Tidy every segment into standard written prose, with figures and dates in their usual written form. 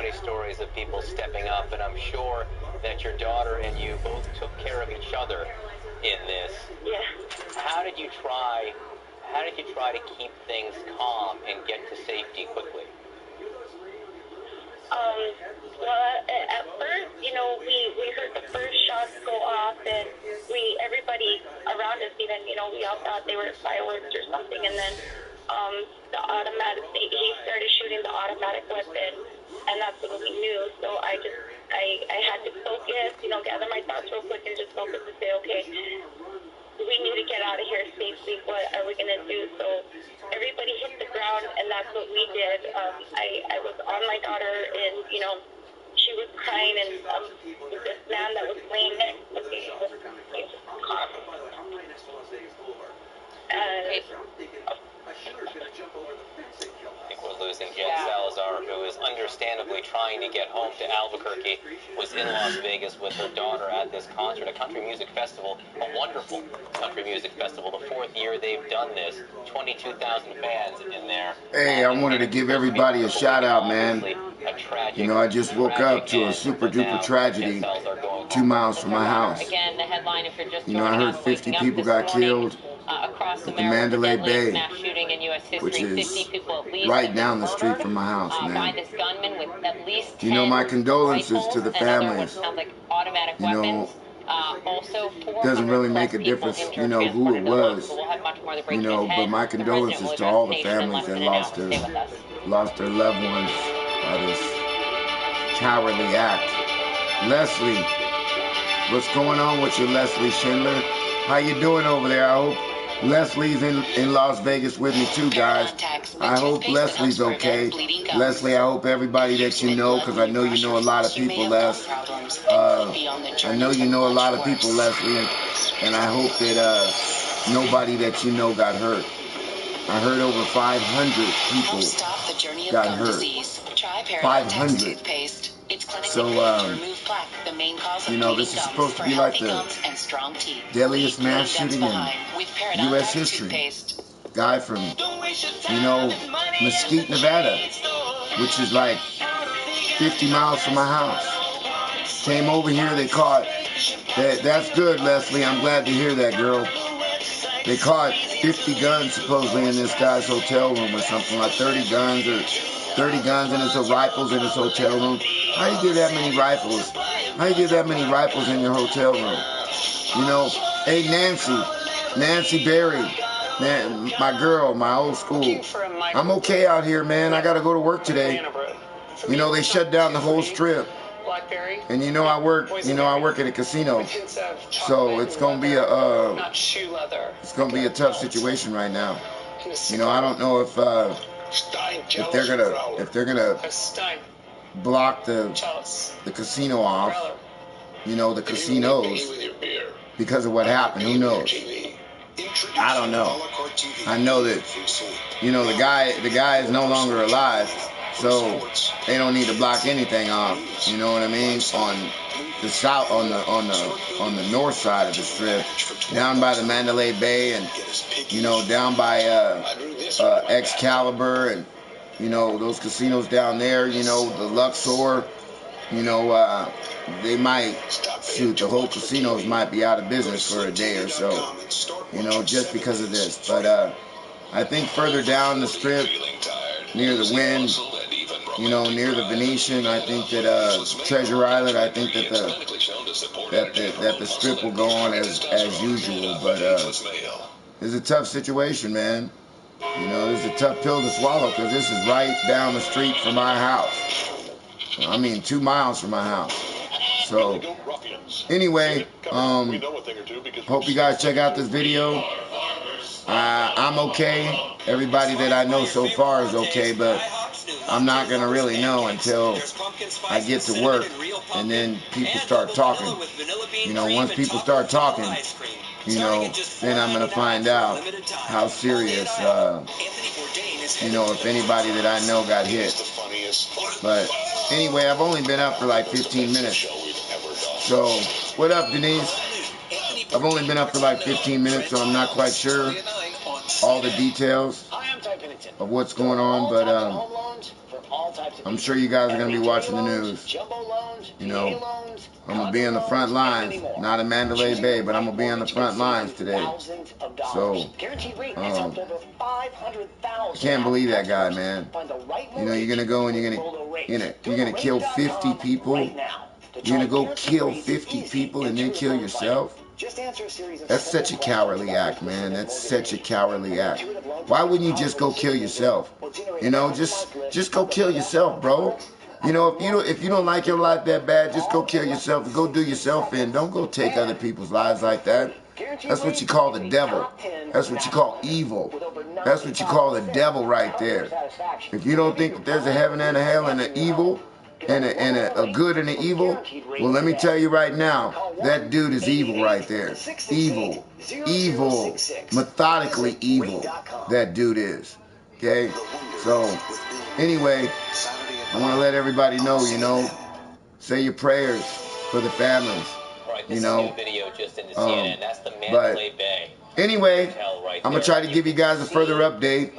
many stories of people stepping up, and I'm sure that your daughter and you both took care of each other in this. Yeah. How did you try to keep things calm and get to safety quickly? Well, at first, you know, we heard the first shots go off, and everybody around us, even, you know, we all thought they were fireworks or something, and then he started shooting the automatic weapon, and that's when we knew. So I had to focus, you know, gather my thoughts real quick and just focus and say, okay, we need to get out of here safely. What are we going to do? So everybody hit the ground, and that's what we did. I was on my daughter, and, you know, she was crying, and this man that was laying next to me was calm. I think we're losing Jen Salazar, who is understandably trying to get home to Albuquerque, was in Las Vegas with her daughter at this concert, a country music festival, a wonderful country music festival. The 4th year they've done this, 22,000 fans in there. Hey, I wanted to give everybody a shout out, man. You know, I just woke up to a super duper tragedy 2 miles from my house. Again, the headline, if you're just you know, I heard 50 people got killed across at the Mandalay Bay, shooting in US history, which is 50 people at least right down the street from my house, by man. this gunman with at least 10 you know, my condolences rifles to the and other what families. sounds like automatic You know, weapons. Also, doesn't really make a difference, you know, who it was, you know, but my condolences to all the families that lost their loved ones by this cowardly act. Leslie, what's going on with you, Leslie Schindler? How you doing over there? I hope Leslie's in Las Vegas with me too, guys. I hope Leslie's okay. Leslie, I hope everybody that you know, because I know you know a lot of people, Les. I know you know a lot of people, Leslie, and I hope that nobody that you know got hurt. I heard over 500 people got hurt. 500. So, you know, this is supposed to be like the deadliest mass shooting in U.S. history. Guy from, you know, Mesquite, Nevada, which is like 50 miles from my house. Came over here, they caught, that's good, Leslie, I'm glad to hear that, girl. They caught 50 guns supposedly in this guy's hotel room or something, like 30 guns and his rifles in his hotel room. How you get that many rifles? How you get that many rifles in your hotel room? You know, hey, Nancy Berry, man, my girl, my old school. I'm okay out here, man. I got to go to work today. You know, they shut down the whole strip. And you know I work at a casino. So it's going to be a tough situation right now. You know, I don't know if they're gonna block the casino off, you know, the casinos, because of what happened. Who knows? I don't know. I know that, you know, the guy is no longer alive, so they don't need to block anything off. You know what I mean? On the south, on the north side of the strip, down by the Mandalay Bay, and you know, down by Excalibur, and you know, those casinos down there, you know, the Luxor, you know, they might, shoot, the whole casinos might be out of business for a day or so, you know, just because of this. But I think further down the strip, near the Wind, you know, near the Venetian, I think that Treasure Island, I think that the strip will go on as usual. But it's a tough situation, man. You know, it's a tough pill to swallow, because this is right down the street from my house. I mean, 2 miles from my house. So, anyway, hope you guys check out this video. I'm okay. Everybody that I know so far is okay, but I'm not going to really know until I get to work and then people start talking. You know, once people start talking, you know, then I'm going to find out how serious, you know, if anybody that I know got hit. But anyway, I've only been up for like 15 minutes. So, what up, Denise? I've only been up for like 15 minutes, so I'm not quite sure all the details. of what's going on, but I'm sure you guys are going to be watching the news. You know, I'm going to be on the front lines, not in Mandalay Bay, but I'm going to be on the front lines today. So, I can't believe that guy, man. You know, you're going to go and you're going to kill 50 people. You're going to go kill 50 people and then kill yourself? That's such a cowardly act, man. That's such a cowardly act. Why wouldn't you just go kill yourself? You know, just go kill yourself, bro. You know, if you don't like your life that bad, just go kill yourself. Go do yourself in. Don't go take other people's lives like that. That's what you call the devil. That's what you call evil. That's what you call the devil right there. If you don't think that there's a heaven and a hell and an evil, and a good and an evil, well, let me tell you right now, that dude is evil right there. Evil. Evil. Methodically evil. That dude is. Okay? So, anyway, I want to let everybody know, you know, say your prayers for the families. You know, but anyway, I'm going to try to give you guys a further update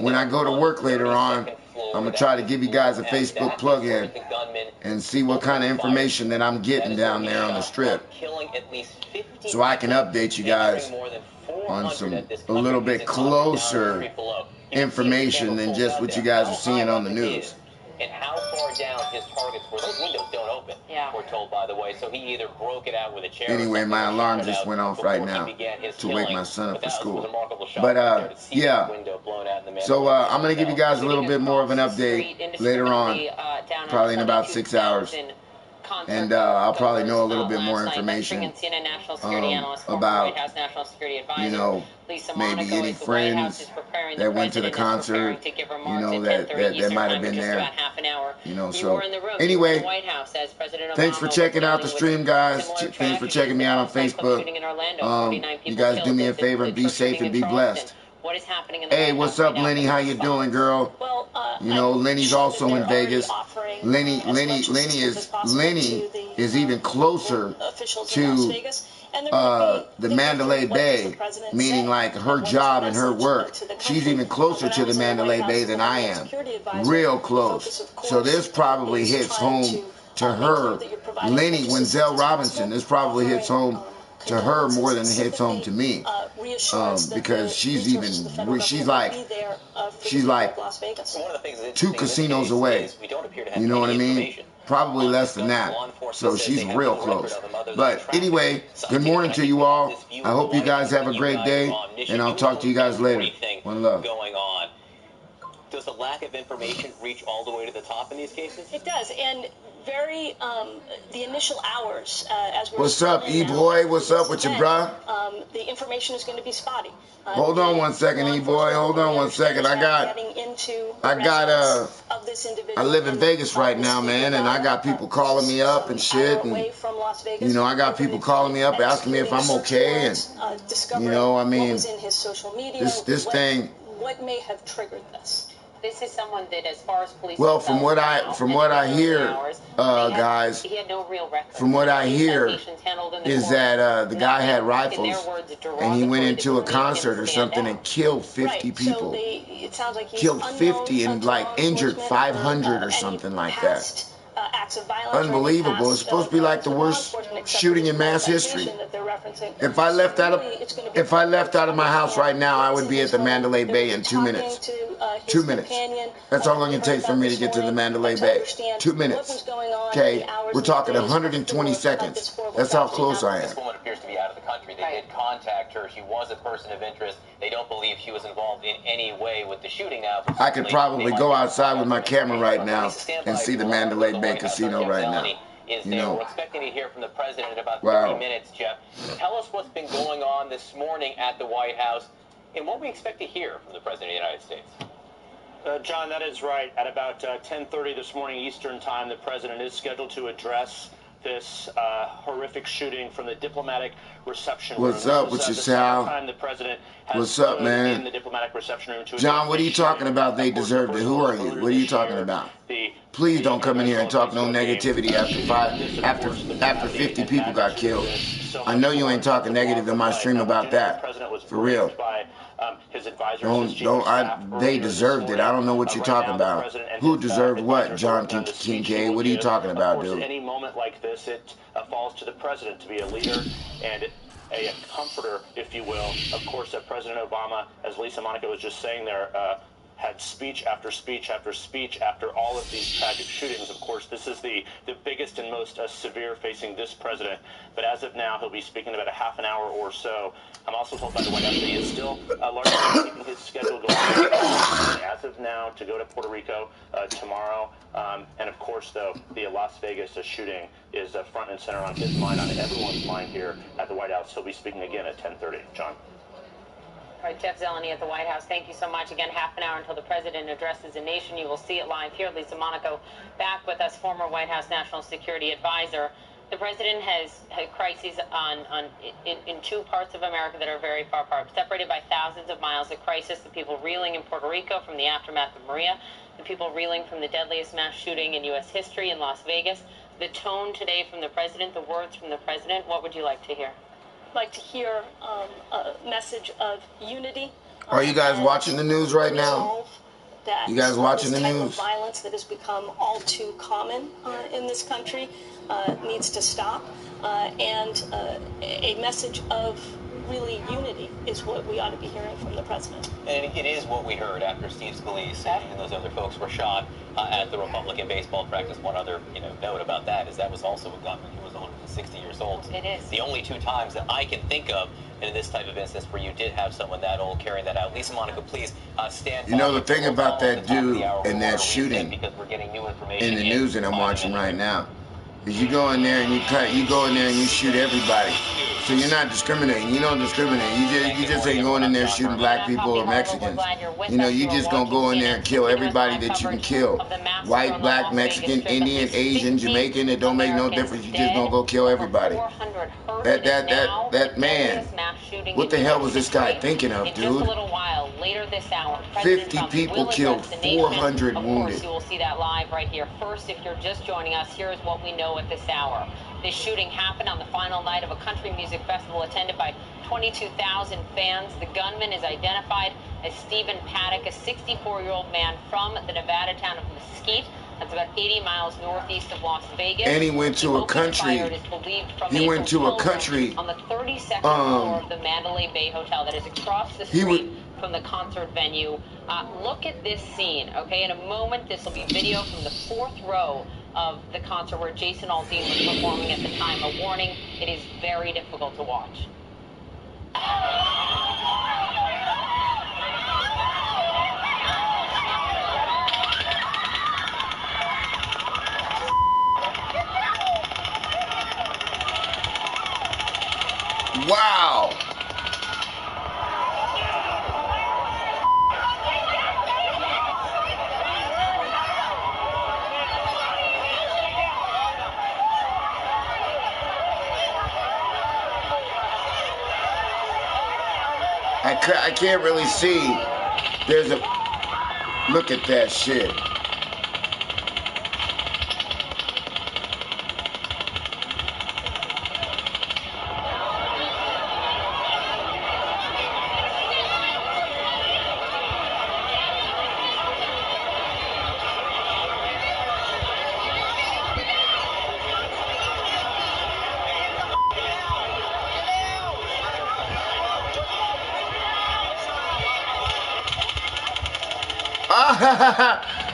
when I go to work later on. I'm going to try to give you guys a Facebook plug-in and see what kind of information that I'm getting down there on the strip, so I can update you guys on a little bit closer information than just what you guys are seeing on the news. And how far down his targets were. Those windows don't open, we're told, by the way. So he either broke it out with a chair. Anyway, my alarm just went off right now to wake my son up for school. But, yeah. So, I'm going to give you guys a little bit more of an update later on, probably in about 6 hours. And I'll probably know a little bit more information about, you know, maybe any friends that went to the concert, you know, that might have been there, you know. So anyway, thanks for checking out the stream, guys. Thanks for checking me out on Facebook. You guys do me a favor and be safe and be blessed. What is happening in the Hey, what's up, Lenny? How you doing, girl? Well, you know, Lenny's also in Vegas. Lenny is even closer to the Mandalay Bay, meaning like her job and her work. She's even closer to the Mandalay Bay than I am. Real close. So this probably hits home to her. Lenny Wenzel Robinson, this probably hits home to her more than it hits home to me, because she's like 2 casinos away. You know what I mean? Probably less than that. So she's real close. But anyway, good morning to you all. I hope you guys have a great day, and I'll talk to you guys later. One love. Does the lack of information reach all the way to the top in these cases? It does, and the initial hours, as we're What's up, E-boy? What's up with you, bruh? The information is going to be spotty. Hold on one second, E-boy. Hold on one second. I live in Vegas right now, man, and I got people calling me up and shit, and you know, I got people calling me up asking me if I'm okay, and you know, I mean, this thing. What may have triggered this? This is someone that, as far as police. Well, from what I hear, guys, from what I hear is that the guy had rifles and he went into a concert or something and killed 50 people. Killed 50 and like injured 500 or something like that. Unbelievable. It's supposed to be like the worst shooting in mass history. If I left out of my house right now, I would be at the Mandalay Bay in 2 minutes. 2 minutes. That's how long it takes for me to get to the Mandalay Bay. 2 minutes. Okay? We're talking 120 seconds. That's how close I am. This woman appears to be out of the country. They did contact her. She was a person of interest. They don't believe she was involved in any way with the shooting now. I could probably go outside with my camera right now and see the Mandalay Bay Casino right now. You know, we're expecting to hear from the president in about 30 minutes, Jeff. Tell us what's been going on this morning at the White House and what we expect to hear from the president of the United States. John, that is right. At about 10:30 this morning Eastern time, the president is scheduled to address this horrific shooting from the diplomatic reception room. What's up with you, Sal? What's up, man? In the diplomatic reception room to John, what are you talking about? They deserved it. Who are you? What are you talking about? Please don't come in here and talk no negativity after 50 people got killed. I know you ain't talking negative in my stream about that. For real. His advisors, they deserved it. I don't know what you're talking about. Who deserved what, John Kincaid? What are you talking about, dude? At any moment like this, it falls to the president to be a leader and a comforter, if you will. Of course, President Obama, as Lisa Monaco was just saying there, had speech after speech after speech after all of these tragic shootings. Of course, this is the biggest and most severe facing this president. But as of now, he'll be speaking about a half an hour or so. I'm also told by the White House that he is still largely keeping his schedule going. As of now, to go to Puerto Rico tomorrow. And of course, though, the Las Vegas shooting is front and center on his mind, on everyone's mind here at the White House. He'll be speaking again at 10:30. John. All right, Jeff Zeleny at the White House. Thank you so much. Again, half an hour until the president addresses the nation. You will see it live here. Lisa Monaco back with us, former White House National Security Advisor. The president has had crises in two parts of America that are very far apart, separated by thousands of miles. The crisis, the people reeling in Puerto Rico from the aftermath of Maria, the people reeling from the deadliest mass shooting in U.S. history in Las Vegas. The tone today from the president, the words from the president, what would you like to hear? Like to hear a message of unity. Are you guys watching the news right now? You guys watching the news? Of violence that has become all too common in this country needs to stop, and a message of really unity is what we ought to be hearing from the president. And it is what we heard after Steve Scalise and those other folks were shot at the Republican baseball practice. One other note about that is that was also a gunman who was 160 years old. It is. The only two times that I can think of in this type of instance where you did have someone that old carrying that out. Lisa Monaco, please stand by. You know, the thing about that dude and that shooting because we're getting new information in the news that I'm watching right now is you go in there and you go in there and you shoot everybody. So you're not discriminating. You don't discriminate. You just ain't going in there shooting black people or Mexicans. You know, you just gonna go in there and kill everybody that you can kill. White, black, Mexican, Indian, Asian, Jamaican, it don't make no difference. You just gonna go kill everybody. That man. What the hell was this guy thinking of, dude? 50 people killed, 400 wounded. You will see that live right here. First, if you're just joining us, here is what we know at this hour. This shooting happened on the final night of a country music festival attended by 22,000 fans. The gunman is identified as Stephen Paddock, a 64-year-old man from the Nevada town of Mesquite. That's about 80 miles northeast of Las Vegas. And he went to a country. He went to a country on the 32nd floor of the Mandalay Bay Hotel that is across the street from the concert venue. Look at this scene, okay? In a moment, this will be video from the fourth row of the concert where Jason Aldean was performing at the time. A warning, it is very difficult to watch. Wow. I can't really see. There's a look at that shit.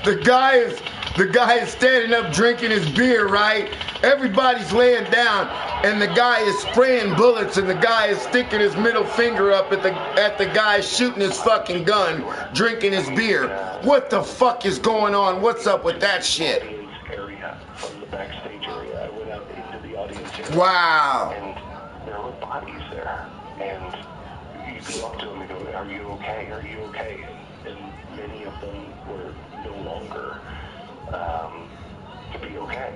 The guy is standing up drinking his beer, right? Everybody's laying down, and the guy is spraying bullets, and the guy is sticking his middle finger up at the guy shooting his fucking gun, drinking his beer. What the fuck is going on? What's up with that shit? From the backstage area, I went out into the audience area. Wow. And there were bodies there, and you go up to them and go, "Are you okay? Are you okay?" And many of them were no longer to be okay.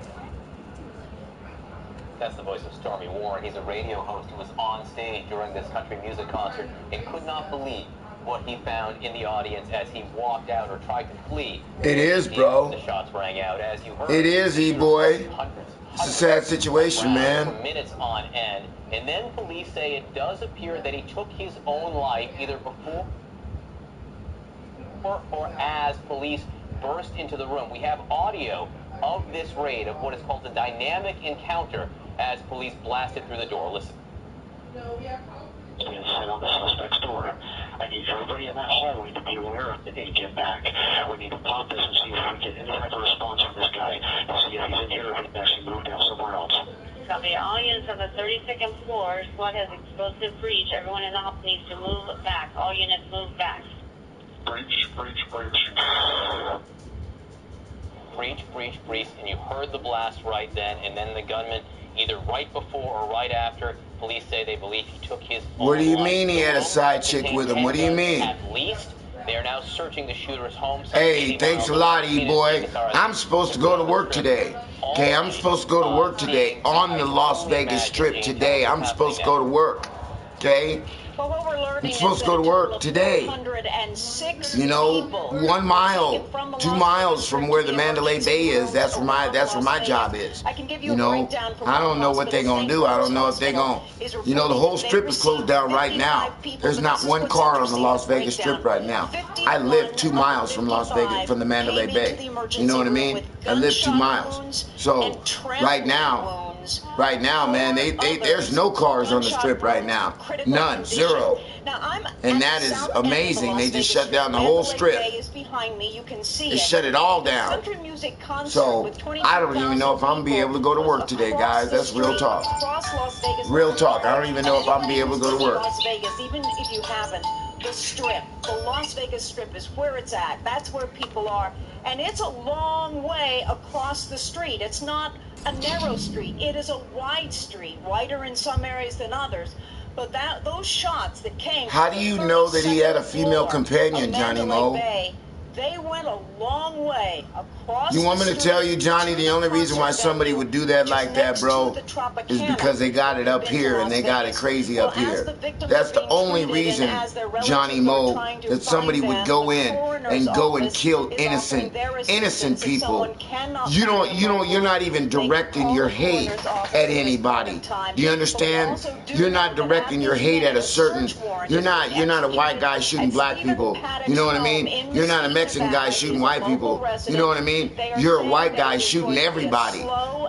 That's the voice of Stormy Warren. He's a radio host who was on stage during this country music concert and could not believe what he found in the audience as he walked out or tried to flee. It is, bro. The shots rang out as you heard. It is, E-boy. It's a sad situation, man. For minutes on end, and then police say it does appear that he took his own life either before or as police burst into the room. We have audio of this raid, of what is called a dynamic encounter, as police blasted through the door. Listen. Sit on the suspect's door. I need everybody in that hallway to be aware of it and get back. We need to pop this and see if we get any type of response from this guy. See, he's in here and actually moved out somewhere else. Copy. All units on the 32nd floor. SWAT has explosive breach. Everyone in the house needs to move back. All units move back. Breach, breach, breach. Breach, breach, breach, and you heard the blast right then, and then the gunman, either right before or right after, police say they believe he took his own What do you life. mean he had a side chick with him? What do you mean? At least they are now searching the shooter's home. Hey, thanks a lot, E-boy. I'm supposed to go to work today. Okay, I'm supposed to go to work today on the Las Vegas Strip today. I'm supposed to go to work. Okay? Well, what we're learning I'm supposed to go to work today. You know, 1 mile, 2 miles from where the Mandalay Bay is. That's where my job is. You know, I don't know what they're gonna do. I don't know if they're gonna. You know, the whole strip is closed down right now. There's not one car on the Las Vegas Strip right now. I live 2 miles from Las Vegas, from the Mandalay Bay. You know what I mean? I live 2 miles. So right now, man, there's no cars on the strip right now. None, zero. And that is amazing. They just shut down the whole strip. They shut it all down. So I don't even know if I'm gonna be able to go to work today, guys. That's real talk. Real talk. I don't even know if I'm gonna be able to go to work. Even if you haven't, the strip, the Las Vegas Strip is where it's at. That's where people are. And it's a long way across the street. It's not a narrow street. It is a wide street, wider in some areas than others. But those shots that came. How do you know that he had a female companion, Johnny Mo? They went a long way across. You want me to tell you, Johnny, the only reason why somebody would do that like that, bro, is because they got it up here and they got it crazy up here. That's the only reason, Johnny Mo, that somebody would go in and kill innocent people. You're not even directing your hate at anybody. Do you understand? You're not directing your hate at a certain. You're not a white guy shooting black people. You know what I mean? You're not a Mexican guy shooting white people. You know what I mean? You're a white guy shooting everybody.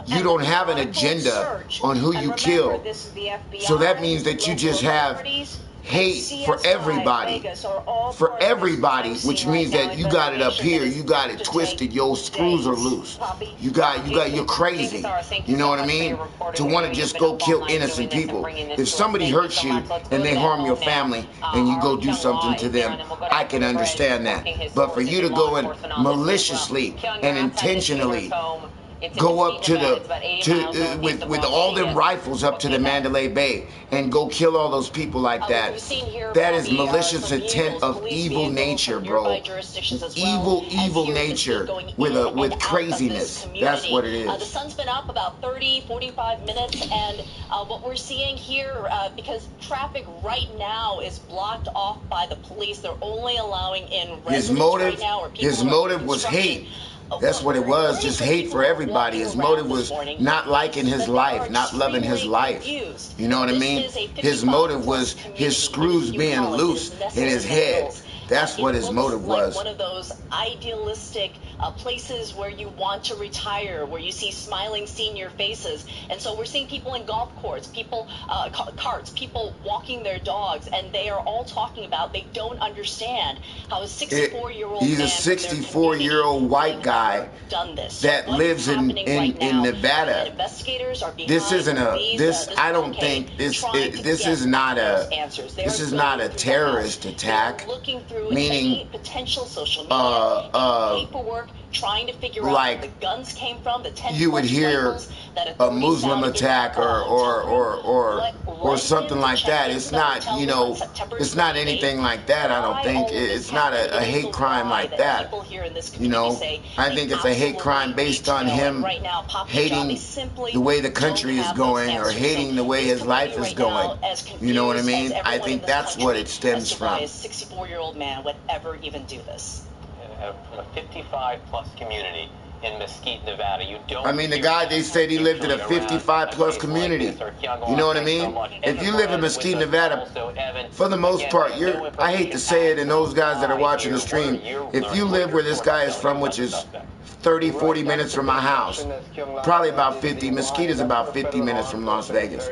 You don't have an agenda on who you kill. So that means that you just have hate for everybody. For everybody, which means that you got it up here, you got it twisted, your screws are loose. You're crazy. You know what I mean? To want to just go kill innocent people. If somebody hurts you and they harm your family and you go do something to them, I can understand that. But for you to go and maliciously and intentionally go up with all them rifles up to the Mandalay Bay and go kill all those people like that. That is malicious intent of evil nature, bro. Evil nature with craziness. That's what it is. The sun's been up about 30, 45 minutes, and what we're seeing here, because traffic right now is blocked off by the police, they're only allowing in residents right now. His motive was hate. That's what it was, just hate for everybody. His motive was not liking his life, not loving his life. You know what I mean? His motive was his screws being loose in his head. That's what his motive was. One of those idealistic places where you want to retire, where you see smiling senior faces. And so we're seeing people in golf courses, people, carts, people walking their dogs, and they are all talking about they don't understand how a 64-year-old he's a 64-year-old white guy that lives in Nevada. This isn't I don't think this is not a terrorist attack. Meaning potential social media paperwork, trying to figure out where the guns came from. You would hear a Muslim attack or something like that. It's not, it's not anything like that. I don't think it's not a hate crime like that. I think it's a hate crime based on him hating the way the country is going or hating the way his life is going. You know what I mean? I think that's what it stems from. A 64-year-old man would ever even do this. From a 55-plus community, in Mesquite, Nevada. You don't. I mean, the guy, they said he lived in a 55-plus community. You know what I mean? If you live in Mesquite, Nevada, for the most part, I hate to say it, and those guys that are watching the stream, if you live where this guy is from, which is 30, 40 minutes from my house, probably about 50. Mesquite is about 50 minutes from Las Vegas.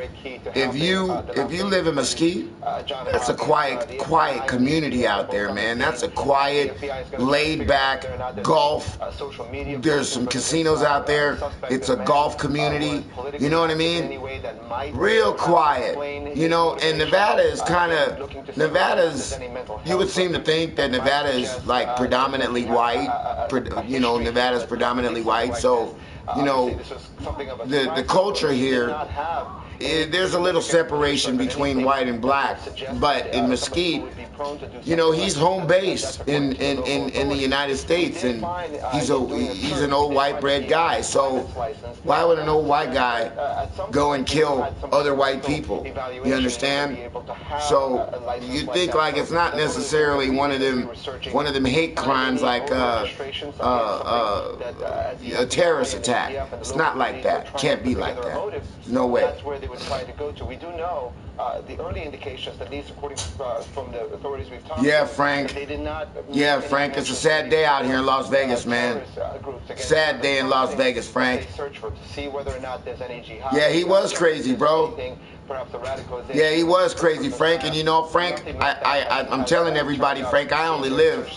If you live in Mesquite, that's a quiet community out there, man. That's a quiet, laid-back golf. There's some casinos out there. It's a golf community. You know what I mean? Real quiet. You know, and Nevada is you would seem to think that Nevada is like predominantly white. You know, Nevada's predominantly white. So, you know, the culture here, there's a little separation between white and black, but in Mesquite, you know, he's home base in the United States, and he's an old white bread guy. So why would an old white guy go and kill other white people? You understand? So you think like it's not necessarily one of them hate crimes like a terrorist attack. It's not like that. Can't be like that. No way. They would try to go to. We do know the early indications, at least according from the authorities we've talked to, Frank. They did not. Yeah, Frank, it's a sad day out here in Las Vegas, man. Sad day in Las Vegas, Frank. Search for to see whether or not there's any jihad. Yeah, he was crazy, bro. Yeah, he was crazy, Frank. And you know, Frank, I'm telling everybody, Frank, I only live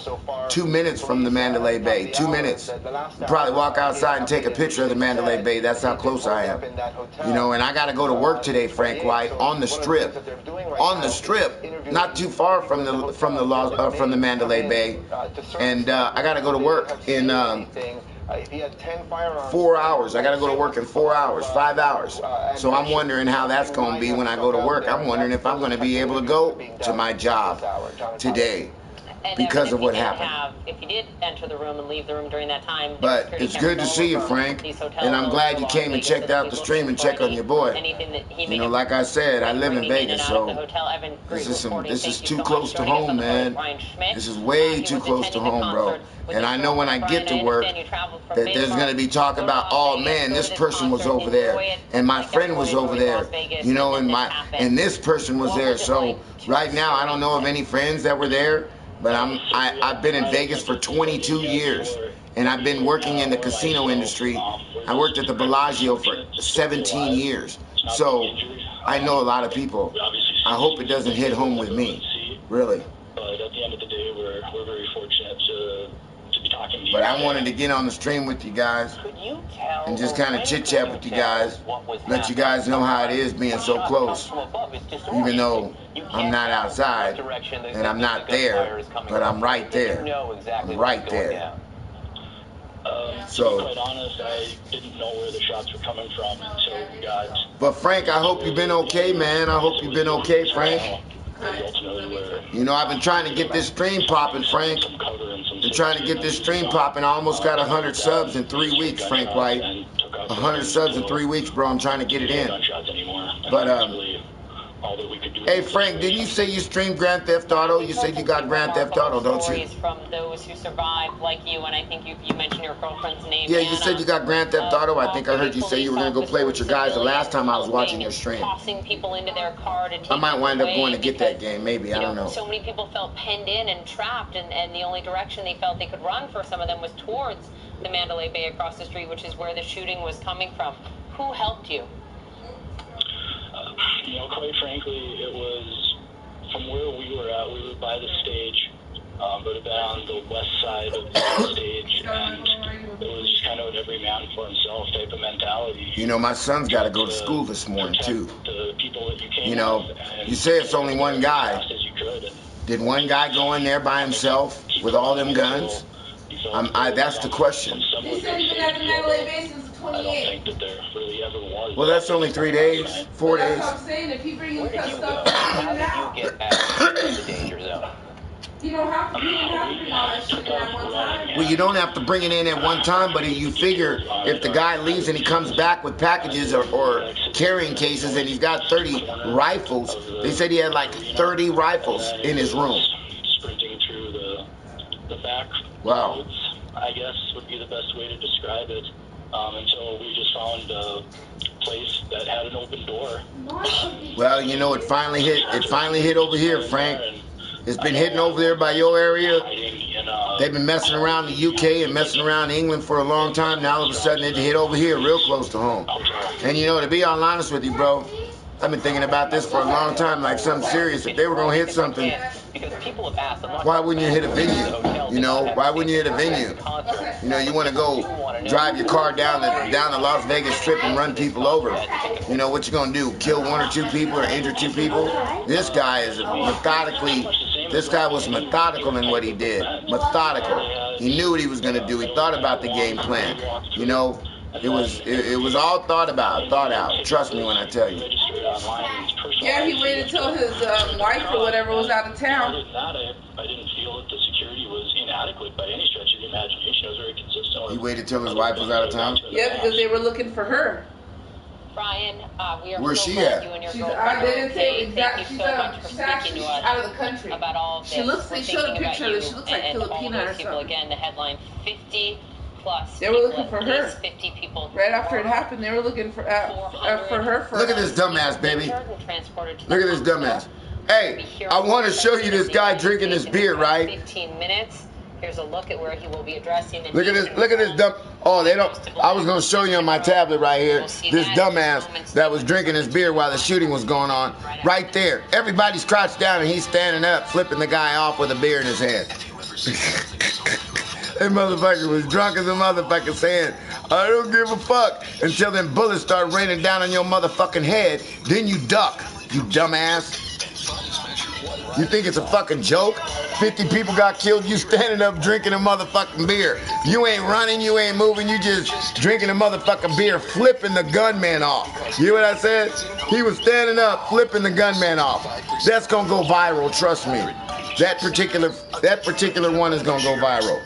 2 minutes from the Mandalay Bay. 2 minutes. You probably walk outside and take a picture of the Mandalay Bay. That's how close I am. You know, and I got to go to work today, Frank White, on the strip. On the strip, not too far from the Mandalay Bay. And I got to go to work in 4 hours. I got to go to work in 4 hours, 5 hours. So I'm wondering how that's going to be when I go to work. I'm wondering if I'm going to be able to go to my job today because of what happened. If you did enter the room and leave the room during that time. But it's good to see you, Frank. And I'm glad you came and checked out the stream and checked on your boy. You know, like I said, I live in Vegas, so this is too close to home, man. This is way too close to home, bro. And I know when I get to work that there's going to be talk about, oh man, this person was over there, and my friend was over there, you know, and this person was there. So right now, I don't know of any friends that were there, but I've been in Vegas for 22 years, and I've been working in the casino industry. I worked at the Bellagio for 17 years, so I know a lot of people. I hope it doesn't hit home with me, really. But at the end of the day, we're very fortunate to be talking to you. But I wanted to get on the stream with you guys and just kind of chit-chat with you guys, let you guys know how it is being so close, even though I'm not outside and I'm not there, but I'm right there. I'm right there. To be quite honest, I didn't know where the shots were coming from until we got... But Frank, I hope you've been okay, man. I hope you've been okay, Frank. You know, I've been trying to get this stream popping, Frank. Been trying to get this stream popping. I almost got 100 subs in 3 weeks, Frank White. 100 subs in 3 weeks, bro. I'm trying to get it in. But, hey, Frank, didn't you say you streamed Grand Theft Auto? You said you got Grand Theft Auto, don't you? From those who survived, like you, and I think you mentioned your girlfriend's name. Yeah, you said you got Grand Theft Auto. I think I heard you say you were going to go play with your guys the last time I was watching your stream. Tossing people into their car to take I might wind up going to get that game, maybe. I don't know. So many people felt penned in and trapped, and the only direction they felt they could run for some of them was towards the Mandalay Bay across the street, which is where the shooting was coming from. Who helped you? You know, quite frankly, it was from where we were at. We were by the stage, but about on the west side of the stage, and it was just kind of an every man for himself type of mentality. You know, my son's got to go to school this morning, too. The people that you came you know, you say it's only one guy. Did one guy go in there by himself with all them guns? That's the question. He said he's been at the Mandalay Bay since the 28th. I don't think that there really ever was. Well, that's only 3 days, 4 days. That's what I'm saying. If he bring you stuff, how did you get out of the danger zone? You don't have to bring all that shit in at one time. Well, you don't have to bring it in at one time, but you figure if the guy leaves and he comes back with packages or carrying cases and he's got 30 rifles, they said he had like 30 rifles in his room. Sprinting through the back. Wow. I guess would be the best way to describe it, until we just found a place that had an open door. Well, you know, it finally hit over here, Frank. It's been hitting over there by your area. They've been messing around the UK and messing around England for a long time. Now all of a sudden it hit over here real close to home. And you know, to be all honest with you, bro, I've been thinking about this for a long time, like something serious. If they were going to hit something, why wouldn't you hit a venue? You know, why wouldn't you hit a venue? You know, you want to go drive your car down the Las Vegas Strip and run people over. You know, what you going to do? Kill 1 or 2 people or injure 2 people? This guy is this guy was methodical in what he did. Methodical. He knew what he was going to do. He thought about the game plan. You know, it was all thought out. Trust me when I tell you. Yeah, he waited till his wife or whatever was out of town. Other than that, I didn't feel that the security was inadequate by any stretch of the imagination. It was very consistent. He waited till his wife was out of town? Yeah, because they were looking for her. Brian, we are Where's so she glad at? you and your She's, girlfriend I didn't say okay. exactly. Thank you so much for speaking to us out of the country. about all of this. She looks. They showed a Thinking picture about that she looks like and all Filipina those or people. something. Again, the headline: 50 plus. They were looking for her. 50 people. Right after it happened, they were looking for her. Look at this dumbass, baby. Look at this dumbass. Hey, I want to show you this guy drinking this beer, right? 15 minutes. Here's a look at where he will be addressing the Look at this dumb. Oh, they don't. I was gonna show you on my tablet right here. This dumbass that was drinking his beer while the shooting was going on, right there. Everybody's crouched down and he's standing up, flipping the guy off with a beer in his hand. That motherfucker was drunk as a motherfucker, saying, "I don't give a fuck," until them bullets start raining down on your motherfucking head. Then you duck, you dumbass. You think it's a fucking joke? 50 people got killed, you standing up drinking a motherfucking beer. You ain't running, you ain't moving, you just drinking a motherfucking beer, flipping the gunman off. You hear what I said? He was standing up, flipping the gunman off. That's gonna go viral, trust me. That particular one is gonna go viral.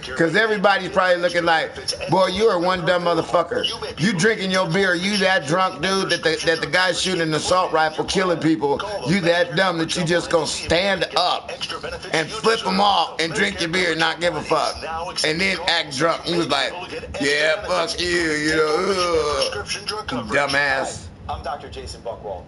Because everybody's probably looking like, boy, you are one dumb motherfucker. You drinking your beer, you that drunk dude that the guy shooting an assault rifle killing people, you that dumb that you just gonna stand up and flip them off and drink your beer and not give a fuck. And then act drunk. He was like, yeah, fuck you know, dumbass. I'm Dr. Jason Buchwald.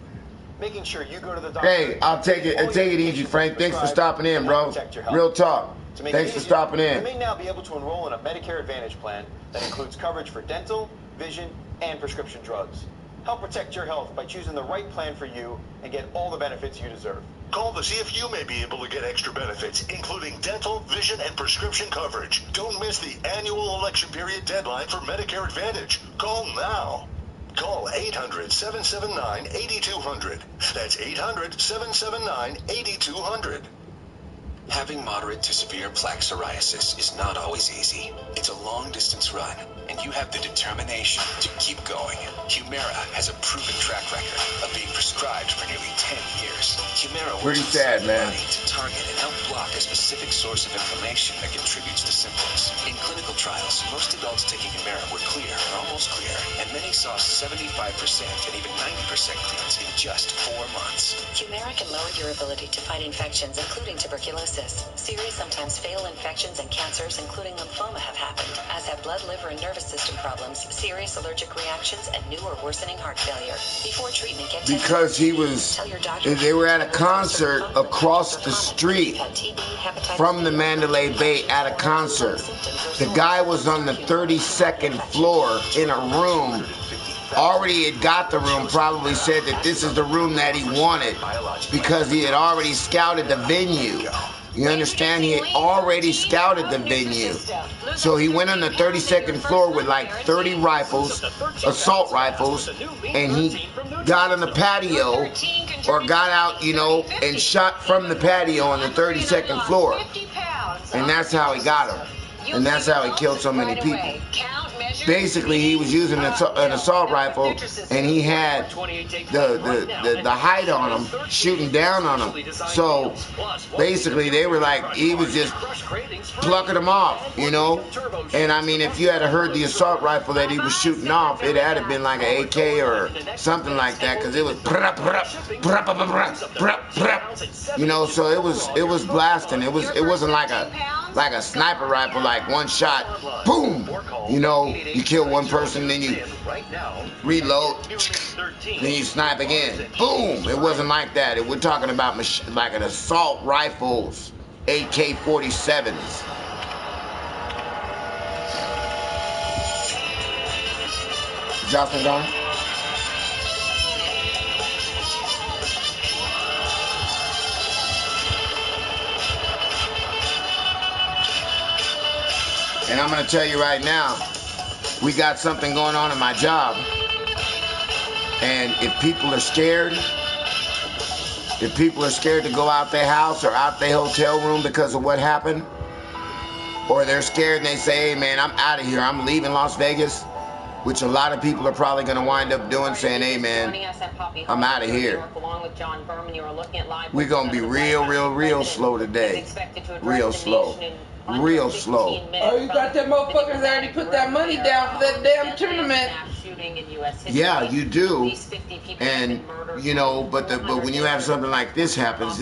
Making sure you go to the doctor. Hey, I'll take it easy, Frank. Thanks for stopping in, bro. Real talk. Thanks for stopping in. You may now be able to enroll in a Medicare Advantage plan that includes coverage for dental, vision, and prescription drugs. Help protect your health by choosing the right plan for you and get all the benefits you deserve. Call to see if you may be able to get extra benefits, including dental, vision, and prescription coverage. Don't miss the annual election period deadline for Medicare Advantage. Call now. Call 800-779-8200. That's 800-779-8200. Having moderate to severe plaque psoriasis is not always easy. It's a long-distance run, and you have the determination to keep going. Humira has a proven track record of being prescribed for nearly 10 years. Humira pretty works sad, man. to target and help block a specific source of inflammation that contributes to symptoms. In clinical trials, most adults taking Humira were clear or almost clear, and many saw 75% and even 90% clearance in just 4 months. Humira can lower your ability to fight infections, including tuberculosis. Serious, sometimes fatal infections and cancers, including lymphoma, have happened, as have blood, liver, and nervous system problems, serious allergic reactions, and new or worsening heart failure. Before treatment, get tested. Because they were at a concert across the street from the Mandalay Bay at a concert. The guy was on the 32nd floor in a room. Already had got the room, probably said that this is the room that he wanted because he had already scouted the venue. You understand? He had already scouted the venue. So he went on the 32nd floor with like 30 rifles, assault rifles, and he got on the patio or got out, you know, and shot from the patio on the 32nd floor. And that's how he got him. And that's how he killed so many people. Basically, he was using an assault rifle, and he had the height on him, shooting down on him. So basically, they were like, he was just plucking them off, you know. And I mean, if you had heard the assault rifle that he was shooting off, it had been like an AK or something like that, because it was, you know. So it was blasting. It wasn't like a like a sniper rifle, like one shot, boom. You know, you kill one person, then you reload, then you snipe again, boom. It wasn't like that. We're talking about like an assault rifles, AK-47s. Jocelyn gone? And I'm going to tell you right now, we got something going on in my job. And if people are scared to go out their house or out their hotel room because of what happened, or they're scared and they say, hey man, I'm out of here, I'm leaving Las Vegas, which a lot of people are probably going to wind up doing, saying, hey man, I'm out of here. We're going to be real slow today. Real slow. Real slow. Oh, you got them motherfuckers that already put that money down for that damn tournament. Yeah, you do. And you know, but when you have something like this happens,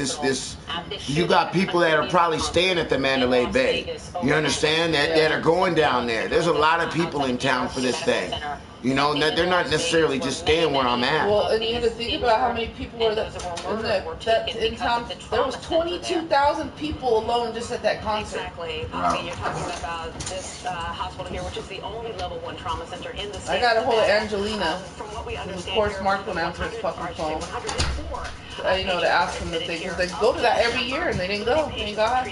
you got people that are probably staying at the Mandalay Bay. You understand that are going down there. There's a lot of people in town for this thing. You know, they're not necessarily just staying where I'm at. Well, and you have to think about how many people were in town. There was 22,000 people alone just at that concert. Exactly. Poppy, you're talking about this hospital here, which is the only level 1 trauma center in the state. I got a hold of Angelina. From what we understand, of course, Mark won't answer his fucking phone. You know, to ask them if they go to that every year, and they didn't go. Thank God.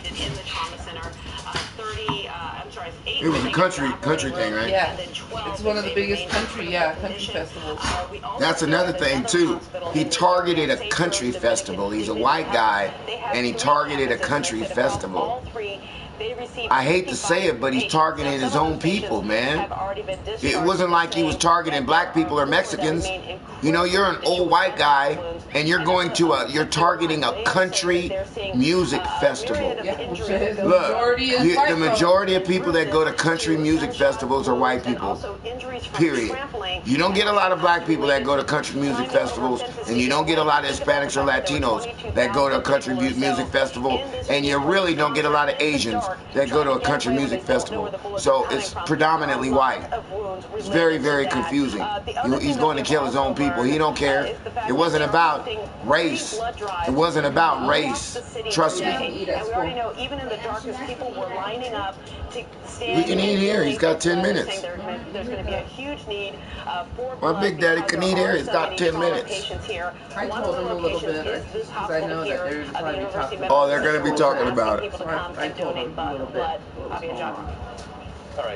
It was a country thing, right? Yeah, it's one of the biggest country festivals. That's another thing too. He targeted a country festival. He's a white guy, and he targeted a country festival. I hate to say it, but he's targeting his own people, man. It wasn't like he was targeting black people or Mexicans. You know, you're an old white guy, and you're targeting a country music festival. Look, the majority of people that go to country music festivals are white people. Period. You don't get a lot of black people that go to country music festivals, and you don't get a lot of Hispanics or Latinos that go to a country music festival, and you really don't get a lot of Asians that go to a country music festival. So it's predominantly white. It's very, very confusing. He's going to kill his own people. He don't care. It wasn't about race. It wasn't about race. Trust me. And we already know, even in the darkest, people were lining up to stand. We can eat here. He's got 10 minutes. There's going to be a huge need for my big daddy can eat here. He's got 10 minutes. I told him a little bit because I know that they're going to be talking about it. Oh, they're going to be talking about it. I told him a little bit.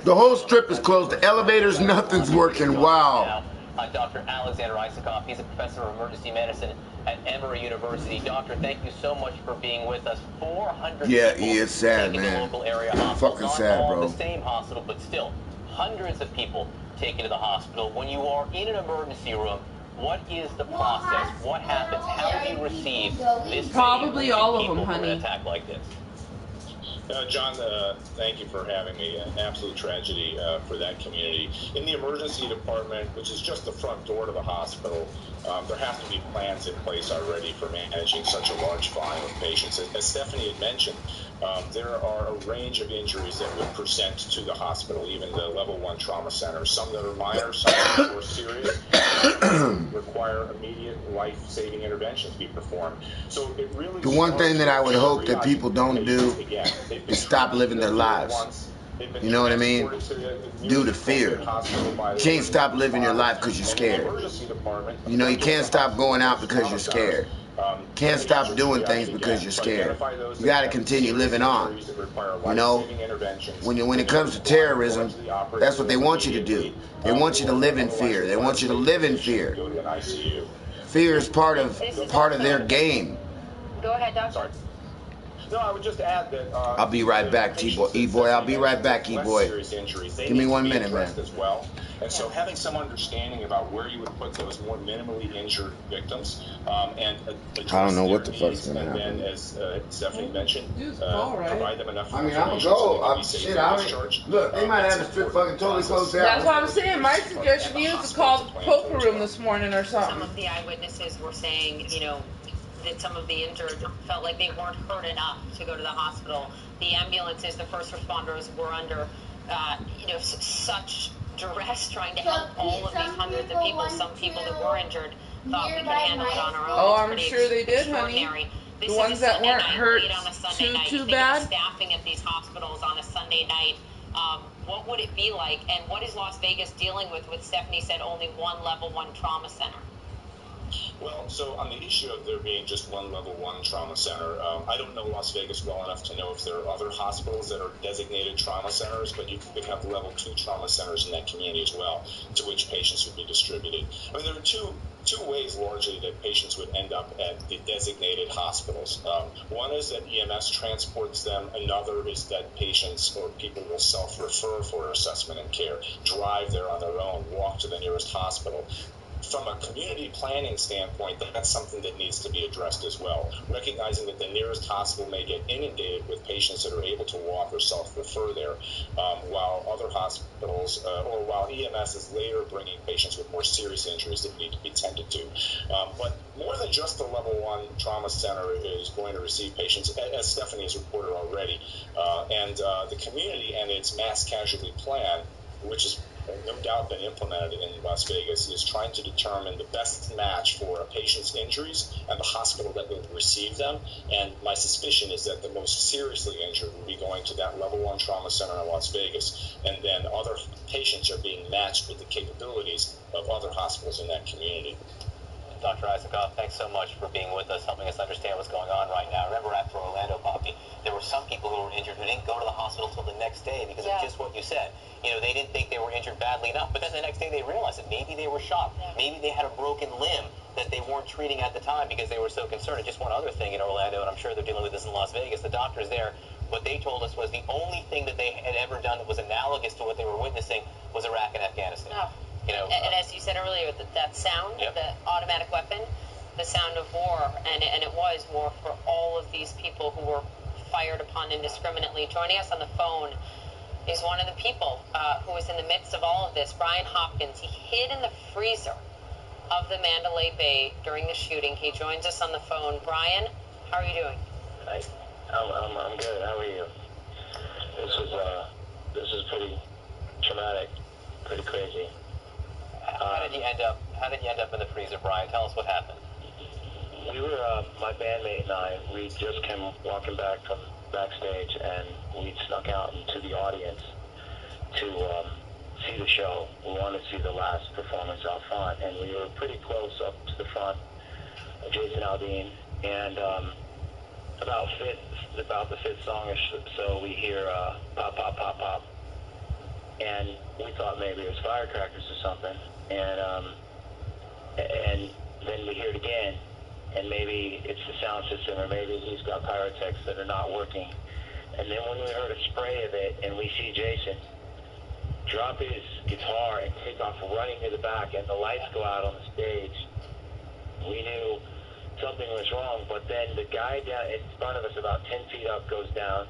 The whole strip is closed. The elevators, nothing's working. Wow. Dr. Alexander Isikoff, he's a professor of emergency medicine at Emory University. Doctor, thank you so much for being with us. 400 yeah, people he is sad, taken man. to local area hospitals. Fucking sad, not all bro. the same hospital, but still, hundreds of people taken to the hospital. When you are in an emergency room, what is the process? What happens? How do you receive this? Probably all of them, honey. An attack like this. John, thank you for having me. An absolute tragedy for that community. In the emergency department, which is just the front door to the hospital, there have to be plans in place already for managing such a large volume of patients. As Stephanie had mentioned, there are a range of injuries that would present to the hospital, even the level 1 trauma center. Some that are minor, some that are more serious, require immediate life-saving interventions to be performed. So it really. The one thing that I would hope that people don't do is stop living their lives. You know what I mean? Due to fear. You can't stop living your life because you're scared. You know, you can't stop going out because you're scared. Can't stop doing things because you're scared. You got to continue living on. You know, when it comes to terrorism, that's what they want you to do. They want you to live in fear. They want you to live in fear. Fear is part of their game. Go ahead, Doctor. No, I would just add that. I'll be right back, E-Boy. I'll be right back, E-Boy. Give me 1 minute, man. As well. And so having some understanding about where you would put those more minimally injured victims and I don't know what the fuck's going to happen. And then, as Stephanie mentioned, provide them enough information. I'm going to go. Look, they might have the strip fucking totally closed down. That's what I'm saying. My suggestion is to call the poker room this morning or something. Some of the eyewitnesses were saying, you know, that some of the injured felt like they weren't hurt enough to go to the hospital. the ambulances, the first responders were under, such duress trying to help all of these hundreds of people. Some people that were injured thought we could handle it on our own. Oh, I'm sure they did, honey. This the ones that weren't hurt too bad. Staffing at these hospitals on a Sunday night. What would it be like? And what is Las Vegas dealing with Stephanie said only one level 1 trauma center? Well, so on the issue of there being just one level 1 trauma center, I don't know Las Vegas well enough to know if there are other hospitals that are designated trauma centers, but you could have level 2 trauma centers in that community as well, to which patients would be distributed. I mean, there are two ways largely that patients would end up at the designated hospitals. One is that EMS transports them. Another is that patients or people will self-refer for assessment and care, drive there on their own, walk to the nearest hospital. From a community planning standpoint, that's something that needs to be addressed as well, recognizing that the nearest hospital may get inundated with patients that are able to walk or self-refer there, while other hospitals, or while EMS is later bringing patients with more serious injuries that need to be tended to. But more than just the level 1 trauma center is going to receive patients, as Stephanie has reported already, and the community and its mass casualty plan, which is no doubt been implemented in Las Vegas, is trying to determine the best match for a patient's injuries and the hospital that will receive them. And my suspicion is that the most seriously injured will be going to that level 1 trauma center in Las Vegas, and then other patients are being matched with the capabilities of other hospitals in that community. Dr. Isakoff, thanks so much for being with us, helping us understand what's going on right now. Remember, after Orlando, Poppy, there were some people who were injured who didn't go to the hospital till the next day because of just what you said. They didn't think they were injured badly enough, but then the next day they realized that maybe they were shot. Maybe they had a broken limb that they weren't treating at the time because they were so concerned. And just one other thing in Orlando, and I'm sure they're dealing with this in Las Vegas, the doctors there, what they told us was the only thing that they had ever done that was analogous to what they were witnessing was Iraq and Afghanistan. Oh. And as you said earlier, that sound, the automatic weapon, the sound of war, and it was war for all of these people who were fired upon indiscriminately. Joining us on the phone is one of the people who was in the midst of all of this, Brian Hopkins. He hid in the freezer of the Mandalay Bay during the shooting. He joins us on the phone. Brian, how are you doing? Hi, I'm good. How are you? This is pretty traumatic, pretty crazy. How did you end up in the freezer, Brian? Tell us what happened. We were, my bandmate and I, we just came walking back from backstage, and we snuck out into the audience to see the show. We wanted to see the last performance out front, and we were pretty close up to the front of Jason Aldean, and about the fifth song or so, we hear pop, pop, pop, pop, and we thought maybe it was firecrackers or something, and then we hear it again, and maybe it's the sound system, or maybe he's got pyrotechs that are not working. And then when we heard a spray of it, and we see Jason drop his guitar and take off running to the back, and the lights go out on the stage, we knew something was wrong. But then the guy down in front of us, about 10 feet up, goes down.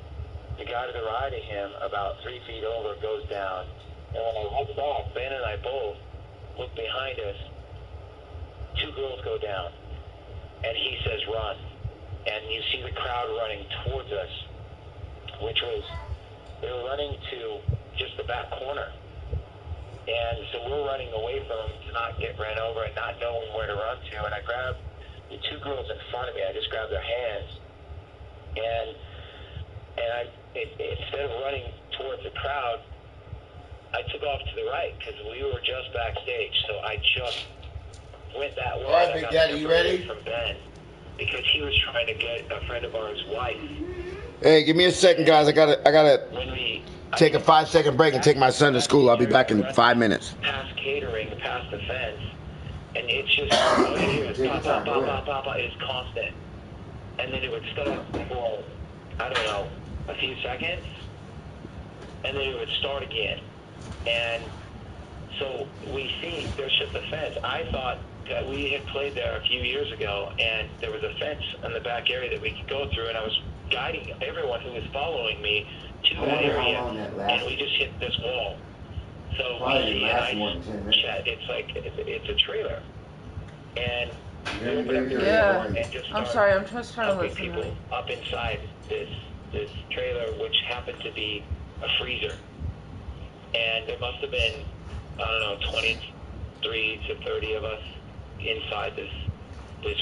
The guy to the right of him, about 3 feet over, goes down. And when I look back, Ben and I both look behind us. 2 girls go down, and he says, "Run." And you see the crowd running towards us, which was, they were running to just the back corner. And so we're running away from them to not get ran over and not knowing where to run to. And I grabbed the 2 girls in front of me. I just grabbed their hands. And instead of running towards the crowd, I took off to the right because we were just backstage. So I just went that way. All right, Big Daddy, you ready? From Ben, because he was trying to get a friend of ours' wife. Hey, give me a second, guys. I gotta take a 5-second break and take my son to school. I'll be back in 5 minutes. Past catering, past the fence, and it's just all you hear is pop, pop, pop, pop, pop, pop. It's constant, and then it would stop for, I don't know, a few seconds, and then it would start again. And so we see there's just a fence. I thought that we had played there a few years ago, and there was a fence in the back area that we could go through, and I was guiding everyone who was following me to that area, and we just hit this wall. So we see it's like it's a trailer, and we open up the door and just I'm sorry, I'm just trying to listen. People up inside this this trailer, which happened to be a freezer. And there must have been, I don't know, 23 to 30 of us inside this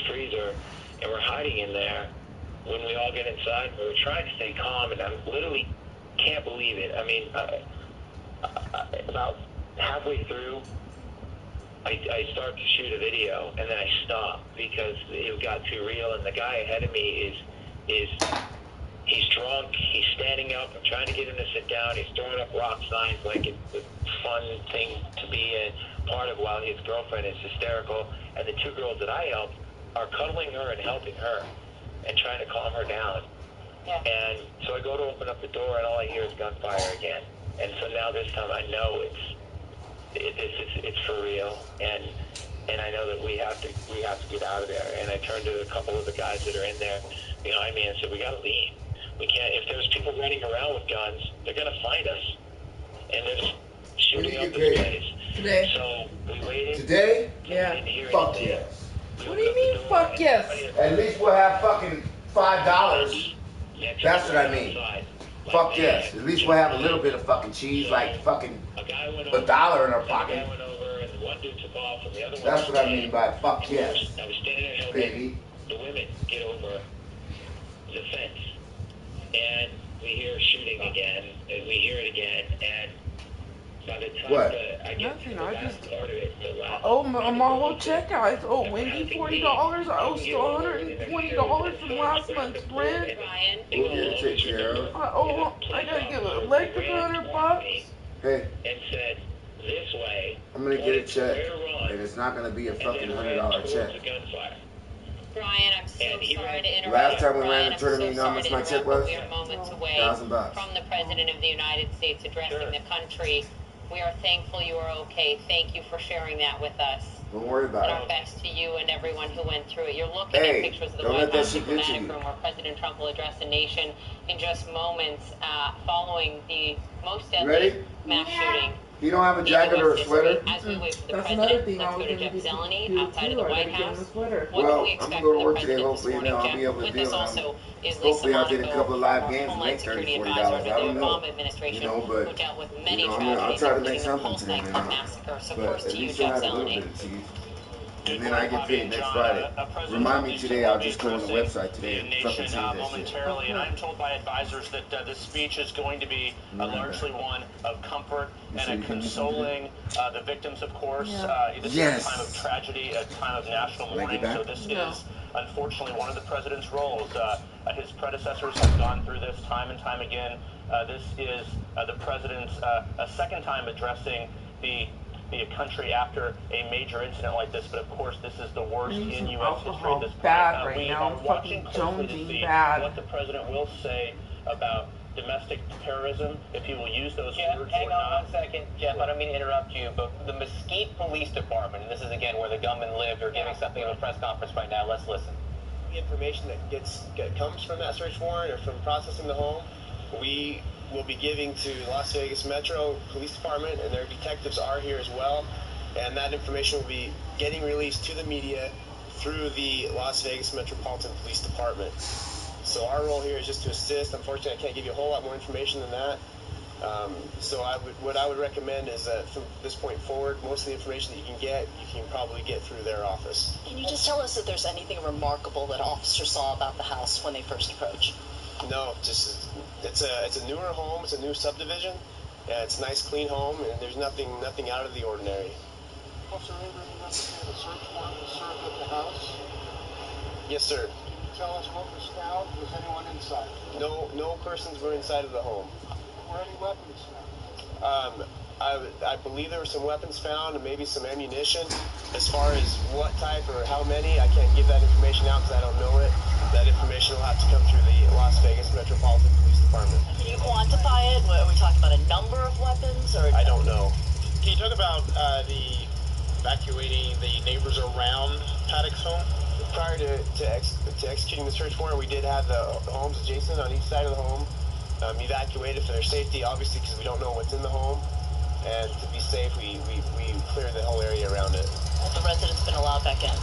freezer, and we're hiding in there. When we all get inside, we were trying to stay calm, and I literally can't believe it. I mean, about halfway through, I start to shoot a video, and then I stop because it got too real, and the guy ahead of me he's drunk, he's standing up, I'm trying to get him to sit down, he's throwing up rock signs like it's a fun thing to be a part of while his girlfriend is hysterical, and the two girls that I helped are cuddling her and helping her and trying to calm her down. Yeah. And so I go to open up the door, and all I hear is gunfire again. And so now this time I know it's for real, and I know that we have to get out of there. And I turned to a couple of the guys that are in there behind me and said, we got to leave. We can't. If there's people running around with guns, they're gonna find us, and they're just shooting up this place. Today. So we waited. Today? Yeah. Fuck yes. What do you mean, fuck yes? At least we'll have fucking $5. That's what I mean. Fuck yes. At least we'll have a little bit of fucking cheese, like fucking $1 in our pocket. That's what I mean by fuck yes. I was standing there helping the women get over the fence, and we hear shooting again, and we hear it again, and by the time I get to the last part of it, my whole checkout. I owe Wendy $40. I owe still $120 from last month's rent. We'll get it taken care of. I gotta give electric $100. Hey. And said, this way. I'm gonna get a check, and it's not gonna be a fucking $100 check. Brian, I'm so sorry to interrupt. Last time we ran the tournament, you know how much my check was? We are moments away $1,000. from the President of the United States addressing the country. We are thankful you are okay. Thank you for sharing that with us. Don't worry about and it. our best to you and everyone who went through it. You're looking at pictures of the White House diplomatic room where President Trump will address the nation in just moments following the most deadly mass shooting. You don't have a jacket or a sweater? As we wait for the That's president, another thing I let's was go to going Jeff to Zeleny do outside of the White House. Well, What I'm going to go to work today, hopefully, and then I'll be able to deal with them. Hopefully I'll get a couple of live games and make $30, $40. I don't know. You know, but, I'll try to make something today, man. But at least I'll have a little bit of cheese. And then I get paid next Friday. Remind me today, I'll just go on the website today and fucking see that momentarily, and I'm told by advisors that this speech is going to be largely one of comfort and consoling the victims, of course. This is a time of tragedy, a time of national mourning, so this is unfortunately one of the president's roles. His predecessors have gone through this time and time again. This is the president's second time addressing the country after a major incident like this, but of course this is the worst in U.S. history at this point. Right now. I'm fucking jonesing bad. What the president will say about domestic terrorism, if he will use those words hang or on not. 1 second, Jeff, I don't mean to interrupt you, but the Mesquite Police Department, and this is again where the gunman lived, are giving something of a press conference right now. Let's listen. The information that comes from that search warrant or from processing the home, we will be giving to Las Vegas Metro Police Department, and their detectives are here as well, and that information will be getting released to the media through the Las Vegas Metropolitan Police Department. So our role here is just to assist. Unfortunately, I can't give you a whole lot more information than that. So what I would recommend is that from this point forward, most of the information that you can probably get through their office. Can you just tell us if there's anything remarkable that officers saw about the house when they first approached? No, just it's a newer home. It's a new subdivision. Yeah, it's a nice, clean home, and there's nothing out of the ordinary. Officer Avery, you understand a search warrant was served at the house? Yes, sir. Can you tell us what was found? Was anyone inside? No persons were inside of the home. Were any weapons found? I believe there were some weapons found and maybe some ammunition. As far as what type or how many, I can't give that information out because I don't know it. That information will have to come through the Las Vegas Metropolitan Police Department. Can you quantify it? Are we talking about a number of weapons? Or I don't know. Can you talk about the evacuating the neighbors around Paddock's home? Prior to executing the search warrant, we did have the homes adjacent on each side of the home evacuated for their safety, obviously, because we don't know what's in the home. And to be safe, we cleared the whole area around it. Have the residents been allowed back in?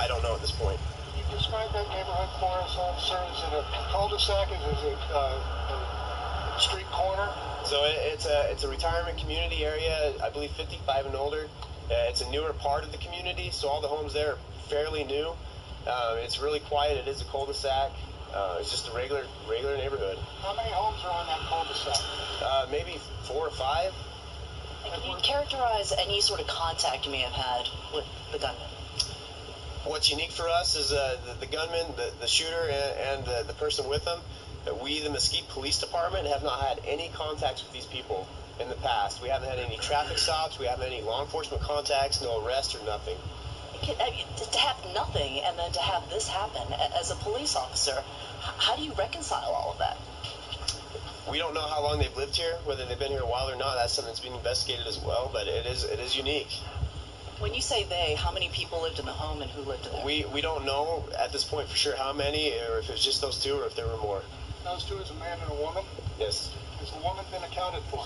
I don't know at this point. Can you describe that neighborhood for us, officer? Is it a cul-de-sac? Is it a street corner? So it's a retirement community area, I believe 55 and older. It's a newer part of the community, so all the homes there are fairly new. It's really quiet. It is a cul-de-sac. It's just a regular neighborhood. How many homes are on that cul-de-sac? Maybe 4 or 5. And can you characterize any sort of contact you may have had with the gunman? What's unique for us is the gunman, the shooter, and the person with him. We, the Mesquite Police Department, have not had any contacts with these people in the past. We haven't had any traffic stops. We haven't had any law enforcement contacts, no arrests or nothing. To have nothing and then to have this happen, as a police officer, how do you reconcile all of that? We don't know how long they've lived here, whether they've been here a while or not. That's something that's being investigated as well, but it is unique. When you say they, how many people lived in the home and who lived there? We don't know at this point for sure how many, or if it was just those two, or if there were more. Those two is a man and a woman? Yes. Has the woman been accounted for?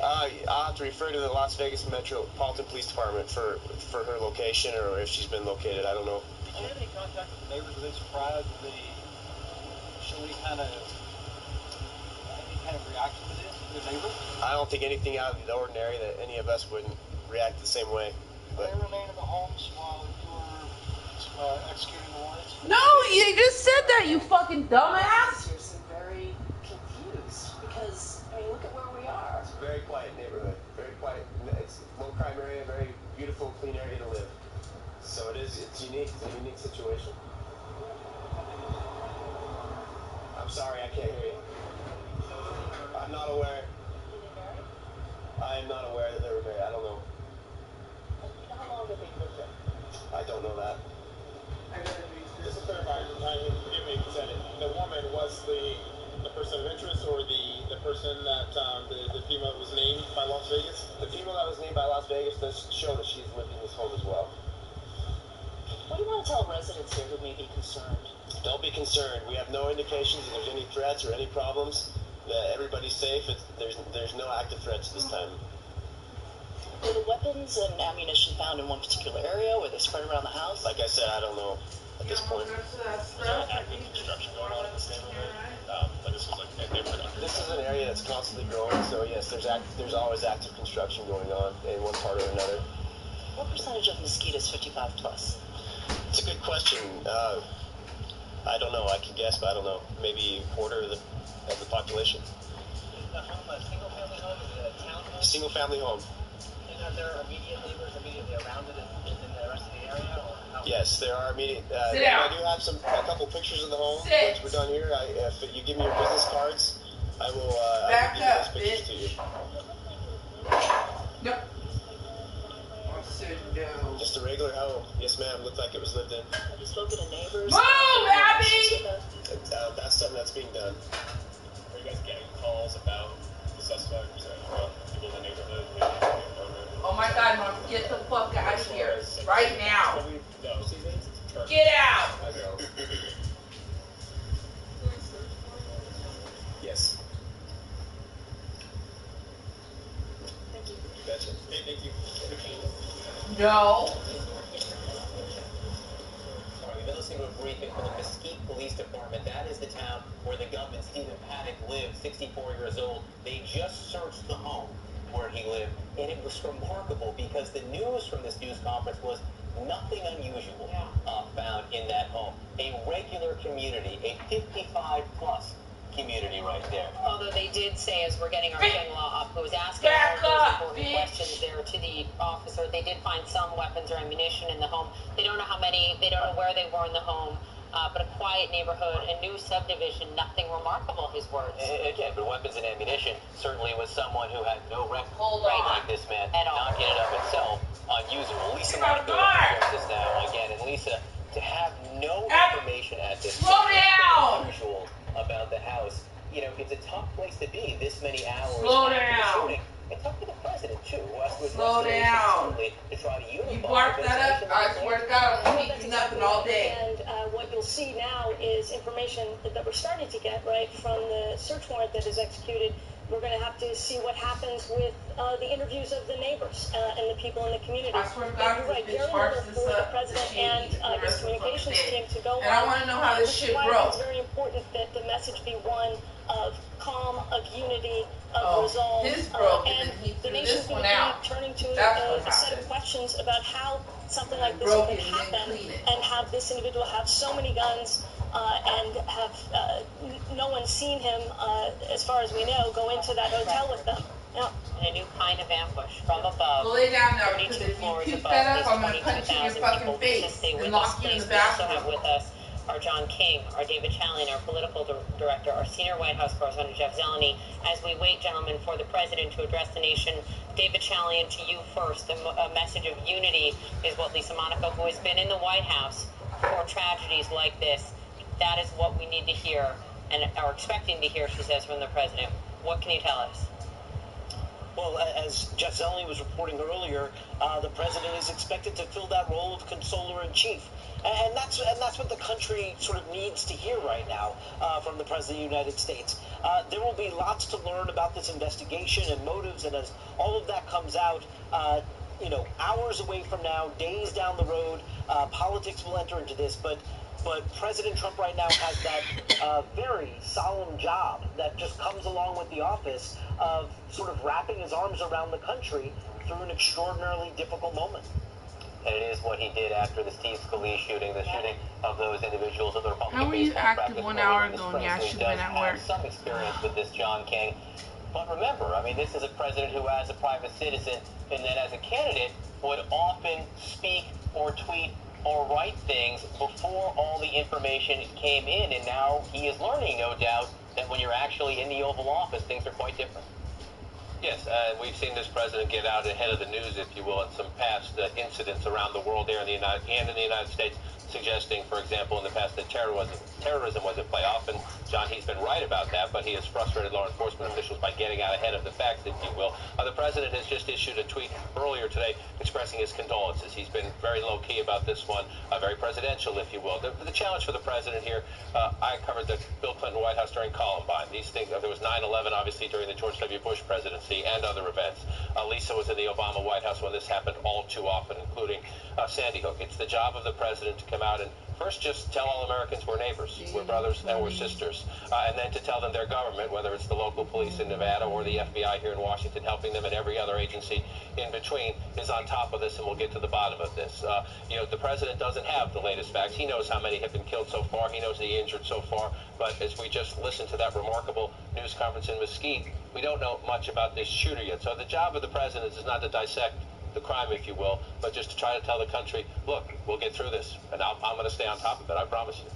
I'll have to refer to the Las Vegas Metropolitan Police Department for her location, or if she's been located. I don't know. Did you have any contact with the neighbors? Were they surprised? Did they show any kind of reaction to this? The neighbors? I don't think anything out of the ordinary that any of us wouldn't react the same way. Did they remain in the homes while you were executing the warrants? No, you just said that, you fucking dumbass. Very confused because, I mean, look at where we are. It's a very quiet neighborhood. Very quiet. It's a low crime area, very beautiful, clean area to live. So it's unique. It's a unique situation. I'm sorry, I can't hear you. I'm not aware. I am not aware that they were married. I don't know. How long have they lived there? I don't know that. Just to clarify, forgive me if you said it, the woman was the person of interest, or the person that the female was named by Las Vegas? The female that was named by Las Vegas does show that she's lived in this home as well. What do you want to tell residents here who may be concerned? Don't be concerned. We have no indications that there's any threats or any problems. That everybody's safe. There's no active threats this time. Were the weapons and ammunition found in one particular area? Were they spread around the house? Like I said, I don't know at this point. Is there active construction going on in this neighborhood? This is an area that's constantly growing, so yes, there's always active construction going on in one part or another. What percentage of Mesquite is 55 plus? It's a good question. I don't know. I can guess, but I don't know. Maybe a quarter of the population. Is the home a single-family home? Is it a townhome? Single-family home. And are there immediate neighbors immediately around it in the rest of the area? Or how? Yes, there are immediate. I do have a couple pictures of the home. Once we're done here, if you give me your business cards, I will give those pictures to you. Yep. Just a regular home. Yes, ma'am. Looked like it was lived in. Have you spoken to neighbors? Move, Abby! That's something that's being done. Are you guys getting calls about the suspects and people in the neighborhood? Oh my God, Mom, get the fuck out of here right now. No. Get out. I know. Yes. Thank you. You betcha. Hey, thank you. No. We've been listening to a briefing from the Mesquite Police Department. That is the town where the gunman, Stephen Paddock, lived, 64 years old. They just searched the home where he lived, and it was remarkable because the news from this news conference was nothing unusual found in that home. A regular community, a 55-plus community right there. Although they did say, as we're getting our in-law up, who was asking all those important questions there to the officer, they did find some weapons or ammunition in the home. They don't know how many, they don't know where they were in the home, but a quiet neighborhood, a new subdivision, nothing remarkable, his words. Again, but weapons and ammunition certainly was someone who had no record like this man, At all. not in and of itself unusable. Lisa Monaco shares this now again, and Lisa, to have no information at this point, unusual about the house. You know, it's a tough place to be this many hours after the shooting. And talk to the president, too, who has to address the nation to try to unify. You bark that up, I swear to God, I'm going to keep nothing all day. And what you'll see now is information that we're starting to get, right, from the search warrant that is executed. We're going to have to see what happens with the interviews of the neighbors and the people in the community. I swear to God, you're right, very little for the president and his communications team to go on. And I want to know how this shit broke. It's very important that the message be one of calm, of unity, of resolve. His broke, and he the threw nation's this going one to out. be turning to That's a set of questions about how something like this broke can it and happen, then clean it. and have this individual have so many guns and have no one seen him, as far as we know, go into that hotel with them. Yeah. And a new kind of ambush from above. Go lay down now, 32 because if you floors keep above, that up, these I'm going to punch you in your 22,000 fucking people. face Please stay with and us, lock you in please. the We also bathroom. have with us our John King, our David Chalian, our political director, our senior White House correspondent, Jeff Zeleny. As we wait, gentlemen, for the president to address the nation, David Chalian, to you first. A message of unity is what Lisa Monaco, who has been in the White House for tragedies like this, that is what we need to hear, and are expecting to hear, she says, from the president. What can you tell us? Well, as Jeff Zeleny was reporting earlier, the president is expected to fill that role of consoler-in-chief. And that's what the country sort of needs to hear right now from the President of the United States. There will be lots to learn about this investigation and motives, and as all of that comes out, hours away from now, days down the road, politics will enter into this, but President Trump right now has that very solemn job that just comes along with the office of sort of wrapping his arms around the country through an extraordinarily difficult moment. And it is what he did after the Steve Scalise shooting, the shooting of those individuals at the Republican How were you baseball active practice 1 earlier hour in the ago? spring. Yeah, I So he should have been does at have work. some experience with this John King. But remember, I mean, this is a president who, as a private citizen and then as a candidate, would often speak or tweet or write things before all the information came in. And now he is learning, no doubt, that when you're actually in the Oval Office, things are quite different. Yes, we've seen this president get out ahead of the news, if you will, in some past incidents around the world there in the United States, suggesting, for example, in the past that terrorism was at play. Often, John, he's been right about that, but he has frustrated law enforcement officials by getting out ahead of the facts, if you will. The president has just issued a tweet earlier today expressing his condolences. He's been very low-key about this one, very presidential, if you will. The challenge for the president here, I covered the Bill Clinton White House during Columbine. These things, there was 9/11, obviously, during the George W. Bush presidency and other events. Lisa was in the Obama White House when this happened all too often, including Sandy Hook. It's the job of the president to come out and first just tell all Americans we're neighbors, we're brothers, and we're sisters. And then to tell them their government, whether it's the local police in Nevada or the FBI here in Washington, helping them and every other agency in between, is on top of this, and we'll get to the bottom of this. The president doesn't have the latest facts. He knows how many have been killed so far. He knows the injured so far. But as we just listened to that remarkable news conference in Mesquite, we don't know much about this shooter yet. So the job of the president is not to dissect the crime, if you will, but just to try to tell the country, look, we'll get through this, and I'm going to stay on top of it, I promise you.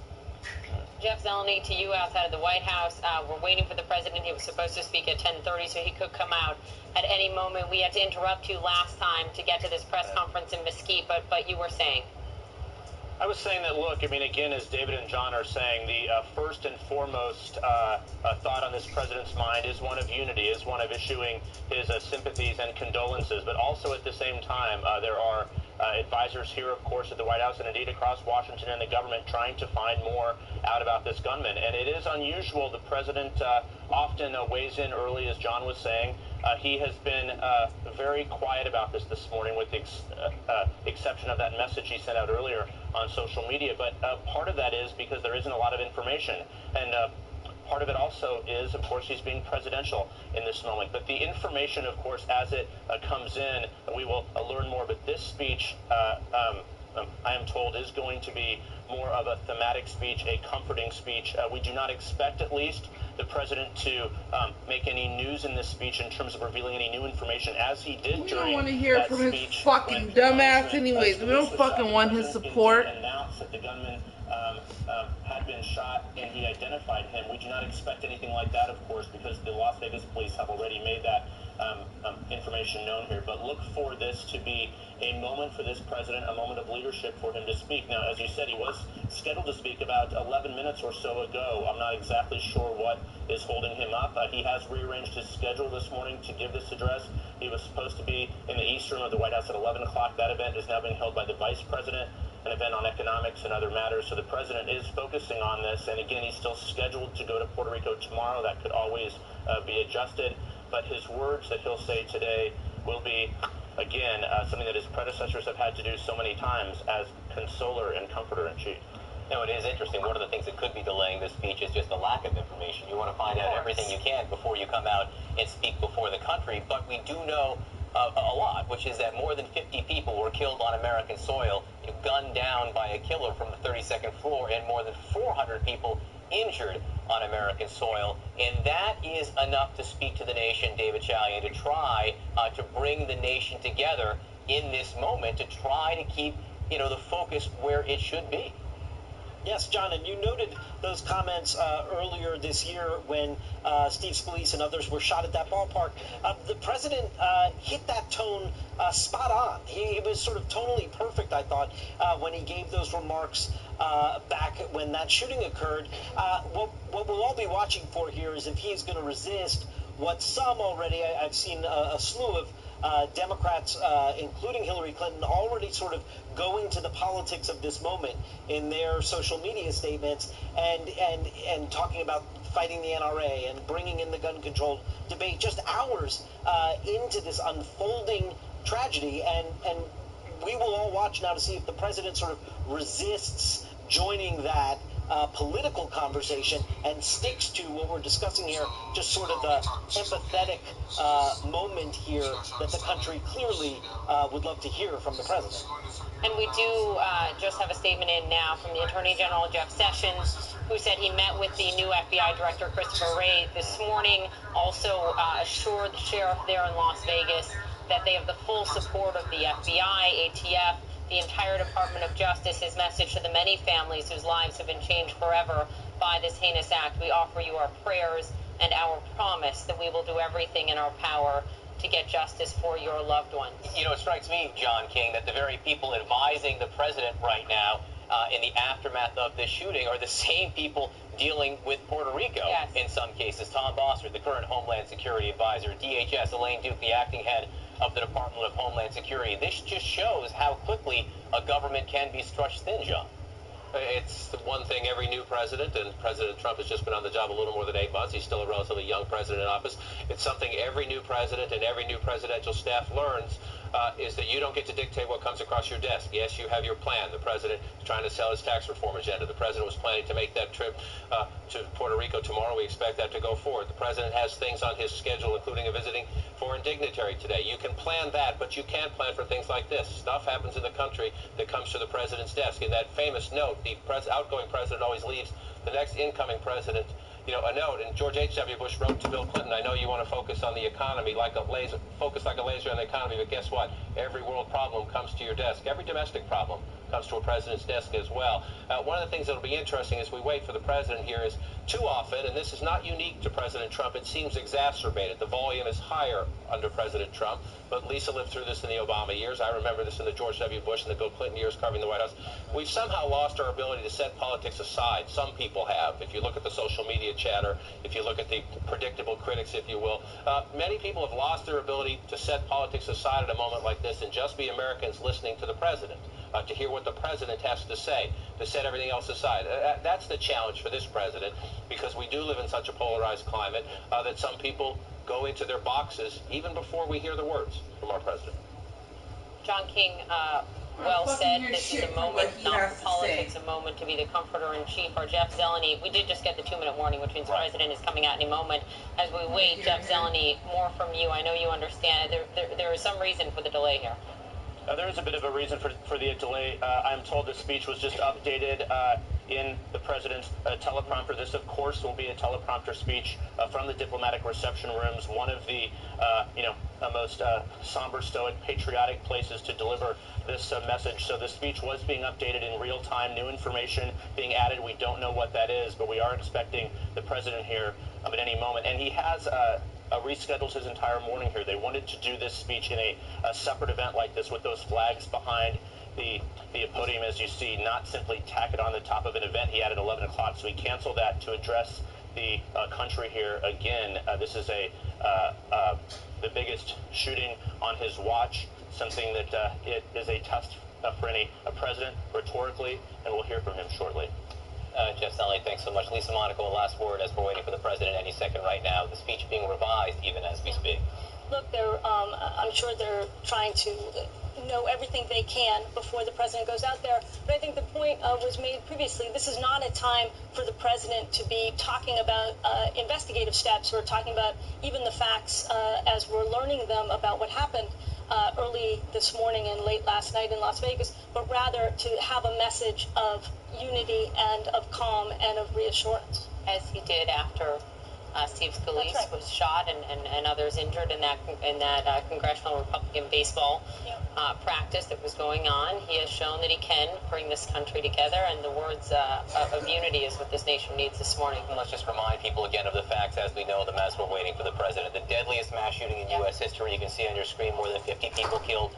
Jeff Zeleny, to you outside of the White House. We're waiting for the president. He was supposed to speak at 10:30, so he could come out at any moment. We had to interrupt you last time to get to this press conference in Mesquite, but you were saying. I was saying that, look, I mean, again, as David and John are saying, the first and foremost thought on this president's mind is one of unity, is one of issuing his sympathies and condolences. But also at the same time, there are advisors here, of course, at the White House and indeed across Washington and the government trying to find more out about this gunman. And it is unusual. The president often weighs in early, as John was saying. He has been very quiet about this morning, with the exception of that message he sent out earlier on social media. But part of that is because there isn't a lot of information. And part of it also is, of course, he's being presidential in this moment. But the information, of course, as it comes in, we will learn more. But this speech, I am told, is going to be more of a thematic speech, a comforting speech. We do not expect, at least, the president to make any news in this speech in terms of revealing any new information, as he did We during don't want to hear that from his speech fucking dumbass anyways. We don't fucking want his support. Announced that the gunman had been shot and he identified him. We do not expect anything like that, of course, because the Las Vegas police have already made that information known here. But look for this to be a moment for this president, a moment of leadership for him to speak. Now, as you said, he was scheduled to speak about 11 minutes or so ago. I'm not exactly sure what is holding him up. He has rearranged his schedule this morning to give this address. He was supposed to be in the East Room of the White House at 11 o'clock. That event is now being held by the vice president, an event on economics and other matters. So the president is focusing on this. And again, he's still scheduled to go to Puerto Rico tomorrow. That could always be adjusted. but his words that he'll say today will be, again, something that his predecessors have had to do so many times as consoler and comforter-in-chief. No, it is interesting. One of the things that could be delaying this speech is just the lack of information. You want to find out everything you can before you come out and speak before the country, but we do know a lot, which is that more than 50 people were killed on American soil, gunned down by a killer from the 32nd floor, and more than 400 people injured on American soil. And that is enough to speak to the nation, David Chalier, to try to bring the nation together in this moment, to try to keep, the focus where it should be. Yes, John, and you noted those comments earlier this year when Steve Scalise and others were shot at that ballpark. The president hit that tone spot on. He was sort of tonally perfect, I thought, when he gave those remarks back when that shooting occurred. What we'll all be watching for here is if he is going to resist what some already, I've seen a slew of Democrats, including Hillary Clinton, already sort of going to the politics of this moment in their social media statements and talking about fighting the NRA and bringing in the gun control debate just hours into this unfolding tragedy. And we will all watch now to see if the president sort of resists joining that political conversation and sticks to what we're discussing here, just sort of the empathetic moment here that the country clearly would love to hear from the president. And we do just have a statement in now from the Attorney General, Jeff Sessions, who said he met with the new FBI Director, Christopher Wray, this morning, also assured the sheriff there in Las Vegas that they have the full support of the FBI, ATF, the entire Department of Justice. His message to the many families whose lives have been changed forever by this heinous act: we offer you our prayers and our promise that we will do everything in our power to get justice for your loved ones. It strikes me, John King, that the very people advising the president right now in the aftermath of this shooting are the same people dealing with Puerto Rico in some cases. Tom Bossert, the current Homeland Security Advisor, DHS, Elaine Duke, the acting head of the Department of Homeland Security. This just shows how quickly a government can be stretched thin, John. It's the one thing every new president, and President Trump has just been on the job a little more than 8 months. He's still a relatively young president in office. It's something every new president and every new presidential staff learns, is that you don't get to dictate what comes across your desk. Yes, you have your plan. The president is trying to sell his tax reform agenda. The president was planning to make that trip to Puerto Rico tomorrow. We expect that to go forward. The president has things on his schedule, including a visiting foreign dignitary today. You can plan that, but you can't plan for things like this. Stuff happens in the country that comes to the president's desk. In that famous note, the outgoing president always leaves the next incoming president, a note. And George H.W. Bush wrote to Bill Clinton, I know you want to focus on the economy like a laser, focus like a laser on the economy, but guess what? Every world problem comes to your desk. Every domestic problem comes to a president's desk as well. One of the things that will be interesting as we wait for the president here is too often, and this is not unique to President Trump, it seems exacerbated. The volume is higher under President Trump, but Lisa lived through this in the Obama years. I remember this in the George W. Bush and the Bill Clinton years covering the White House. We've somehow lost our ability to set politics aside. Some people have. If you look at the social media chatter, if you look at the predictable critics, if you will, many people have lost their ability to set politics aside at a moment like this and just be Americans listening to the president, to hear what the president has to say, to set everything else aside. That's the challenge for this president, because we do live in such a polarized climate that some people go into their boxes even before we hear the words from our president. John King, well said. This is a moment, not for politics, a moment to be the comforter-in-chief. Or Jeff Zeleny, we did just get the 2-minute warning, which means the president is coming out any moment. As we wait, Jeff Zeleny, more from you. I know you understand. There is some reason for the delay here. There is a bit of a reason for the delay. I'm told the speech was just updated in the president's teleprompter. This, of course, will be a teleprompter speech from the diplomatic reception rooms, one of the most somber, stoic, patriotic places to deliver this message. So the speech was being updated in real time, new information being added. We don't know what that is, but we are expecting the president here at any moment. And he has rescheduled his entire morning here. They wanted to do this speech in a separate event like this with those flags behind the podium, as you see, not simply tack it on the top of an event he had at 11 o'clock. So he canceled that to address the country here again. This is the biggest shooting on his watch, something that it is a test for any president rhetorically, and we'll hear from him shortly. Jeff Stanley, thanks so much. Lisa Monaco, a last word as we're waiting for the president any second right now. The speech being revised even as we speak. Look, I'm sure they're trying to know everything they can before the president goes out there. But I think the point was made previously. This is not a time for the president to be talking about investigative steps or talking about even the facts as we're learning them about what happened early this morning and late last night in Las Vegas, but rather to have a message of unity and of calm and of reassurance. As he did after Steve Scalise was shot and others injured in that congressional Republican baseball practice that was going on. He has shown that he can bring this country together, and the words of unity is what this nation needs this morning. And let's just remind people again of the facts as we know them as we're waiting for the president. The deadliest mass shooting in U.S. history. You can see on your screen more than 50 people killed.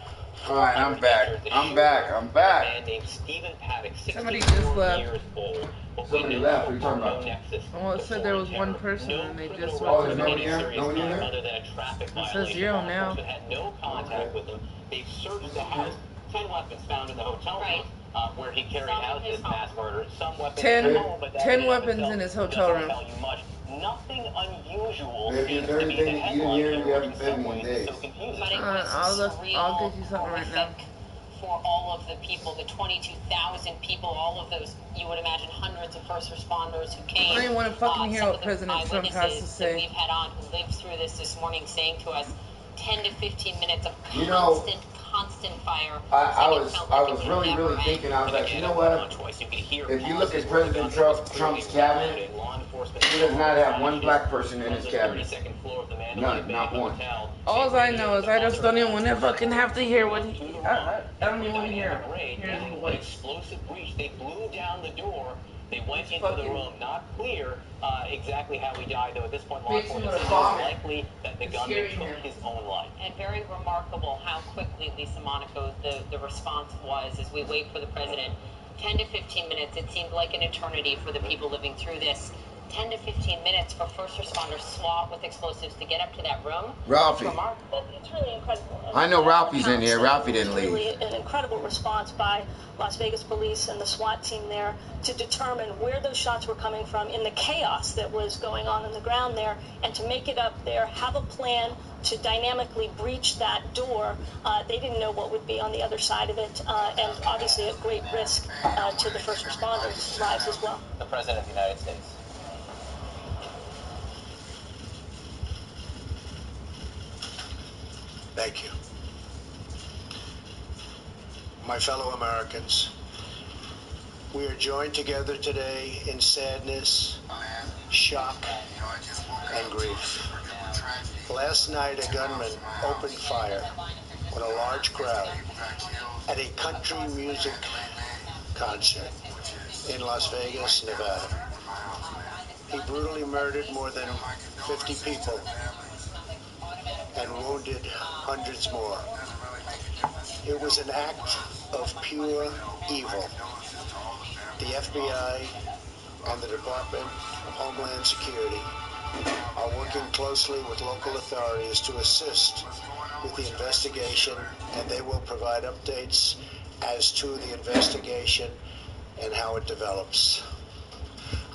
All right, I'm back. I'm back. I'm back. A man named Stephen Paddock, Somebody just left. years old. Somebody left. What are you talking about? Well, it said there was one person and they just Oh, went. there's no one here? No one here? It says 0 now. Had no contact with him. They've searched the house. 10 weapons found in the hotel room where he carried out this mass murder. Some weapons at home, but 10 weapons in his hotel room. Tell you much. Nothing unusual If seems there's to be the anything you headline hear, here, you haven't in been some in ways days. it's so confusing. But it was I'll get you something right now. For all of the people, the 22,000 people, all of those, you would imagine hundreds of first responders who came. I don't even want to fucking hear some what of the President Trump has to eyewitnesses say. that we've had on who lived through this morning saying to us 10 to 15 minutes of constant fire. I was really thinking, I was like, you know what? If you look at President Trump's cabinet, he does not have one black person in his cabinet. None, not one. All I know is I just don't even want to fucking have to hear what he. I don't even want to hear his voice. Explosive breach. They blew down the door. They went into the room. Not clear exactly how he died, though at this point, law enforcement says it's likely that the gunman took his own life. And very remarkable how quickly, Lisa Monaco, the response was as we wait for the president. 10 to 15 minutes, it seemed like an eternity for the people living through this. 10 to 15 minutes for first responders swamped with explosives to get up to that room. Ralphie. It's really incredible. I know Ralphie's in here. Ralphie didn't leave. Really an incredible response by Las Vegas police and the SWAT team there to determine where those shots were coming from in the chaos that was going on the ground there, and to make it up there, have a plan to dynamically breach that door. They didn't know what would be on the other side of it, and obviously at great risk to the first responders' lives as well. The President of the United States. Thank you. My fellow Americans, we are joined together today in sadness, shock, and grief. Last night, a gunman opened fire on a large crowd at a country music concert in Las Vegas, Nevada. He brutally murdered more than 50 people and wounded hundreds more. It was an act of pure evil. The FBI and the Department of Homeland Security are working closely with local authorities to assist with the investigation, and they will provide updates as to the investigation and how it develops.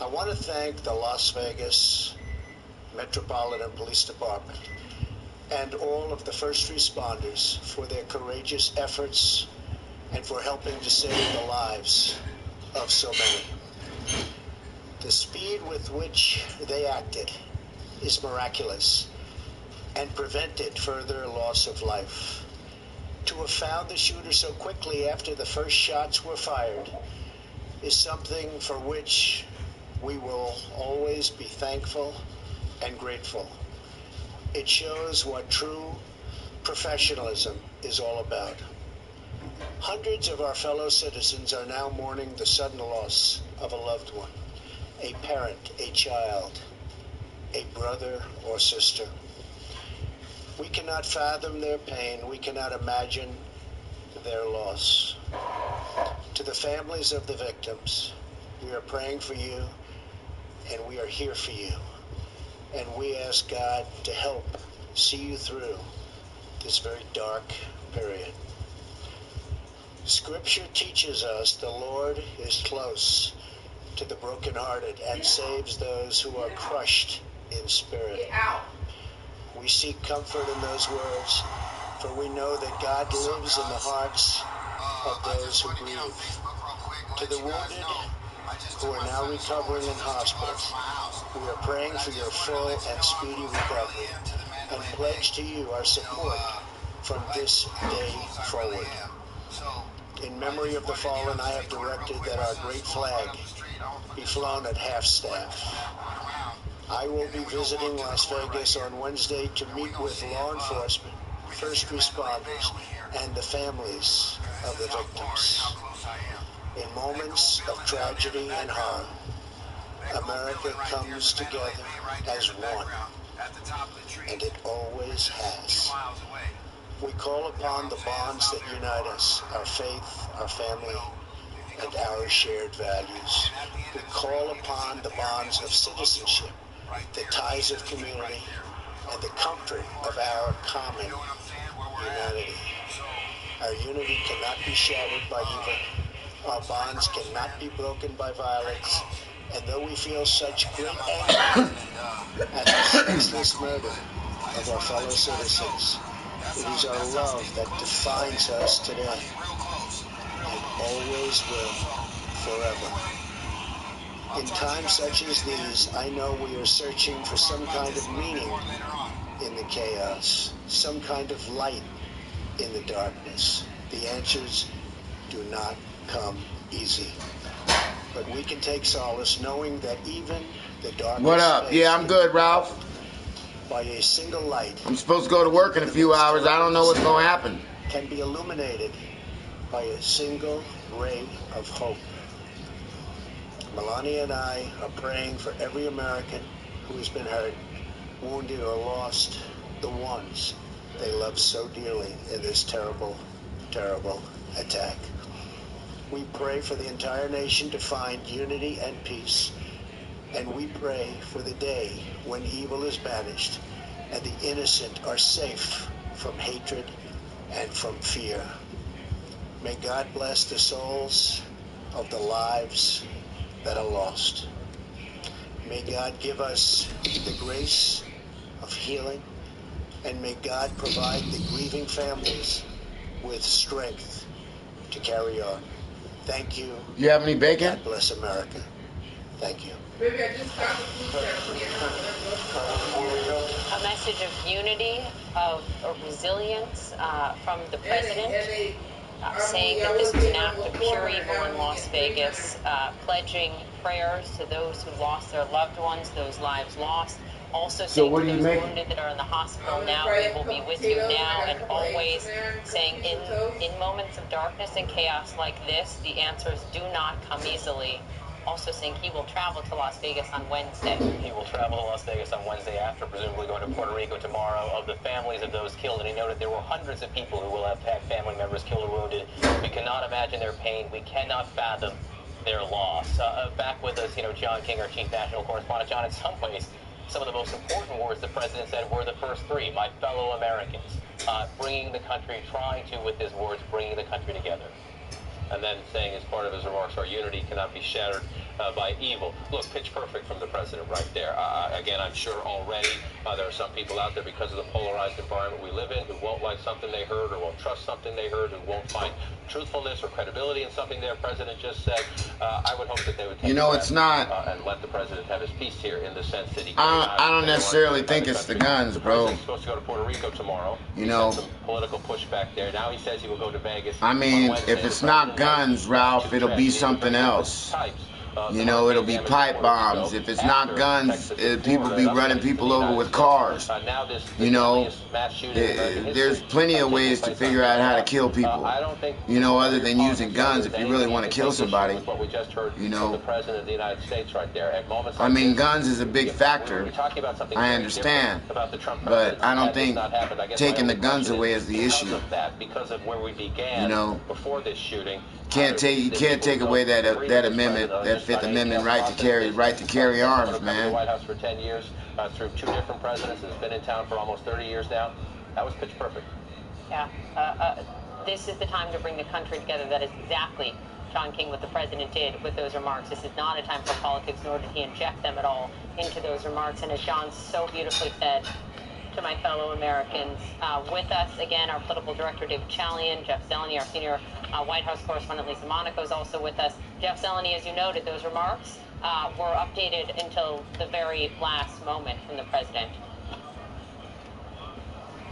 I want to thank the Las Vegas Metropolitan Police Department and all of the first responders for their courageous efforts and for helping to save the lives of so many. The speed with which they acted is miraculous and prevented further loss of life. To have found the shooter so quickly after the first shots were fired is something for which we will always be thankful and grateful. It shows what true professionalism is all about. Hundreds of our fellow citizens are now mourning the sudden loss of a loved one, a parent, a child, a brother or sister. We cannot fathom their pain. We cannot imagine their loss. To the families of the victims, we are praying for you, and we are here for you. And we ask God to help see you through this very dark period. Scripture teaches us the Lord is close to the brokenhearted and saves those who are crushed in spirit. We seek comfort in those words, for we know that God lives in the hearts of those who grieve. To the wounded who are now recovering in hospitals, we are praying for your full and speedy recovery and pledge to you our support from this day forward. In memory of the fallen, I have directed that our great flag be flown at half-staff. I will be visiting Las Vegas on Wednesday to meet with law enforcement, first responders, and the families of the victims. In moments of tragedy and harm, America comes together as one, and it always has. We call upon the bonds that unite us, our faith, our family, and our shared values. We call upon the bonds of citizenship, the ties of community, and the comfort of our common humanity. Our unity cannot be shattered by evil. Our bonds cannot be broken by violence. And though we feel such great anger at the senseless murder of our fellow citizens, it is our love that defines us today and always will forever. In times such as these, I know we are searching for some kind of meaning in the chaos, some kind of light in the darkness. The answers do not come easy. But we can take solace knowing that even the darkest What up? Yeah, I'm good, Ralph. By a single light. I'm supposed to go to work in a few hours. I don't know what's going to happen. Can be illuminated by a single ray of hope. Melania and I are praying for every American who has been hurt, wounded, or lost the ones they love so dearly in this terrible, terrible attack. We pray for the entire nation to find unity and peace, and we pray for the day when evil is banished and the innocent are safe from hatred and from fear. May God bless the souls of the lives that are lost. May God give us the grace of healing, and may God provide the grieving families with strength to carry on. Thank you. You have any bacon? God bless America. Thank you. Baby, I just got the food stamp. A message of unity, of resilience from the president, saying that this was an act of pure evil in Las Vegas, pledging prayers to those who lost their loved ones, those lives lost. Also saying to those wounded that are in the hospital now, we will be with you now and always, saying in moments of darkness and chaos like this, the answers do not come easily. Also saying he will travel to Las Vegas on Wednesday. He will travel to Las Vegas on Wednesday after, presumably going to Puerto Rico tomorrow, of the families of those killed. And he noted there were hundreds of people who will have had family members killed or wounded. We cannot imagine their pain. We cannot fathom their loss. Back with us, John King, our chief national correspondent. John, in some ways, some of the most important words the president said were the first three: my fellow Americans, bringing the country, trying to, with his words, bringing the country together. And then saying as part of his remarks, our unity cannot be shattered by evil. Look, pitch perfect from the president right there. Again, I'm sure already there are some people out there, because of the polarized environment we live in, who won't like something they heard or won't trust something they heard, who won't find truthfulness or credibility in something their president just said. I would hope that they would take it's not. And let the president have his peace here, in the sense that he I don't necessarily think it's the guns, bro. He's supposed to go to Puerto Rico tomorrow. Some political pushback there. Now he says he will go to Vegas. I mean, if it's not guns, Ralph, it'll be something else. It'll be pipe bombs. If it's not guns, people be running people over with cars. There's plenty of ways to figure out how to kill people. Other than using guns, if you really want to kill somebody. I mean, guns is a big factor. I understand, but I don't think taking the guns away is the issue. Before this shooting, you can't take away that amendment, that Fifth Amendment right to carry arms, man. The White House for 10 years, through 2 different presidents, has been in town for almost 30 years now. That was pitch perfect. Yeah. this is the time to bring the country together. That is exactly, John King, what the president did with those remarks. This is not a time for politics, nor did he inject them at all into those remarks. And as John so beautifully said to my fellow Americans, with us, again, our political director, David Chalian, Jeff Zeleny, our senior White House correspondent, Lisa Monaco, is also with us. Jeff Zeleny, as you noted, those remarks were updated until the very last moment from the president.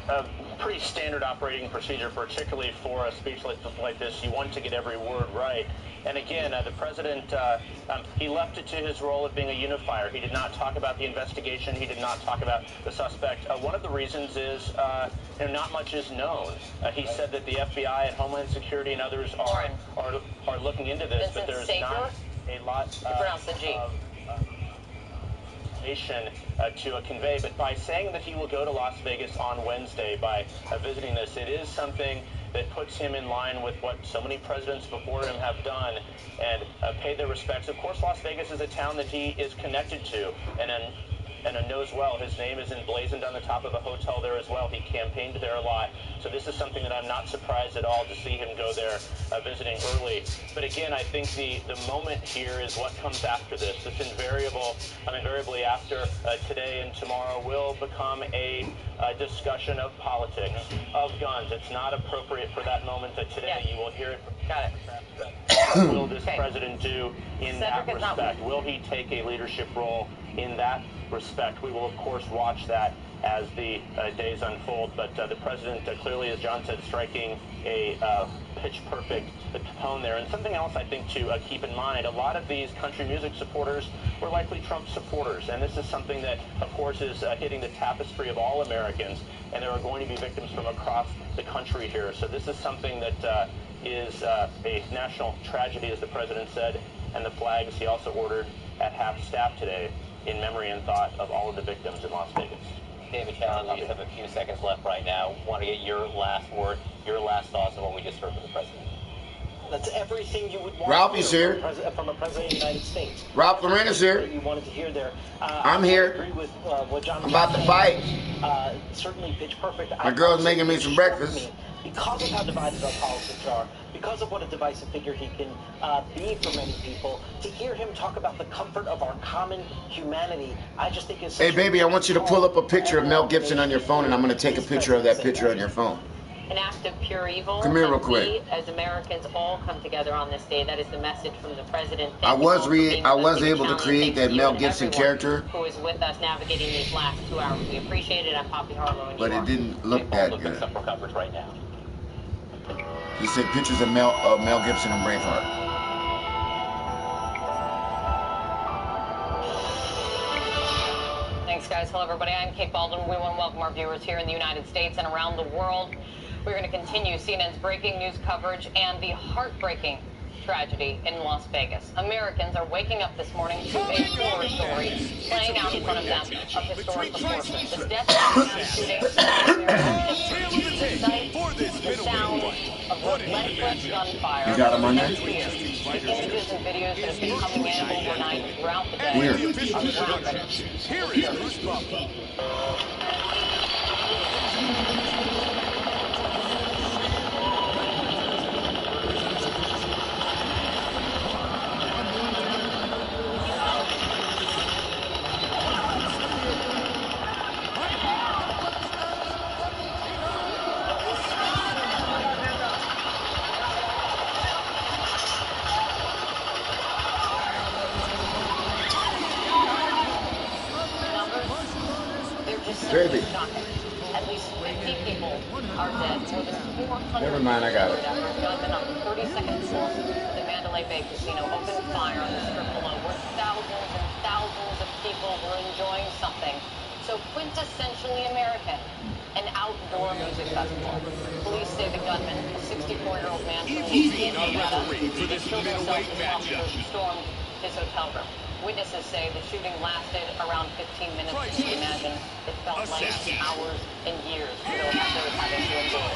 A pretty standard operating procedure, particularly for a speech like this. You want to get every word right. And again, the president, he left it to his role of being a unifier. He did not talk about the investigation. He did not talk about the suspect. One of the reasons is not much is known. He said that the FBI and Homeland Security and others are looking into this, but there's not a lot of to convey. But by saying that he will go to Las Vegas on Wednesday, by visiting this, it is something that puts him in line with what so many presidents before him have done and paid their respects. Of course, Las Vegas is a town that he is connected to and knows well. His name is emblazoned on the top of a hotel there as well. He campaigned there a lot. So this is something that I'm not surprised at all to see him go there visiting early. But again, I think the moment here is what comes after this. This invariably after today and tomorrow will become a discussion of politics, of guns. It's not appropriate for that moment today. You will hear it. Got it. What will this president do in that respect? Will he take a leadership role in that respect? We will, of course, watch that as the days unfold. But the president clearly, as John said, striking a pitch-perfect tone there. And something else I think to keep in mind, a lot of these country music supporters were likely Trump supporters. And this is something that, of course, is hitting the tapestry of all Americans. And there are going to be victims from across the country here. So this is something that is a national tragedy, as the president said. And the flags he also ordered at half-staff today in memory and thought of all of the victims in Las Vegas. David Chalian, we just have a few seconds left right now. Want to get your last word, your last thoughts on what we just heard from the president. That's everything you would want Ralphie's here. From a president of the United States. Ralph Lorena's here. You wanted to hear there. I'm here. I agree with what John I'm about to fight. Certainly pitch perfect. My girl's making me some breakfast. Because of how divided our politics are, because of what a divisive figure he can be for many people, to hear him talk about the comfort of our common humanity, I just think is... Hey, baby, I want you to pull up a picture of Mel Gibson on your phone, and I'm going to take a picture of that picture on your phone. An act of pure evil. Come here real quick. We, as Americans, all come together on this day. That is the message from the president. I was able to create that Mel Gibson character, who is with us navigating these last 2 hours. We appreciate it. I'm Poppy Harlow, and but it didn't look that good. For coverage right now. He said pictures of Mel Gibson and Braveheart. Thanks, guys. Hello, everybody. I'm Kate Baldwin. We want to welcome our viewers here in the United States and around the world. We're going to continue CNN's breaking news coverage and the heartbreaking tragedy in Las Vegas. Americans are waking up this morning to a horror story playing out in front of them of historic proportions. The death of the shooting the sound of relentless gunfire. You got him on there? The images and videos that have been coming in overnight throughout the day Where? are groundbreaking. Here is Bruce Buffalo. Baby. At least 50 people are dead. More than 400 Never mind, I got it. Gunmen on the 32nd floor of the Mandalay Bay Casino opened fire on the strip below, where thousands and thousands of people were enjoying something so quintessentially American, an outdoor music festival. Police say the gunman, a 64-year-old man from Louisiana, who killed himself as officers stormed his hotel room. Witnesses say the shooting lasted around 15 minutes. You can imagine it felt like hours and years for those having to endure.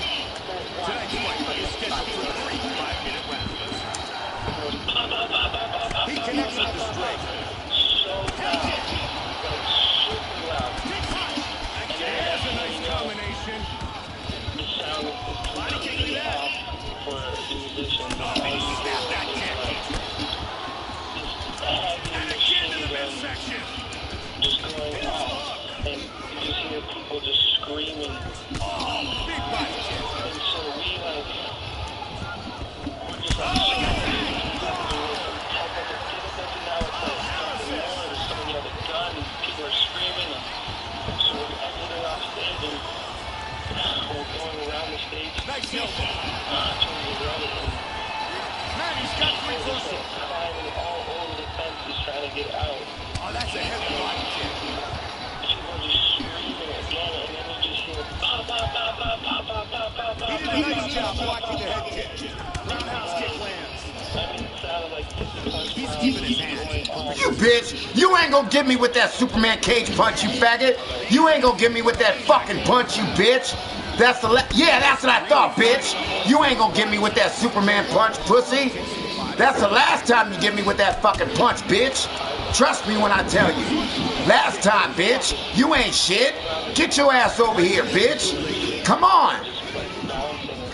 There's one he connects with the strike. And there's a nice combination. Body kick to that. get out. Oh, that's a headbutt kick. People just screaming as well, and then you just hear pop, pop, pop, pop, pop, pop, pop, pop, pop. He did a nice job blocking the head kick. Roundhouse kick lands. I mean, it sounded like He's keeping his hands. You bitch, you ain't gonna get me with that Superman cage punch, you faggot. You ain't gonna get me with that fucking punch, you bitch. That's the yeah, that's what I thought, bitch. You ain't gonna get me with that Superman punch, pussy. That's the last time you get me with that fucking punch, bitch. Trust me when I tell you. Last time, bitch. You ain't shit. Get your ass over here, bitch. Come on.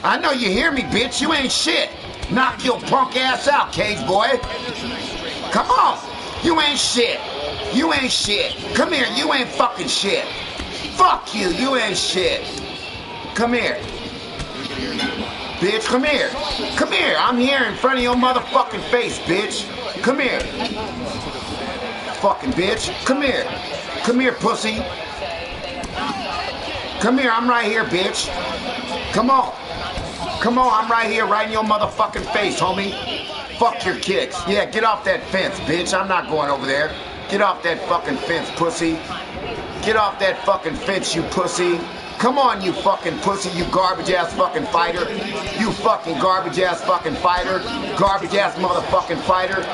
I know you hear me, bitch. You ain't shit. Knock your punk ass out, cage boy. Come on. You ain't shit. You ain't shit. Come here. You ain't fucking shit. Fuck you. You ain't shit. Come here. Bitch, come here. Come here. I'm here in front of your motherfucking face, bitch. Come here. Fucking bitch. Come here. Come here, pussy. Come here. I'm right here, bitch. Come on. Come on. I'm right here, right in your motherfucking face, homie. Fuck your kicks. Yeah, get off that fence, bitch. I'm not going over there. Get off that fucking fence, pussy. Get off that fucking fence, you pussy. Come on, you fucking pussy, you garbage ass fucking fighter. You fucking garbage ass fucking fighter. Garbage ass motherfucking fighter.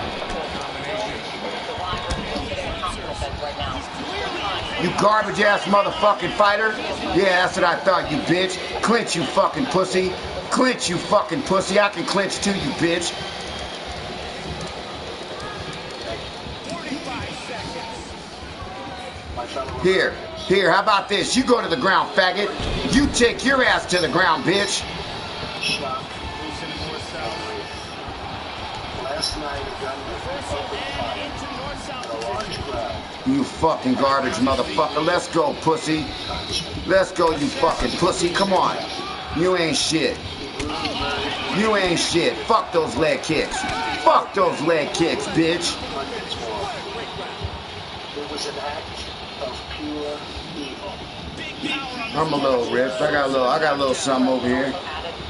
You garbage ass motherfucking fighter. Yeah, that's what I thought, you bitch. Clinch, you fucking pussy. Clinch, you fucking pussy. I can clinch too, you bitch. Here, how about this? You go to the ground, faggot. You take your ass to the ground, bitch. Last night, a gunman opened fire at a large crowd. You fucking garbage motherfucker. Let's go, pussy. Let's go, you fucking pussy. Come on. You ain't shit. You ain't shit. Fuck those leg kicks. Fuck those leg kicks, bitch. It was an act of pure evil. I'm a little ripped. I got a little something over here.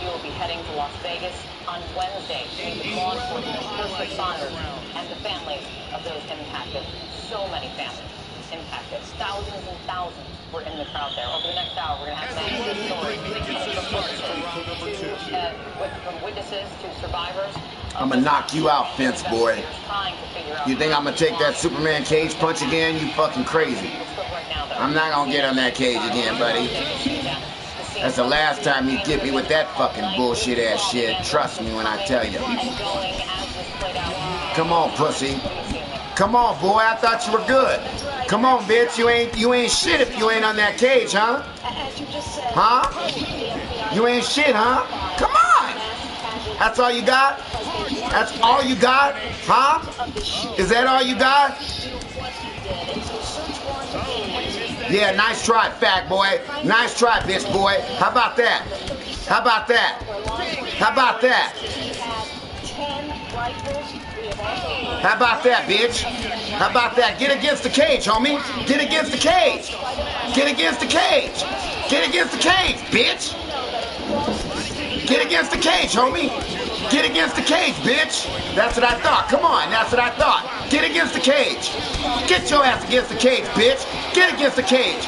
You will be heading to Las Vegas on Wednesday to meet with law enforcement, first responders, and the families of those impacted. So many families impacted. Thousands and thousands were in the crowd there. Over the next hour, we're going to have many good stories from witnesses to survivors. I'm gonna knock you out, fence boy. You think I'm gonna take that Superman cage punch again? You fucking crazy. I'm not gonna get on that cage again, buddy. That's the last time you get me with that fucking bullshit ass shit. Trust me when I tell you. Come on, pussy. Come on, boy. I thought you were good. Come on, bitch. You ain't shit if you ain't on that cage, huh? Huh? You ain't shit, huh? Come on. That's all you got? That's all you got? Huh? Is that all you got? Yeah, nice try, fat boy. Nice try, bitch boy. How about that? How about that? How about that? How about that, bitch? How about that? Get against the cage, homie. Get against the cage. Get against the cage. Get against the cage, bitch. Get against the cage, homie. Get against the cage, bitch. That's what I thought. Come on, that's what I thought. Get against the cage. Get your ass against the cage, bitch. Get against the cage.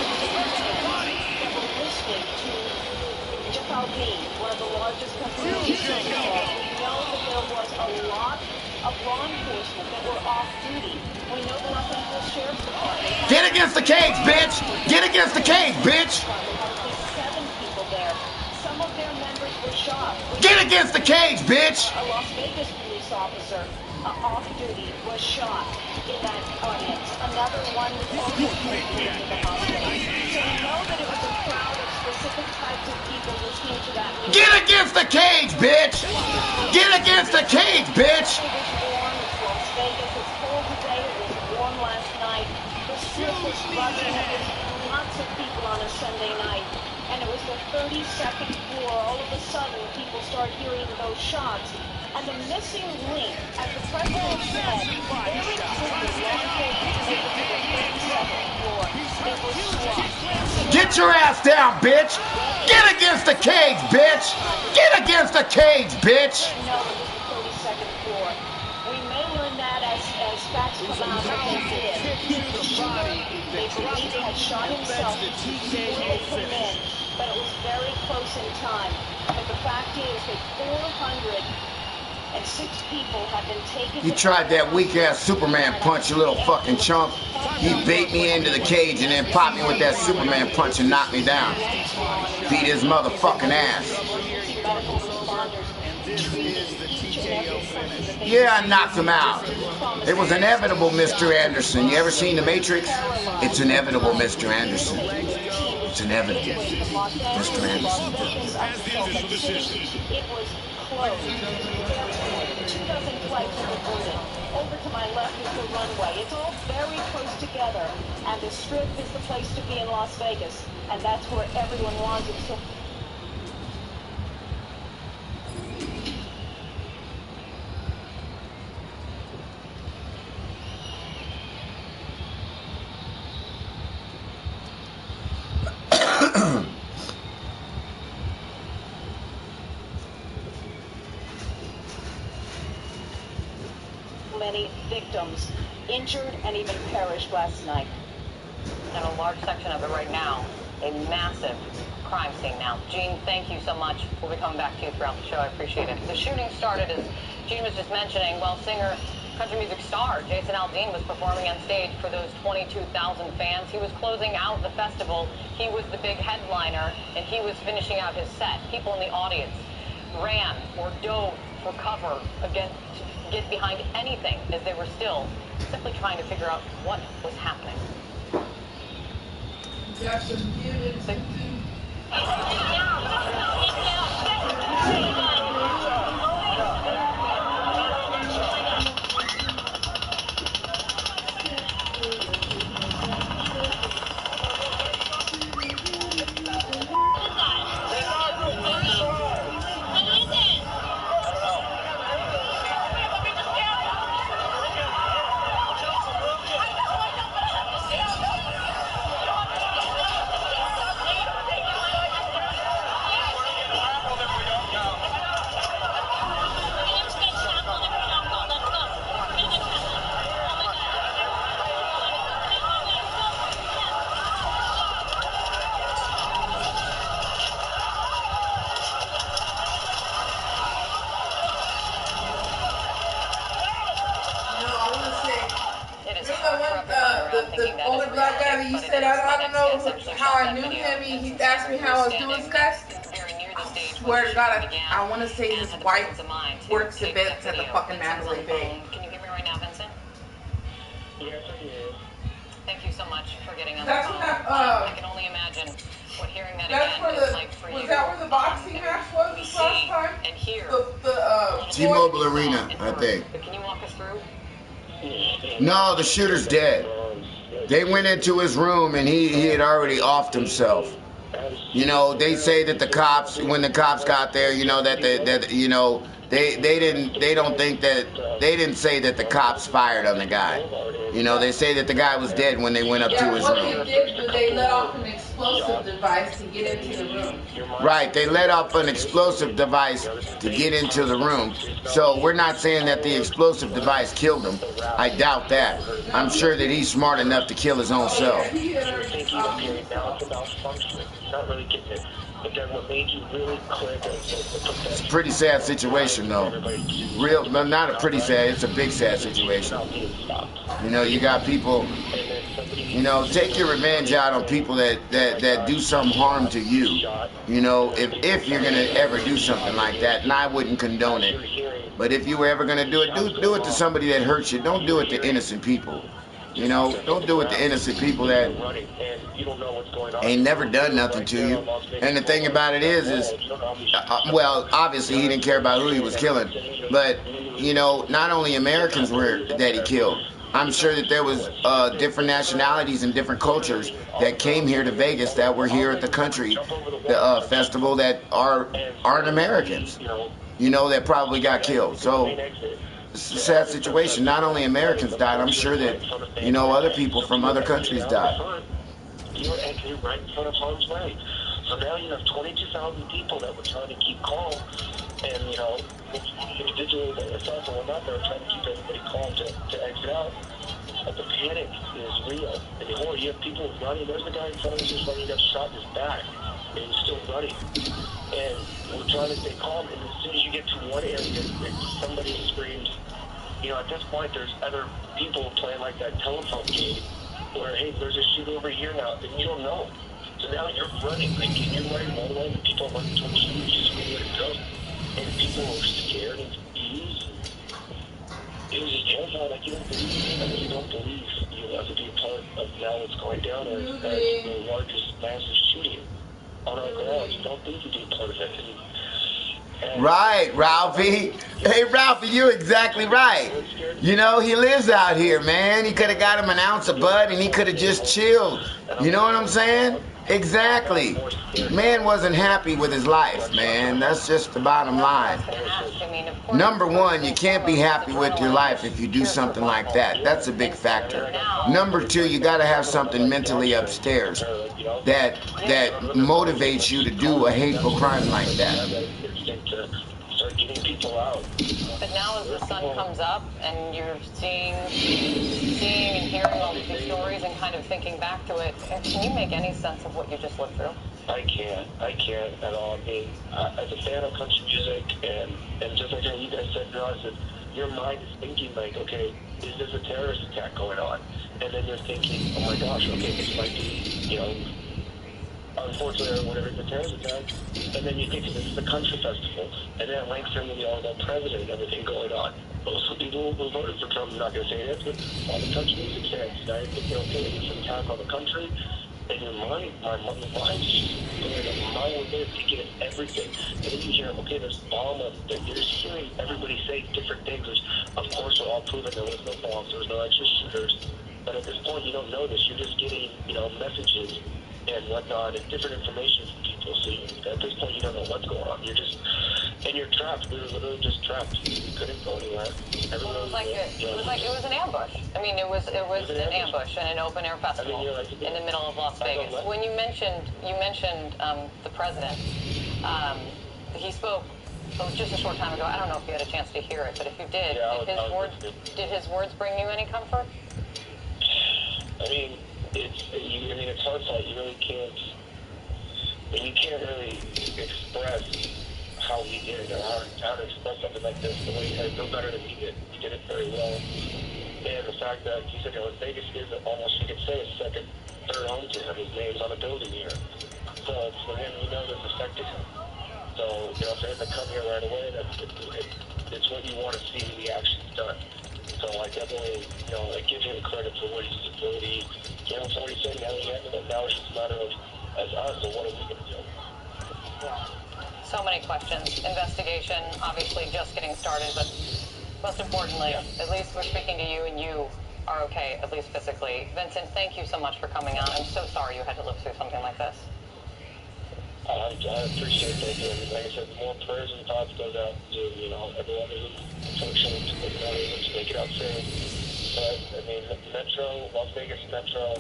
Get against the cage, bitch. Get against the cage, bitch. Get against the cage, bitch! A Las Vegas police officer off-duty was shot in that audience. Another one was also taken to the hospital. So we know that it was a crowd of specific types of people listening to that music. Get against the cage, bitch! Get against the cage, bitch! It was warm. It's Las Vegas. It's cold today. It was warm last night. The strip was buzzing with lots of people on a Sunday night. And it was the 32nd floor. All of a sudden, people start hearing those shots. And the missing link, as the president said, very quickly, law enforcement made it to the 32nd floor. They were swamped. Get your ass down, bitch! Get against the cage, bitch! Get against the cage, bitch! No, it was the 32nd floor. We may learn that as facts come out that they did. The shooter, they believe, had shot himself before they came in, but it was very close in time. But the fact is that 406 people have been taken. You tried that weak-ass Superman punch, you little fucking chump. He bait me into the cage and then popped me with that Superman punch and knocked me down. Beat his motherfucking ass. Yeah, I knocked him out. It was inevitable, Mr. Anderson. You ever seen The Matrix? It's inevitable, Mr. Anderson. It's inevitable, Mr. Anderson. It was close. 2,000 flights are diverted. Over to my left is the runway. It's all very close together. And the Strip is the place to be in Las Vegas. And that's where everyone wants it. So many victims injured and even perished last night. And a large section of it right now, a massive crime scene now. Gene, thank you so much. We'll be coming back to you throughout the show. I appreciate it. The shooting started, as Gene was just mentioning, while singer, country music star Jason Aldean was performing on stage for those 22,000 fans. He was closing out the festival. He was the big headliner, and he was finishing out his set. People in the audience ran or dove for cover against get behind anything as they were still simply trying to figure out what was happening. The older black guy that you said, I don't know how I knew him. He asked me how I was doing best. I swear to God, I want to say his wife works events at the fucking Mandalay Bay. Can you hear me right now, Vincent? Yes, I hear. Thank you so much for getting on That's the phone. what I can only imagine what hearing that that's again where is like for you. Was that where the boxing match was this last time? And here. T-Mobile Arena, I think. Can you walk us through? No, the shooter's dead. They went into his room and he had already offed himself. You know, they say that the cops, when the cops got there, you know, that they didn't say that the cops fired on the guy. You know, they say that the guy was dead when they went up to his room. What they did was they let off an explosive device to get into the room. Right, they let off an explosive device to get into the room. So we're not saying that the explosive device killed him. I doubt that. I'm sure that he's smart enough to kill his own self. It's a pretty sad situation, though. Not a pretty sad, it's a big sad situation. You know, you got people, you know, take your revenge out on people that do some harm to you. You know, if you're going to ever do something like that, and I wouldn't condone it. But if you were ever going to do it, do it to somebody that hurts you. Don't do it to innocent people. You know, don't do it to innocent people that ain't never done nothing to you. And the thing about it is well, obviously he didn't care about who he was killing. But, you know, not only Americans were that he killed. I'm sure that there was different nationalities and different cultures that came here to Vegas that were here at the country festival that aren't Americans. You know, that probably got killed. So it's a sad situation. Not only Americans died, I'm sure that, you know, other people from other countries died. You're actually right in front of harm's way. So now you have 22,000 people that were trying to keep calm, and, you know, individuals us, and we're not there trying to keep everybody calm to exit out. But the panic is real. And you have people running. There's the guy in front of us who's running, got shot in his back, and he's still running. And we're trying to stay calm, and as soon as you get to one area, somebody screams. You know, at this point, there's other people playing like that telephone game where, hey, there's a shooter over here now, and you don't know. So now you're running, like, you're running one way, and people are running towards you, you just wouldn't let it go. And people are scared and confused. It was just terrifying. Like, you don't believe you'll ever be a part of now what's going down as the largest massive shooting on our grounds. You don't think you'd be a part of it. Right, Ralphie. Hey, Ralphie, you're exactly right. You know, he lives out here, man. He could have got him an ounce of bud and he could have just chilled. You know what I'm saying? Exactly. Man wasn't happy with his life, man. That's just the bottom line. Number one, you can't be happy with your life if you do something like that. That's a big factor. Number two, you got to have something mentally upstairs that motivates you to do a hateful crime like that. Start getting people out. But now as the sun comes up and you're seeing and hearing all of these stories and kind of thinking back to it, can you make any sense of what you just lived through? I can't at all. I mean, as a fan of country music, and just like you guys said, your mind is thinking like, okay, is this a terrorist attack going on? And then you're thinking, oh my gosh, okay, this might be, you know, unfortunately, or whatever, it's a terrorist attack. And then you think this is a country festival. And then it links in with all the president and everything going on. Most of the people who voted for Trump, I'm not going to say that, but all the country music fans, now you're thinking, okay, it's an attack on the country. And your mind, my mind's just going a mile with it, thinking of everything. And then you hear, okay, there's Obama, that you're just hearing everybody say different things, which, of course, are all proven there was no bombs, there was no extra shooters. But at this point, you don't know this. You're just getting, you know, messages and whatnot, and different information from people. So at this point, you don't know what's going on. You're just, and you're trapped. We were literally just trapped. We couldn't go anywhere. It was an ambush. I mean, it was an ambush and an open air festival in the middle of Las Vegas. When you mentioned the president, he spoke. It was just a short time ago. I don't know if you had a chance to hear it, but if you did, did his words bring you any comfort? I mean, it's hard to, you really can't, and you can't really express how he did it, or how to express something like this the way he did, no better than he did. He did it very well. And the fact that he said, you know, Vegas is almost, you could say, a second, third home to him. His name's on the building here. So for him, you know this affected him. So, you know, for him to come here right away, it's what you want to see the actions done. So I definitely, you know, I give him credit for what he said, how he handled it. Now it's just a matter of, as us, so what are we going to do? Yeah. So many questions. Investigation, obviously just getting started, but most importantly, at least we're speaking to you and you are okay, at least physically. Vincent, thank you so much for coming on. I'm so sorry you had to live through something like this. I appreciate that. And like I said, more prayers and thoughts goes out to, you know, everyone who's functioning to make it out safe. But, I mean, Metro, Las Vegas Metro,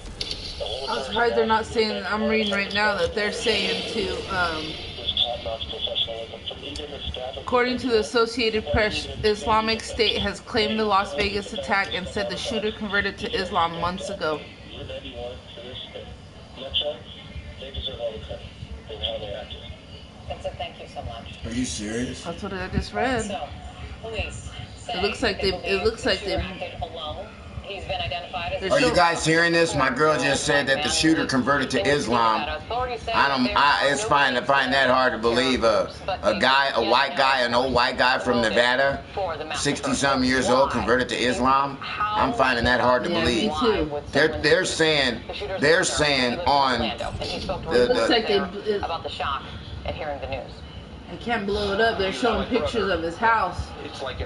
the whole I'm surprised they're not saying, I'm reading right now that they're saying to, according to the Associated Press, Islamic State has claimed the Las Vegas attack and said the shooter converted to Islam months ago. They deserve all the credit for how they acted. Vincent, thank you so much. Are you serious? That's what I just read. So, police say it looks like they alone. He's been identified as. Are you guys hearing this? My girl just said that the shooter converted to Islam. It's fine to find that hard to believe. A white guy, an old white guy from Nevada, 60-something years old, converted to Islam. I'm finding that hard to believe. They're saying on about the shock at hearing the news. They can't blow it up. They're showing pictures of his house. Looks like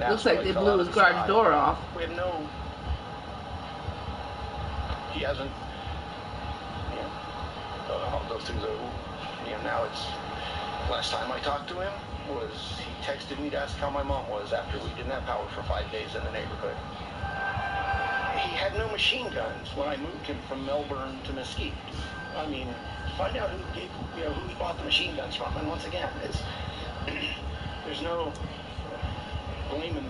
they blew his garage door off. We have no. He hasn't. I'll go through the. Now it's. Last time I talked to him was he texted me to ask how my mom was after we didn't have power for 5 days in the neighborhood. He had no machine guns when I moved him from Melbourne to Mesquite. I mean, find out who gave, who he bought the machine guns from. And once again, it's there's no blaming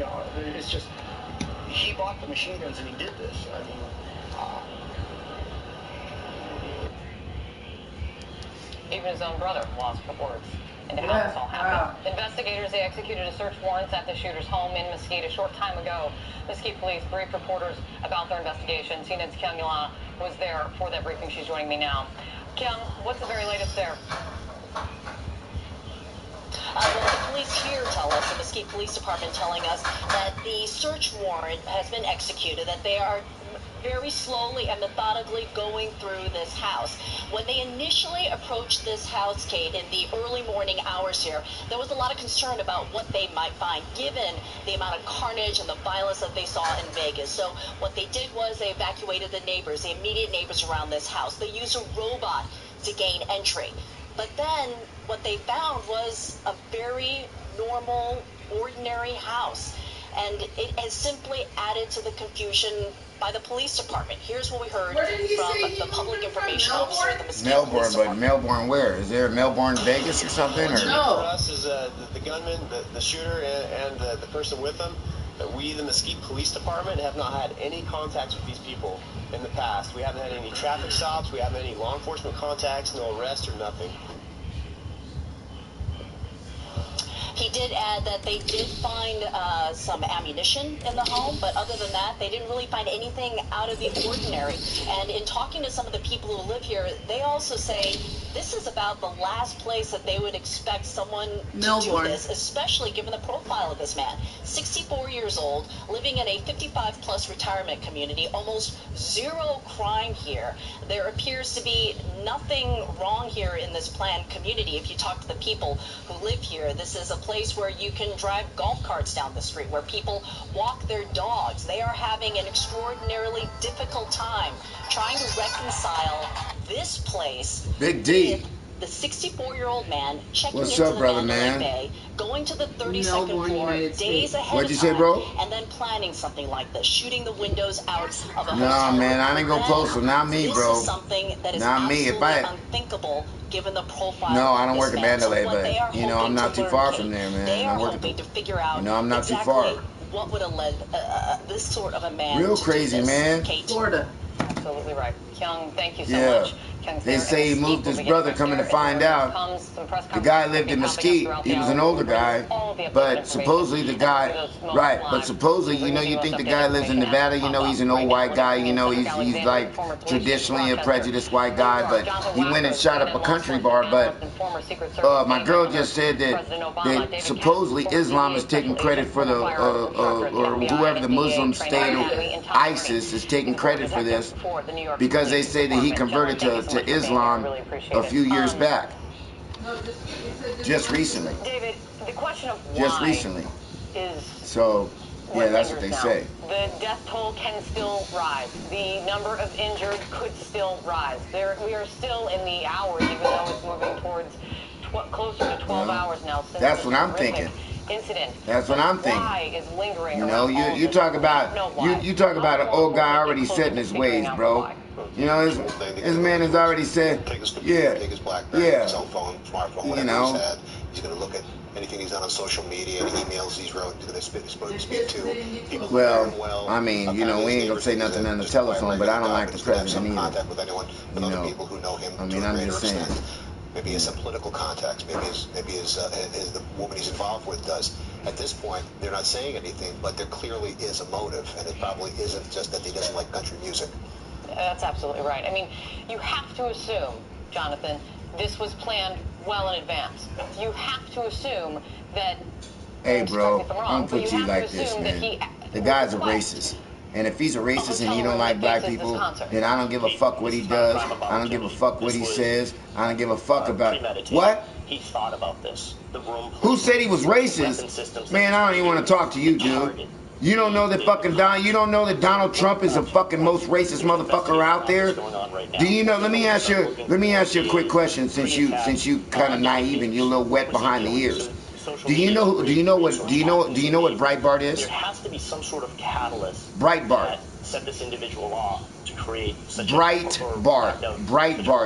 know, it's just, he bought the machine guns and he did this. I mean, even his own brother lost for words into how this all happened. Investigators, they executed a search warrant at the shooter's home in Mesquite a short time ago. Mesquite police briefed reporters about their investigation. CNN's Kyung Yila was there for that briefing. She's joining me now. Kyung, what's the very latest there? Well, the police here tell us, the Mesquite Police Department telling us that the search warrant has been executed, that they are very slowly and methodically going through this house. When they initially approached this house, Kate, in the early morning hours here, there was a lot of concern about what they might find, given the amount of carnage and the violence that they saw in Vegas. So what they did was they evacuated the neighbors, the immediate neighbors around this house. They used a robot to gain entry. But then what they found was a very normal, ordinary house. And it has simply added to the confusion by the police department. Here's what we heard from the public information officer at the Mesquite Police Department. But Melbourne where? Is there a Melbourne, Vegas or something? Or? No. For us is the gunman, the shooter, and the person with him. We, the Mesquite Police Department, have not had any contacts with these people in the past. We haven't had any traffic stops. We haven't had any law enforcement contacts, no arrests or nothing. He did add that they did find some ammunition in the home, but other than that, they didn't really find anything out of the ordinary. And in talking to some of the people who live here, they also say this is about the last place that they would expect someone to do this, especially given the profile of this man. 64 years old, living in a 55-plus retirement community, almost zero crime here. There appears to be nothing wrong here in this planned community. If you talk to the people who live here, this is a place where you can drive golf carts down the street, where people walk their dogs. They are having an extraordinarily difficult time trying to reconcile this place with the 64-year-old man checking into the Mandalay Bay, going to the 32nd floor days ahead of time, and then planning something like this, shooting the windows out of a hotel. Nah, man, I ain't gonna close them. Not me, bro. This is something that is not me. absolutely unthinkable given the profile. No, I don't of work this in man. Mandalay, So but you know, I'm not too far from there, man. They are hoping to figure out I'm not exactly too far. what would have led this sort of a man Real to crazy, do this. man. Kate. Florida. Absolutely right. Kyung, thank you so much. They say he moved his brother, coming to find out. The guy lived in Mesquite. He was an older guy. But supposedly the guy, but supposedly, you know, you think the guy lives in Nevada, you know, he's an old white guy, you know, he's like traditionally a prejudiced white guy, but he went and shot up a country bar. But my girl just said that supposedly Islam is taking credit for the, or whoever the Muslim state, ISIS is taking credit for this, because they say that he converted to Islam a few years back. Just recently. David, the question of why just recently. Is so, yeah, that's what they say. The death toll can still rise. The number of injured could still rise. We are still in the hours, even though it's moving towards closer to 12 hours now. Since that's what I'm thinking. Incident. That's what I'm thinking. Why is lingering? You know, you talk about you talk about an old guy already set in his ways, bro. You know, his man has already said, cell phone, smartphone, whatever he's had. He's going to look at anything he's done on social media, any emails he's wrote, he's going to speak to people. Well, I mean, you know, we ain't going to say nothing on the telephone, but I don't like the president either. Contact with anyone, with other people who know him. I mean, I'm just saying. Maybe he has some political contacts. Maybe the woman he's involved with does. At this point, they're not saying anything, but there clearly is a motive, and it probably isn't just that he doesn't like country music. That's absolutely right. I mean, you have to assume, Jonathan, this was planned well in advance. You have to assume that... Hey, bro, I'm going to put you like this, man. The guy's a racist. And if he's a racist and he don't like black people, then I don't give a fuck what he does. I don't give a fuck what he says. I don't give a fuck about... What? He thought about this. The room... Who said he was racist? Man, I don't even want to talk to you, dude. You don't know that you don't know that Donald Trump is the fucking most racist motherfucker out there? Do you know? Let me ask you a quick question, since you kind of naive and you're a little wet behind the ears. Do you know what Breitbart is? There has to be some sort of catalyst. Breitbart. Set this individual off to create such Breitbart.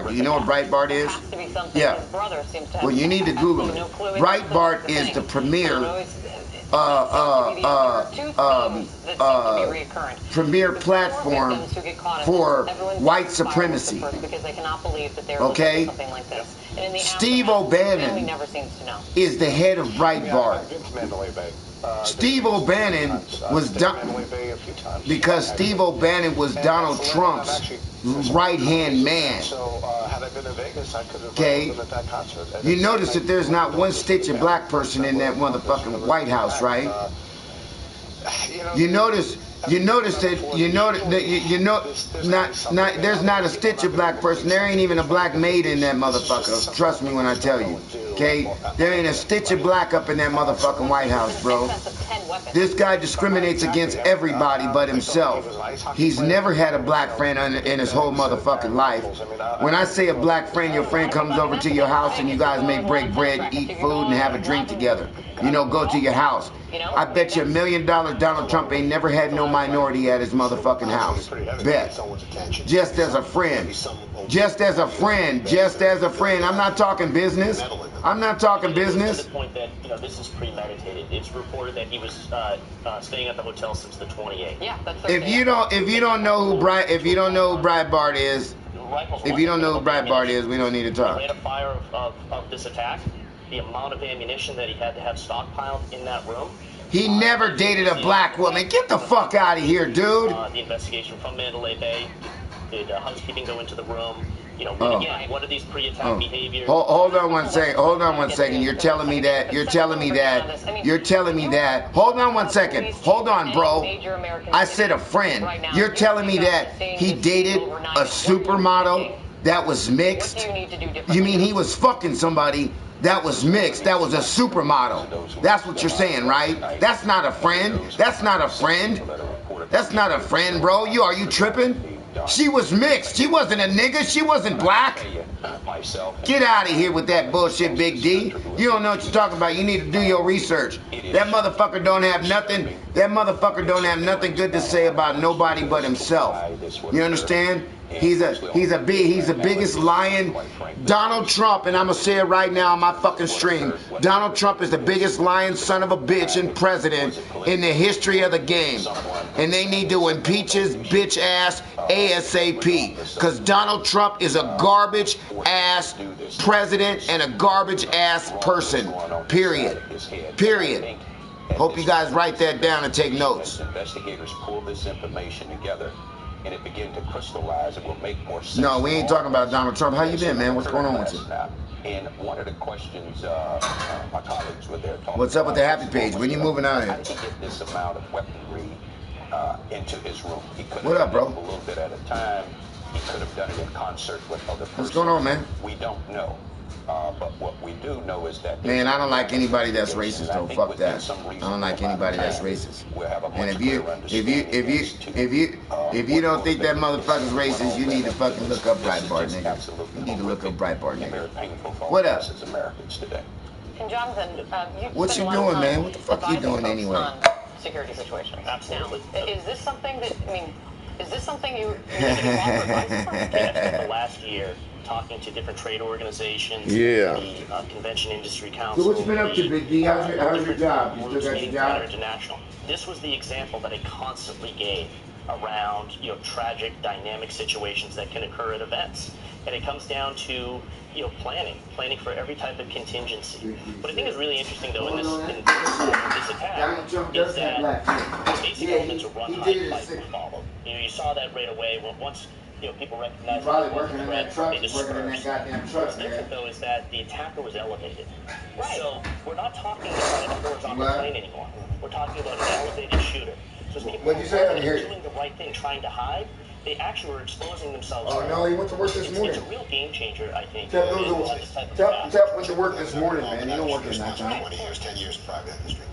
Do you know what Breitbart is? Yeah. Well, you need to Google it. Breitbart is the premier premier platform for white supremacy. Okay? Steve O'Bannon is the head of Breitbart. Steve O'Bannon was because Steve O'Bannon was Donald Trump's right-hand man. Okay? You notice that there's not one stitch of black person in that motherfucking White House, right? There's not a stitch of black person. There ain't even a black maid in that motherfucker. Trust me when I tell you. Okay? There ain't a stitch of black up in that motherfucking White House, bro. This guy discriminates against everybody but himself. He's never had a black friend in his whole motherfucking life. When I say a black friend, your friend comes over to your house and you guys may break bread, eat food, and have a drink together. You know, go to your house. I bet you $1 million Donald Trump ain't never had no minority at his motherfucking house. Bet. Just as a friend. Just as a friend. Just as a friend. I'm not talking business. I'm not talking business. The point that this is premeditated. It's reported that he was staying at the hotel since the 28th. Yeah, that's if you don't know who Breitbart is, we don't need to talk. The rate of fire of this attack, the amount of ammunition that he had to have stockpiled in that room. He never dated a black woman. Get the fuck out of here, dude. The investigation from Mandalay Bay. Did housekeeping go into the room? Again, what are these pre-attack behaviors? Hold on one second. Hold on one second. You're telling me that. Hold on one second. Hold on, bro. I said a friend. You're telling me that he dated a supermodel that was mixed? You mean he was fucking somebody that was mixed, that was a supermodel? That's what you're saying, right? That's not a friend. That's not a friend. That's not a friend, bro. Are you tripping? She was mixed. She wasn't a nigga. She wasn't black. Get out of here with that bullshit, Big D. You don't know what you're talking about. You need to do your research. That motherfucker don't have nothing. That motherfucker don't have nothing good to say about nobody but himself. You understand? He's the biggest lion. Donald Trump, and I'm gonna say it right now on my fucking stream. Donald Trump is the biggest lying son of a bitch and president in the history of the game. And they need to impeach his bitch ass ASAP. Because Donald Trump is a garbage ass president and a garbage ass person. Period. Period. Hope you guys write that down and take notes. Investigators pull this information together, and it begin to crystallize. It will make more sense. No, we ain't talking about Donald Trump. How you been, man? What's going on with you? And one of the questions my colleagues were there talking. What's up with the happy page? When you moving out here? How did he get this amount of weaponry into his room? He could have what up, bro? A little bit at a time. He could have done it in concert with other persons. What's going on, man? We don't know. But what we do know is that... Man, I don't like anybody that's racist, though. Fuck that. I don't like anybody that's racist. And if you don't think that motherfucker's racist, you need to fucking look up Breitbart, nigga. You need to look up Breitbart, nigga. What up? And Jonathan, what you doing, man? What the fuck you doing anyway? Security situation. Absolutely. Now, is this something that, is this something you the last year, talking to different trade organizations, the Convention Industry Council. So what you been up to, Big D? How's your job? You still got your job? International. This was the example that I constantly gave around tragic, dynamic situations that can occur at events, and it comes down to planning for every type of contingency. What I think is really interesting, though, in this attack is that basic elements are run by were followed. You saw that right away. Once people recognized probably working in that truck, working in that goddamn truck. What's different, though, is that the attacker was elevated. Right. So we're not talking about a horizontal plane anymore. We're talking about an elevated shooter. So people were doing the right thing, trying to hide. They actually were exposing themselves. Oh no, he went to work this morning. It's a real game changer, I think. Tep went to work this morning, man. He don't work in that time. 20 years, 10 years in private industry.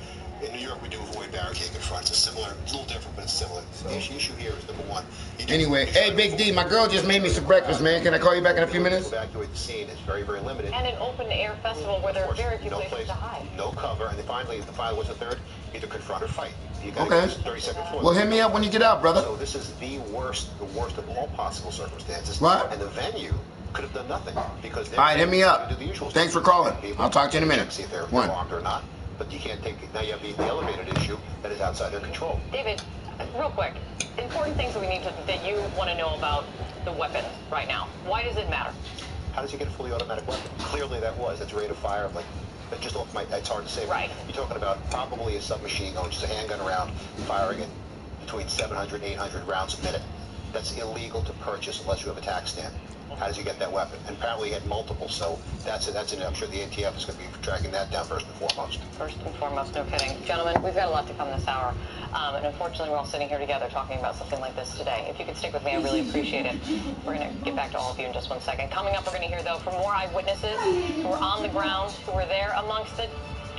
In New York, we do avoid barricade confronts. It's similar, a little different, but it's similar. The issue here is number one. Anyway, hey, Big D, my girl just made me some breakfast, man. Can I call you back in a few minutes? Evacuate the scene is very, very limited. And an open air festival where there are very few places to hide. No cover, and then finally, the final was the third. Either confront or fight. You got okay. 30 seconds. Well, hit me up when you get out, brother. So this is the worst of all possible circumstances. What? And the venue could have done nothing because. All right, hit me up. Thanks for calling. I'll talk to you in a minute. See if they're One. armed or not. but you can't take it. Now you have the elevated issue that is outside their control. David, real quick, important things that we need to, that you want to know about the weapon right now. Why does it matter? How does he get a fully automatic weapon? Clearly that's rate of fire of like, just off my, it's hard to say. Right. You're talking about probably a submachine gun, which is a handgun round, firing it between 700 and 800 rounds a minute. That's illegal to purchase unless you have a tax stamp. How does he get that weapon? And apparently he had multiple, so that's I'm sure the ATF is going to be tracking that down first and foremost. First and foremost, no kidding. Gentlemen, we've got a lot to come this hour. And unfortunately, we're all sitting here together talking about something like this today. If you could stick with me, I really appreciate it. We're going to get back to all of you in just one second. Coming up, we're going to hear, though, from more eyewitnesses who were on the ground, who were there amongst the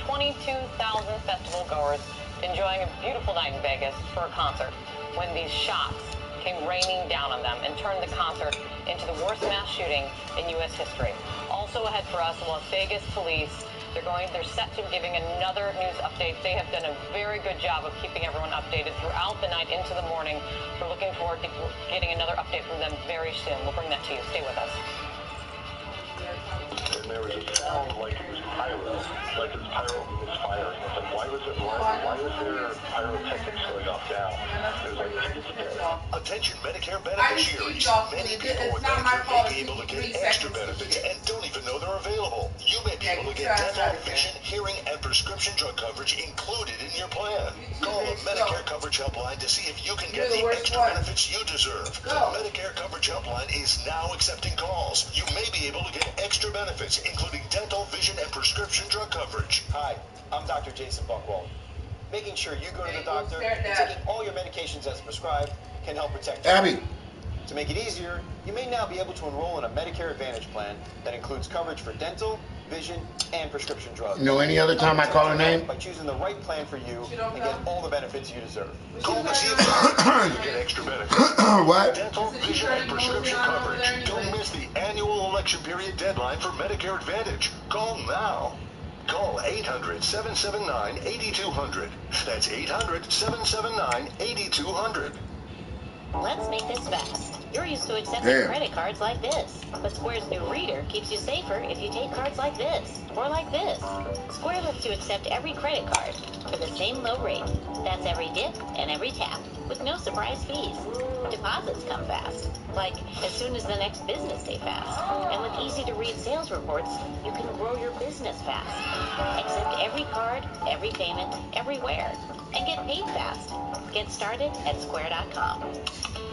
22,000 festival goers enjoying a beautiful night in Vegas for a concert when these shots came raining down on them and turned the concert into the worst mass shooting in U.S. history. Also ahead for us, Las Vegas police. They're set to giving another news update. They have done a very good job of keeping everyone updated throughout the night into the morning. We're looking forward to getting another update from them very soon. We'll bring that to you. Stay with us. And there was a sound like it was pyro, like it was pyro misfiring. It's like, why was there pyrotechnics going off now? It was like, attention Medicare beneficiaries. Many people with Medicare may be able to get extra benefits and don't even know they're available. You may be able to get dental, vision, hearing, and prescription drug coverage included in your plan. Call the Medicare Coverage Helpline to see if you can get the extra benefits you deserve. The Medicare Coverage Helpline is now accepting calls. You may be able to get extra benefits, including dental, vision, and prescription drug coverage. Hi, I'm Dr. Jason Buchwald. Making sure you go to the doctor and taking all your medications as prescribed can help protect you. Abby. To make it easier, you may now be able to enroll in a Medicare Advantage plan that includes coverage for dental, vision, and prescription drugs. You know, any other time I call her name? By choosing the right plan for you and get all the benefits you deserve. Call to see if you get extra benefits. What? Dental, vision, and prescription coverage. Don't miss the annual election period deadline for Medicare Advantage. Call now. Call 800-779-8200. That's 800-779-8200. Let's make this fast. You're used to accepting credit cards like this. But Square's new reader keeps you safer if you take cards like this, or like this. Square lets you accept every credit card for the same low rate. That's every dip and every tap, with no surprise fees. Deposits come fast, like as soon as the next business day fast. And with easy-to-read sales reports, you can grow your business fast. Accept every card, every payment, everywhere, and get paid fast. Get started at square.com.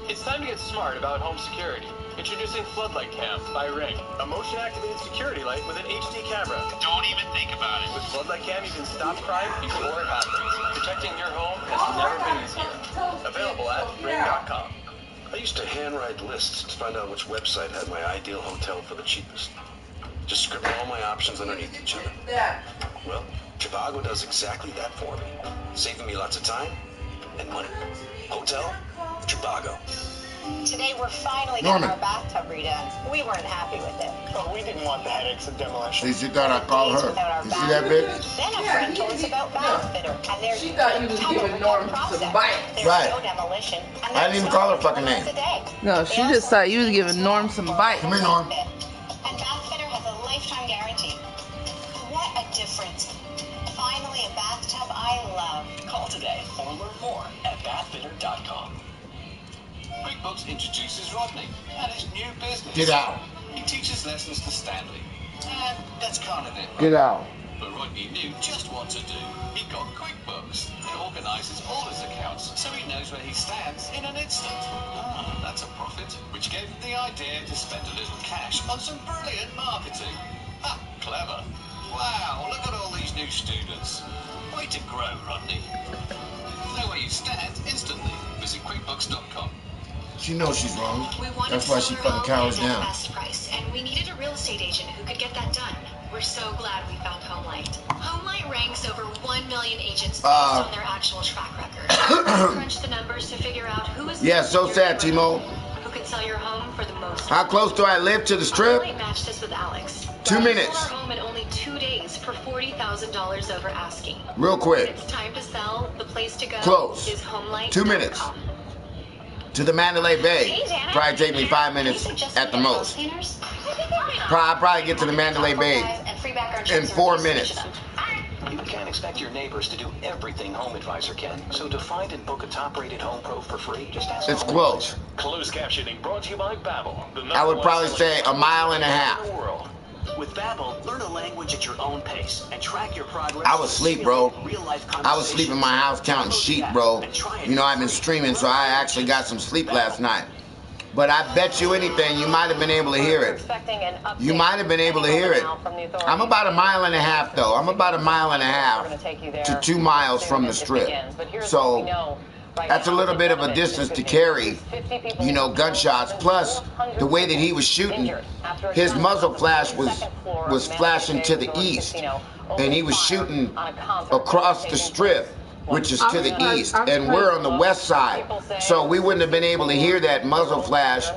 It's time to get smart about home security. Introducing Floodlight Cam by Ring, a motion-activated security light with an HD camera. Don't even think about it. With Floodlight Cam, you can stop crime before it happens. Protecting your home has never been easier. Available at ring.com. I used to handwrite lists to find out which website had my ideal hotel for the cheapest. Just scribble all my options underneath each other. Well, Trivago does exactly that for me, saving me lots of time and money. Hotel, Trivago. Today we're finally getting our bathtub redone. We weren't happy with it. But we didn't want the headaches of demolition. See, she thought I called her. You see that bitch? Then a friend told us about Bathfitter, and there's she thought you was giving Norm some bites. Right. no demolition. I didn't even call her fucking name. No, she just thought you was giving Norm some bites. Come here, Norm. And Bathfitter has a lifetime guarantee. What a difference. Finally, a bathtub I love. Call today or learn more at bathfitter.com. QuickBooks introduces Rodney and his new business. Get out. He teaches lessons to Stanley. And that's kind of it. Get out. But Rodney knew just what to do. He got QuickBooks. It organizes all his accounts so he knows where he stands in an instant. Ah, that's a profit, which gave him the idea to spend a little cash on some brilliant marketing. Ha, clever. Wow, look at all these new students. Way to grow, Rodney. Know where you stand instantly. Visit QuickBooks.com. She knows she's wrong. That's We why she fucking cowers down. Best price, and we needed a real estate agent who could get that done. We're so glad we found Homelight. Homelight ranks over 1 million agents based on their actual track record. Crunch the numbers to figure out who is so sad, Timo. who could sell your home for the most. How close do I live to the strip? Homelight matched us with Alex. 2 minutes. Sold our home in only 2 days for $40,000 over asking. Real quick. It's time to sell. The place to go Close. is Homelight. 2 minutes. To the Mandalay Bay. Probably take me 5 minutes at the most. I'll probably get to the Mandalay Bay in 4 minutes. You mechanics expect your neighbors to do everything Home Advisor can. So to find and book a top-rated home pro for free, just ask. It's close. Closed captioning brought to you by Babbel. I would probably say a mile and a half. With Babbel, learn a language at your own pace and track your progress. I was asleep, bro. I was sleeping in my house counting sheep, bro. You know, I've been streaming, so I actually got some sleep last night. But I bet you anything, you might have been able to hear it. You might have been able to hear it. I'm about a mile and a half, though. I'm about a mile and a half to 2 miles from the strip. So that's a little bit of a distance to carry, you know, gunshots. Plus, the way that he was shooting, his muzzle flash was flashing to the east. And he was shooting across the strip, which is to the east, and we're on the west side, so we wouldn't have been able to hear that muzzle flash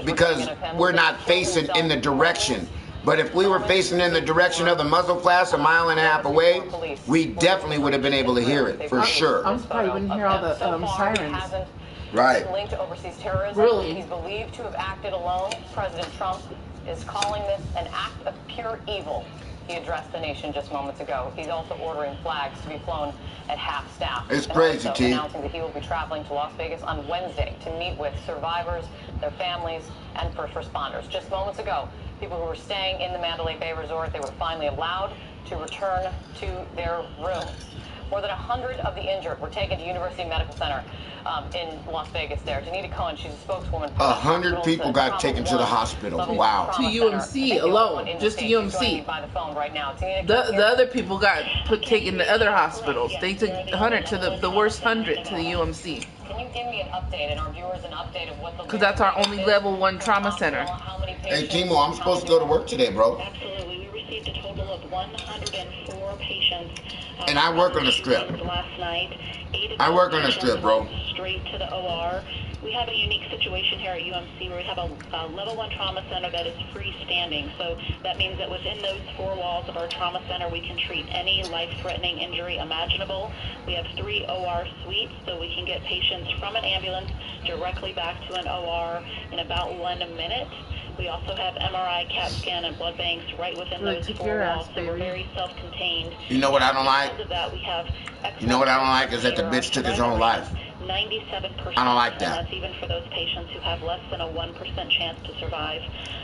because we're not facing in the direction. But if we were facing in the direction of the muzzle flash a mile and a half away, we definitely would have been able to hear it, for sure. I'm surprised you wouldn't hear all the sirens. Right. Linked to overseas terrorism. Really? He's believed to have acted alone. President Trump is calling this an act of pure evil. He addressed the nation just moments ago. He's also ordering flags to be flown at half staff. It's crazy, also T. announcing that he will be traveling to Las Vegas on Wednesday to meet with survivors, their families, and first responders. Just moments ago, people who were staying in the Mandalay Bay Resort, they were finally allowed to return to their rooms. More than 100 of the injured were taken to University Medical Center in Las Vegas there. Danita Cohen, she's a spokeswoman. 100 people got taken to the hospital. Wow. To UMC alone, just to UMC. The other people got taken to other hospitals. They took 100 to the worst 100 to the UMC. Can you give me an update and our viewers an update of what the... Because that's our only level 1 trauma center. Hey, Timo, I'm supposed to go to work today, bro. Absolutely. We received a total of 104 patients. And I work on the strip. Last night. I work on the strip, bro. Straight to the OR. We have a unique situation here at UMC where we have a level 1 trauma center that is freestanding. So that means that within those 4 walls of our trauma center, we can treat any life-threatening injury imaginable. We have 3 OR suites, so we can get patients from an ambulance directly back to an OR in about 1 minute. We also have MRI, CAT scan, and blood banks right within those 4 walls, so we're very self-contained. You know what I don't like? Because of that, we have You know what I don't like is that the bitch took his own life. 97%. I don't like that. And that's even for those patients who have less than a 1% chance to survive.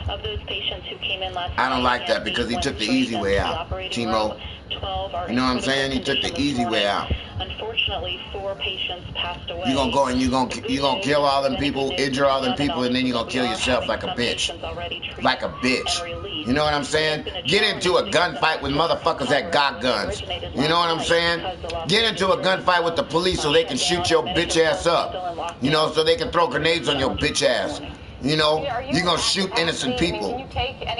Of those patients who came in last I don't like that because he took the easy way out, Timo. You know what I'm saying? He took the easy way out. Unfortunately, 4 patients passed away. You're gonna go and you're gonna kill all them people, injure all them people, and then you're gonna kill yourself like a bitch. Like a bitch. You know what I'm saying? Get into a gunfight with motherfuckers that got guns. You know what I'm saying? Get into a gunfight with the police so they can shoot your bitch ass up. You know, so they can throw grenades on your bitch ass. You know, you're gonna shoot innocent people.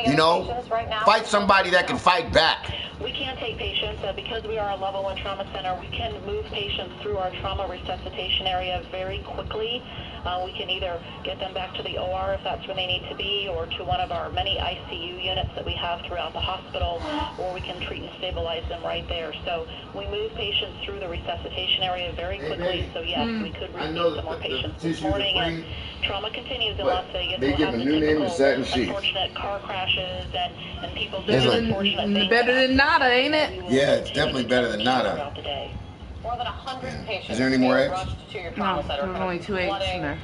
You know, fight somebody that can fight back. We can't take patients because we are a level 1 trauma center. We can move patients through our trauma resuscitation area very quickly. We can either get them back to the OR if that's where they need to be, or to one of our many ICU units that we have throughout the hospital, or we can treat and stabilize them right there. So we move patients through the resuscitation area very quickly. So yes, we could receive some more patients this morning. And trauma continues in Las Vegas. They give a new name to Satin Sheep. Unfortunate car crashes and people doing unfortunate things. Better than nada, ain't it? Yeah, it's definitely better than nada. More than 100 patients. Is there any more eggs? To your trauma center. There's only 2 eggs in there.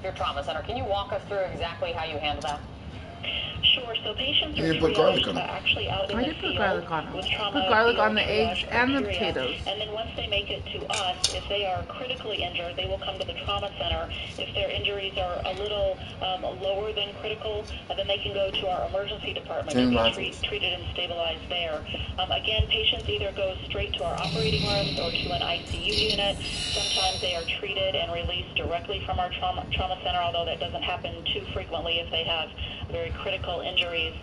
Your trauma center. Can you walk us through exactly how you handle that? Sure. So patients are actually out in the field with trauma. Put garlic on the eggs and the potatoes. And then once they make it to us, if they are critically injured, they will come to the trauma center. If their injuries are a little lower than critical, then they can go to our emergency department and be treated and stabilized there. Again, patients either go straight to our operating rooms or to an ICU unit. Sometimes they are treated and released directly from our trauma center, although that doesn't happen too frequently if they have very critical injuries.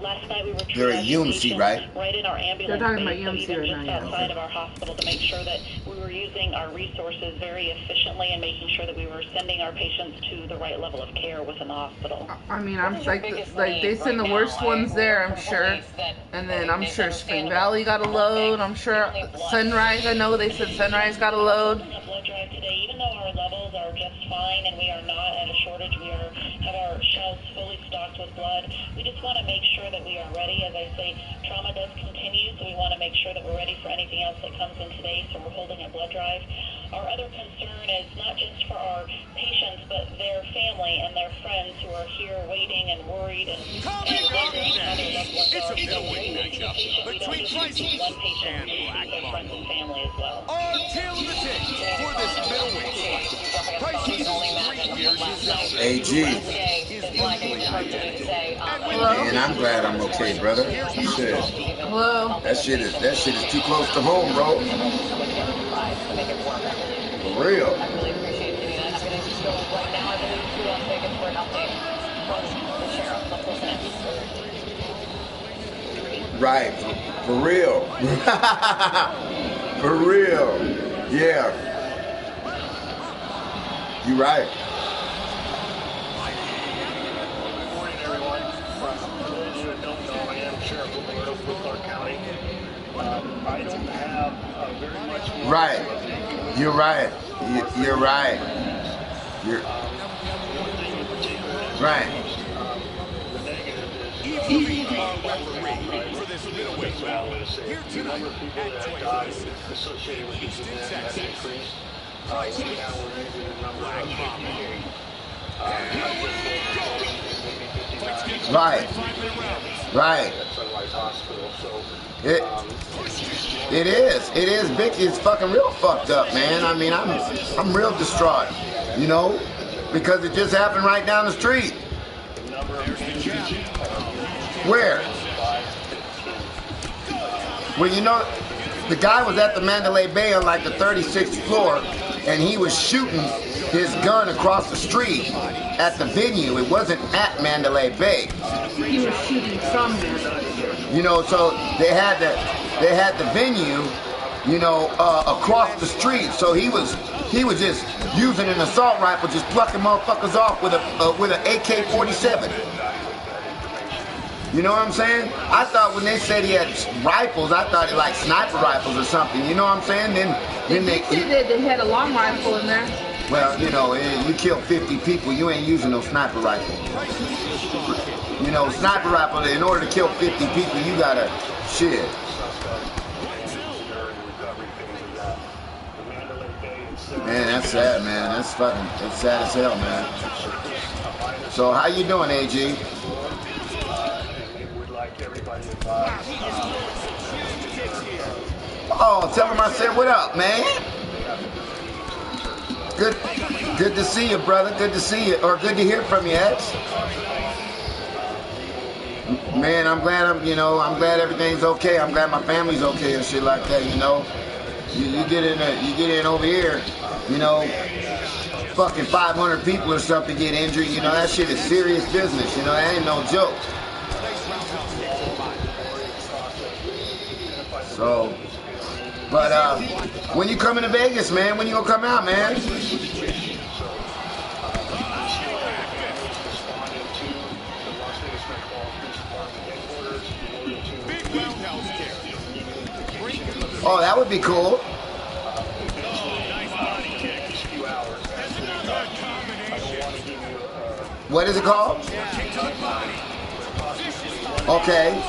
Last night we were treating UMC, right in our ambulance. They're talking about UMC so right just now, outside of our hospital to make sure that we were using our resources very efficiently and making sure that we were sending our patients to the right level of care within the hospital. I mean, I'm like they send the worst ones there, I'm sure. And then I'm sure Spring Valley got a load. I'm sure Sunrise, I know they said Sunrise got a load. Blood drive today, even though our levels are just fine and we are not at a shortage, we have our shelves fully stocked with blood. We just want to make sure that we are ready. As I say, trauma does continue, so we want to make sure that we're ready for anything else that comes in today, so we're holding a blood drive. Our other concern is not just for our patients, but their family and their friends who are here waiting and worried and wondering how their loved ones are. It's a middleweight matchup between Tyson and Black friends and family as well. Our tale of the tape for this middleweight fight. Tyson's 3 years his elder. AG. Man, I'm glad I'm okay, brother. Shit. Hello. That shit is too close to home, bro. For real. Right, for real. For real. Yeah. You're right. Good morning, everyone. For those who don't know, I am Sheriff Roberto of Clark County. I don't have very much more. Right. You're right. You're right. You're right. For this middleweight bout, here tonight at 20 associated with these events has increased. Right now we're using a number of Right. Right. at Sunrise Hospital. So it is big. It's fucking real fucked up, man. I mean, I'm real distraught, you know, because it just happened right down the street. Where? Well, you know, the guy was at the Mandalay Bay on like the 36th floor, and he was shooting his gun across the street at the venue. It wasn't at Mandalay Bay. He was shooting from Mandalay. You know, so they had the venue, you know, across the street. So he was just using an assault rifle, just plucking motherfuckers off with an AK-47. You know what I'm saying? I thought when they said he had rifles, I thought it like sniper rifles or something. You know what I'm saying? Then they said they had a long rifle in there. Well, you know, you kill 50 people, you ain't using no sniper rifle. You know, sniper rifle, in order to kill 50 people, you gotta shit. Man, that's sad, man. That's sad as hell, man. So how you doing, AG? Oh, tell him I said what up, man. Good to see you, brother. Good to see you, or good to hear from you, X. Man, I'm glad everything's okay. I'm glad my family's okay and shit like that. You know, you get in over here, you know, fucking 500 people or something get injured. You know, that shit is serious business. You know, that ain't no joke. So, but when you coming to Vegas, man? When you gonna come out, man? Oh, that would be cool. What is it called? Okay.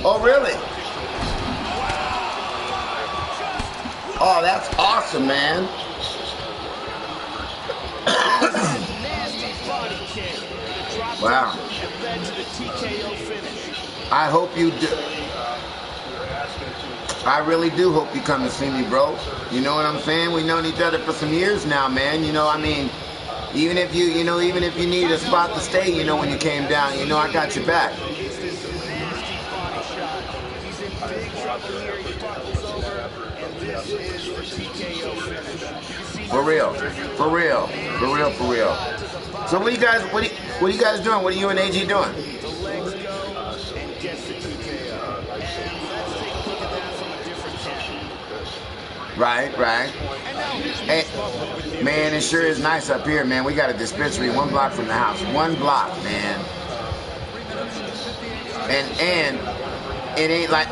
Oh, really? Oh, that's awesome, man. Wow. I hope you do. I really do hope you come to see me, bro. You know what I'm saying? We've known each other for some years now, man. You know, I mean, even if you need a spot to stay, you know, when you came down, you know, I got your back. For real, for real, for real, for real. So what are you guys doing? What are you and AG doing? Right, right. Hey, man, it sure is nice up here, man. We got a dispensary 1 block from the house. 1 block, man. And it ain't like,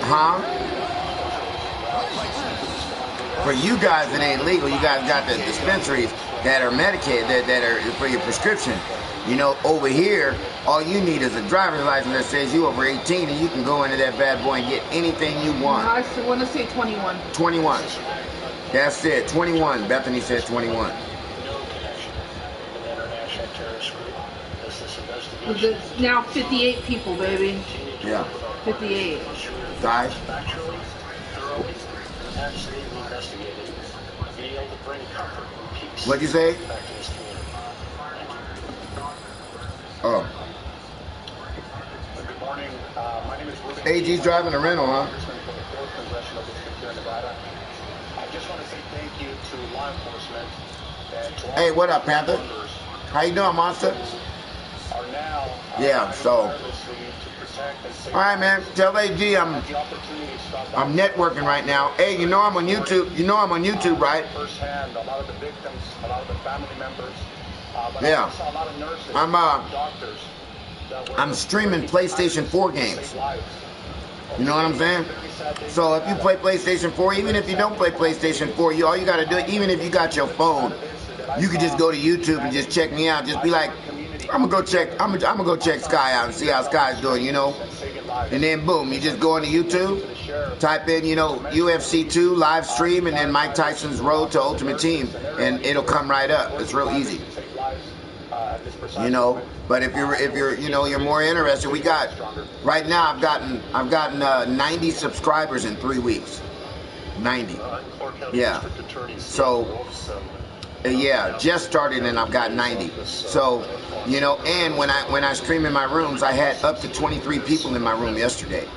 huh? For you guys, it ain't legal. You guys got the dispensaries that are Medicaid, that are for your prescription. You know, over here, all you need is a driver's license that says you over 18, and you can go into that bad boy and get anything you want. I want to say 21. 21. That's it. 21. Bethany said 21. It's now 58 people, baby. Yeah. 58. Guys. What'd you say? Oh. Good morning. My name is Ruben. AG's driving a rental, huh? I just want to say thank you to law enforcement and to all Hey, what up, Panther? How you doing, Monster? are now Yeah, so. Alright, man. Tell AG I'm networking right now. Hey, you know I'm on YouTube. You know I'm on YouTube, right? Firsthand, a lot of the victims, a lot of the family members. But Yeah. I saw a lot of nurses, doctors. I'm streaming PlayStation 4 games. You know what I'm saying? So if you play PlayStation 4, even if you don't play PlayStation 4, all you gotta do, even if you got your phone, you could just go to YouTube and just check me out. Just be like, I'm gonna go check Sky out and see how Sky's doing, you know? And then boom, you just go into YouTube, type in, you know, UFC 2 live stream, and then Mike Tyson's Road to Ultimate Team, and it'll come right up. It's real easy. You know, but if you're you know, you're more interested, we got right now I've gotten 90 subscribers in 3 weeks. 90. Yeah. So yeah, just started and I've got 90. So, you know, and when I stream in my rooms, I had up to 23 people in my room yesterday.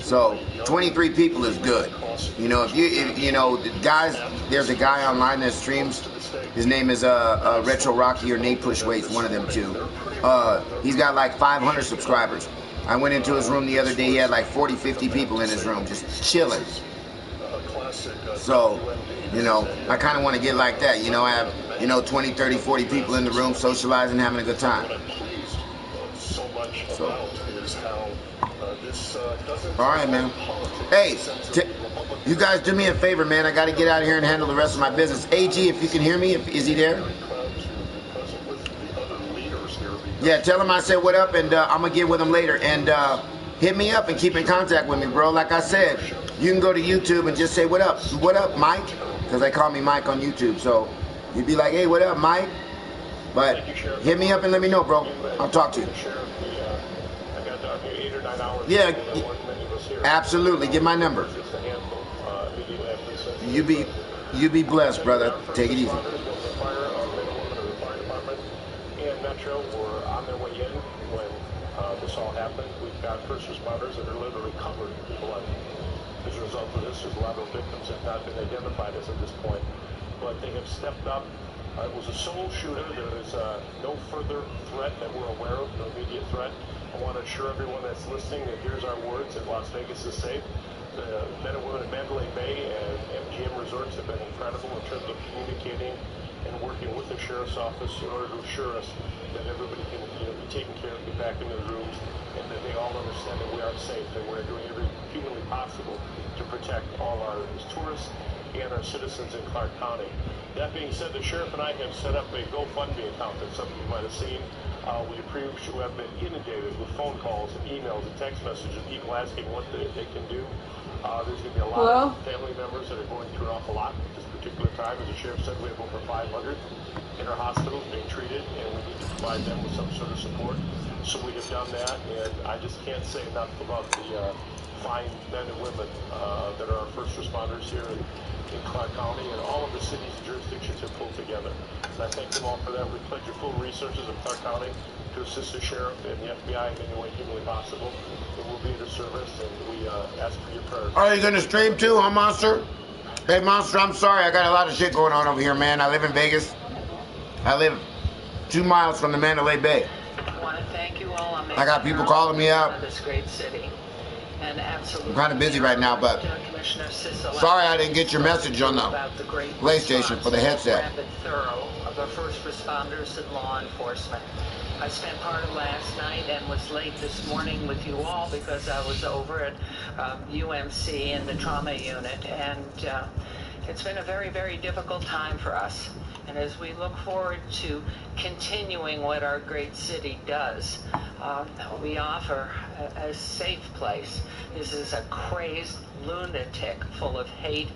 So 23 people is good. You know, if you know, the guys, there's a guy online that streams. His name is Retro Rocky or Nate Pushwait's, one of them two. He's got like 500 subscribers. I went into his room the other day. He had like 40, 50 people in his room just chilling. So, you know, I kind of want to get like that. You know, I have, you know, 20, 30, 40 people in the room socializing, having a good time. So. All right, man. Hey, you guys do me a favor, man. I got to get out of here and handle the rest of my business. AG, if you can hear me, is he there? Yeah, tell him I said what up, and I'm going to get with him later. And hit me up and keep in contact with me, bro. Like I said, you can go to YouTube and just say, what up, Mike? Because they call me Mike on YouTube. So you'd be like, hey, what up, Mike? But hit me up and let me know, bro. I'll talk to you. Yeah, absolutely. Get my number. You be blessed, brother. Take it easy. And Metro were on their way in when this all happened. We've got first responders that are literally covered in blood. As a result of this, there's a lot of victims that have not been identified as of this point. But they have stepped up. It was a sole shooter. There is no further threat that we're aware of, no immediate threat. I want to assure everyone that's listening that here's our words that Las Vegas is safe. The men and women at Mandalay Bay and MGM Resorts have been incredible in terms of communicating and working with the Sheriff's Office in order to assure us that everybody can, you know, be taken care of, get back in their rooms, and that they all understand that we are safe and we're doing everything humanly possible to protect all our tourists and our citizens in Clark County. That being said, the Sheriff and I have set up a GoFundMe account that some of you might have seen. We have been inundated with phone calls and emails and text messages of people asking what they can do. There's going to be a lot of family members that are going through an awful lot at this particular time. As the Sheriff said, we have over 500 in our hospitals being treated, and we need to provide them with some sort of support. So we have done that, and I just can't say enough about the fine men and women that are our first responders here in Clark County, and all of the cities and jurisdictions have pulled together. And I thank them all for that. We pledge your full resources of Clark County to assist the Sheriff and the FBI in any way humanly possible. And we'll be at your service, and we ask for your prayers. Are you going to stream too, huh, Monster? Hey, Monster, I'm sorry. I got a lot of shit going on over here, man. I live in Vegas. I live 2 miles from the Mandalay Bay. I want to thank you all. I got people calling me up. This great city. And absolutely, I'm kind of busy right now, but sorry I didn't get your message on the PlayStation for the headset. Thorough of first responders and law enforcement. I spent part of last night and was late this morning with you all because I was over at UMC in the trauma unit, and it's been a very, very difficult time for us. And as we look forward to continuing what our great city does, we offer a safe place. This is a crazed lunatic full of hate.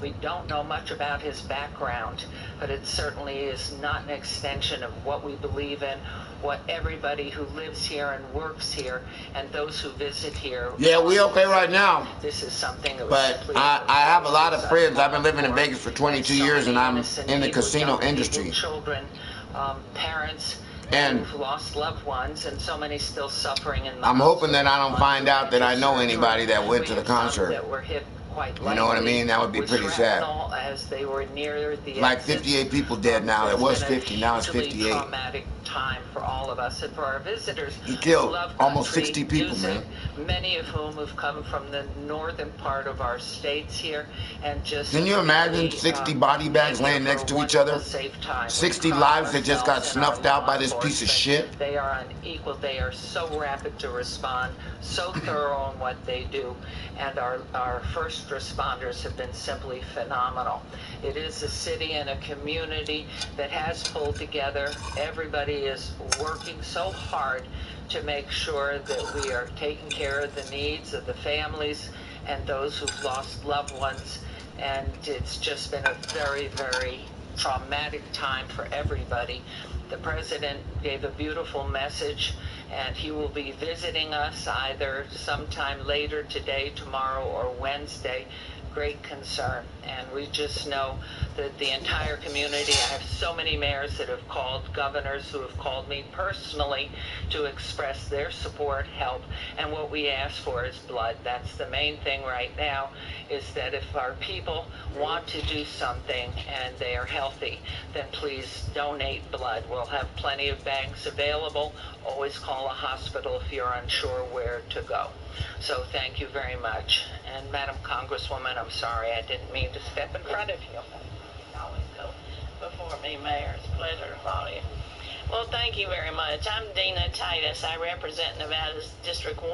We don't know much about his background, but it certainly is not an extension of what we believe in, what everybody who lives here and works here and those who visit here. Yeah, we okay right now. This is something that but I have a lot of friends. I've been living in Vegas for 22 years, and I'm in the casino industry. Children, parents, and who've lost loved ones, and so many still suffering in the I'm hoping that I don't find out that I know anybody that went to the concert. That were hit quite you know what I mean? That would be pretty sad. As they were near the like 58 people dead now. It was 50, now it's 58. Traumatic time for all of us and for our visitors. He killed almost 60 people, man. Many of whom have come from the northern part of our states here, and just. Can you imagine 60 body bags laying next to each other? 60 lives that just got snuffed out by this piece of shit? They are unequal. They are so rapid to respond, so thorough in what they do, and our first responders have been simply phenomenal. It is a city and a community that has pulled together. Everybody is working so hard to make sure that we are taking care of the needs of the families and those who've lost loved ones. And it's just been a very, very traumatic time for everybody. The president gave a beautiful message, and he will be visiting us either sometime later today, tomorrow, or Wednesday. Great concern, and we just know that the entire community, I have so many mayors that have called, governors who have called me personally to express their support, help, and what we ask for is blood. That's the main thing right now, is that if our people want to do something and they are healthy, then please donate blood. We'll have plenty of banks available. Always call a hospital if you're unsure where to go. So thank you very much. And Madam Congresswoman, I'm sorry, I didn't mean to step in front of you. You always go before me, Mayor. It's a pleasure to follow you. Well, thank you very much. I'm Dina Titus. I represent Nevada's District 1.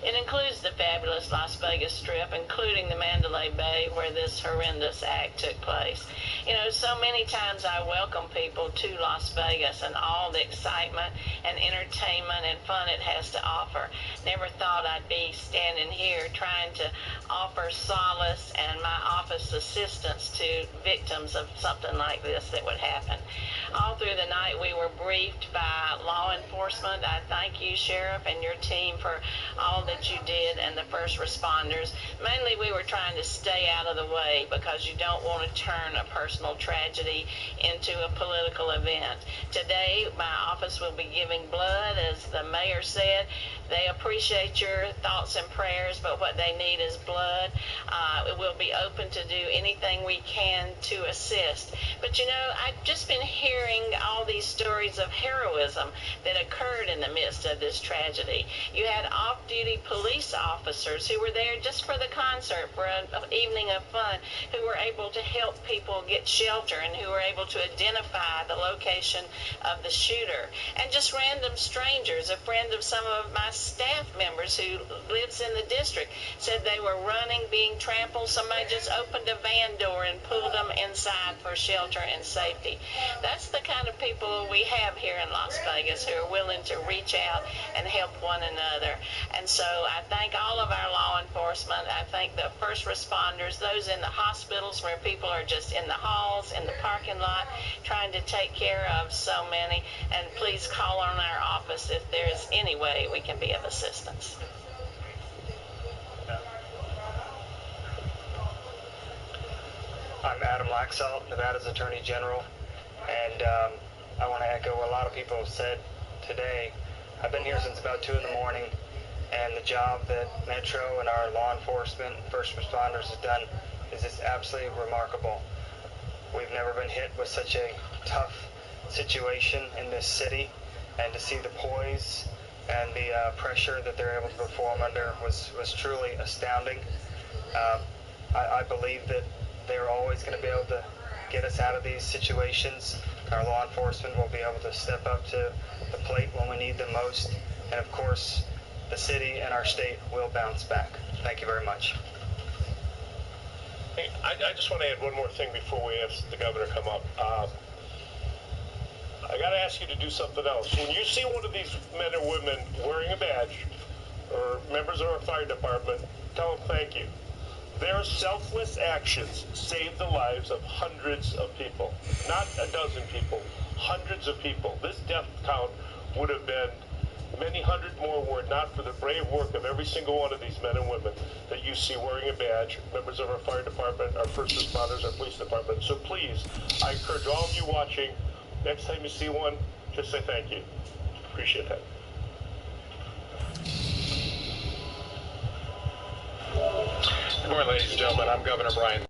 It includes the fabulous Las Vegas Strip, including the Mandalay Bay, where this horrendous act took place. You know, so many times I welcome people to Las Vegas and all the excitement and entertainment and fun it has to offer. Never thought I'd be standing here trying to offer solace and my office assistance to victims of something like this that would happen. All through the night we were briefed by law enforcement. I thank you, Sheriff, and your team for all that you did, and the first responders. Mainly we were trying to stay out of the way because you don't want to turn a personal tragedy into a political event. Today my office will be giving blood, as the mayor said. They appreciate your thoughts and prayers, but what they need is blood. We'll be open to do anything we can to assist. But you know, I've just been hearing all these stories of heroism that occurred in the midst of this tragedy. You had off-duty police officers who were there just for the concert, for an evening of fun, who were able to help people get shelter and who were able to identify the location of the shooter. And just random strangers, a friend of some of my staff members who lives in the district, said they were running, being trampled. Somebody just opened a van door and pulled them inside for shelter and safety. That's the kind of people we have here in Las Vegas who are willing to reach out and help one another. And so I thank all of our law enforcement. I thank the first responders, those in the hospitals where people are just in the halls, in the parking lot, trying to take care of so many. And please call on our office if there is any way we can be of assistance. I'm Adam Laxalt, Nevada's Attorney General, and I want to echo what a lot of people have said today. I've been here since about 2 in the morning, and the job that Metro and our law enforcement and first responders have done is just absolutely remarkable. We've never been hit with such a tough situation in this city, and to see the poise and the pressure that they're able to perform under was truly astounding. I believe that they're always going to be able to get us out of these situations. Our law enforcement will be able to step up to the plate when we need them most. And of course, the city and our state will bounce back. Thank you very much. Hey, I just want to add one more thing before we have the governor come up. I got to ask you to do something else. When you see one of these men or women wearing a badge, or members of our fire department, tell them thank you. Their selfless actions saved the lives of hundreds of people. Not a dozen people, hundreds of people. This death count would have been many hundred more were it not for the brave work of every single one of these men and women that you see wearing a badge, members of our fire department, our first responders, our police department. So please, I encourage all of you watching, next time you see one, just say thank you. Appreciate that. Good morning, ladies and gentlemen. I'm Governor Brian.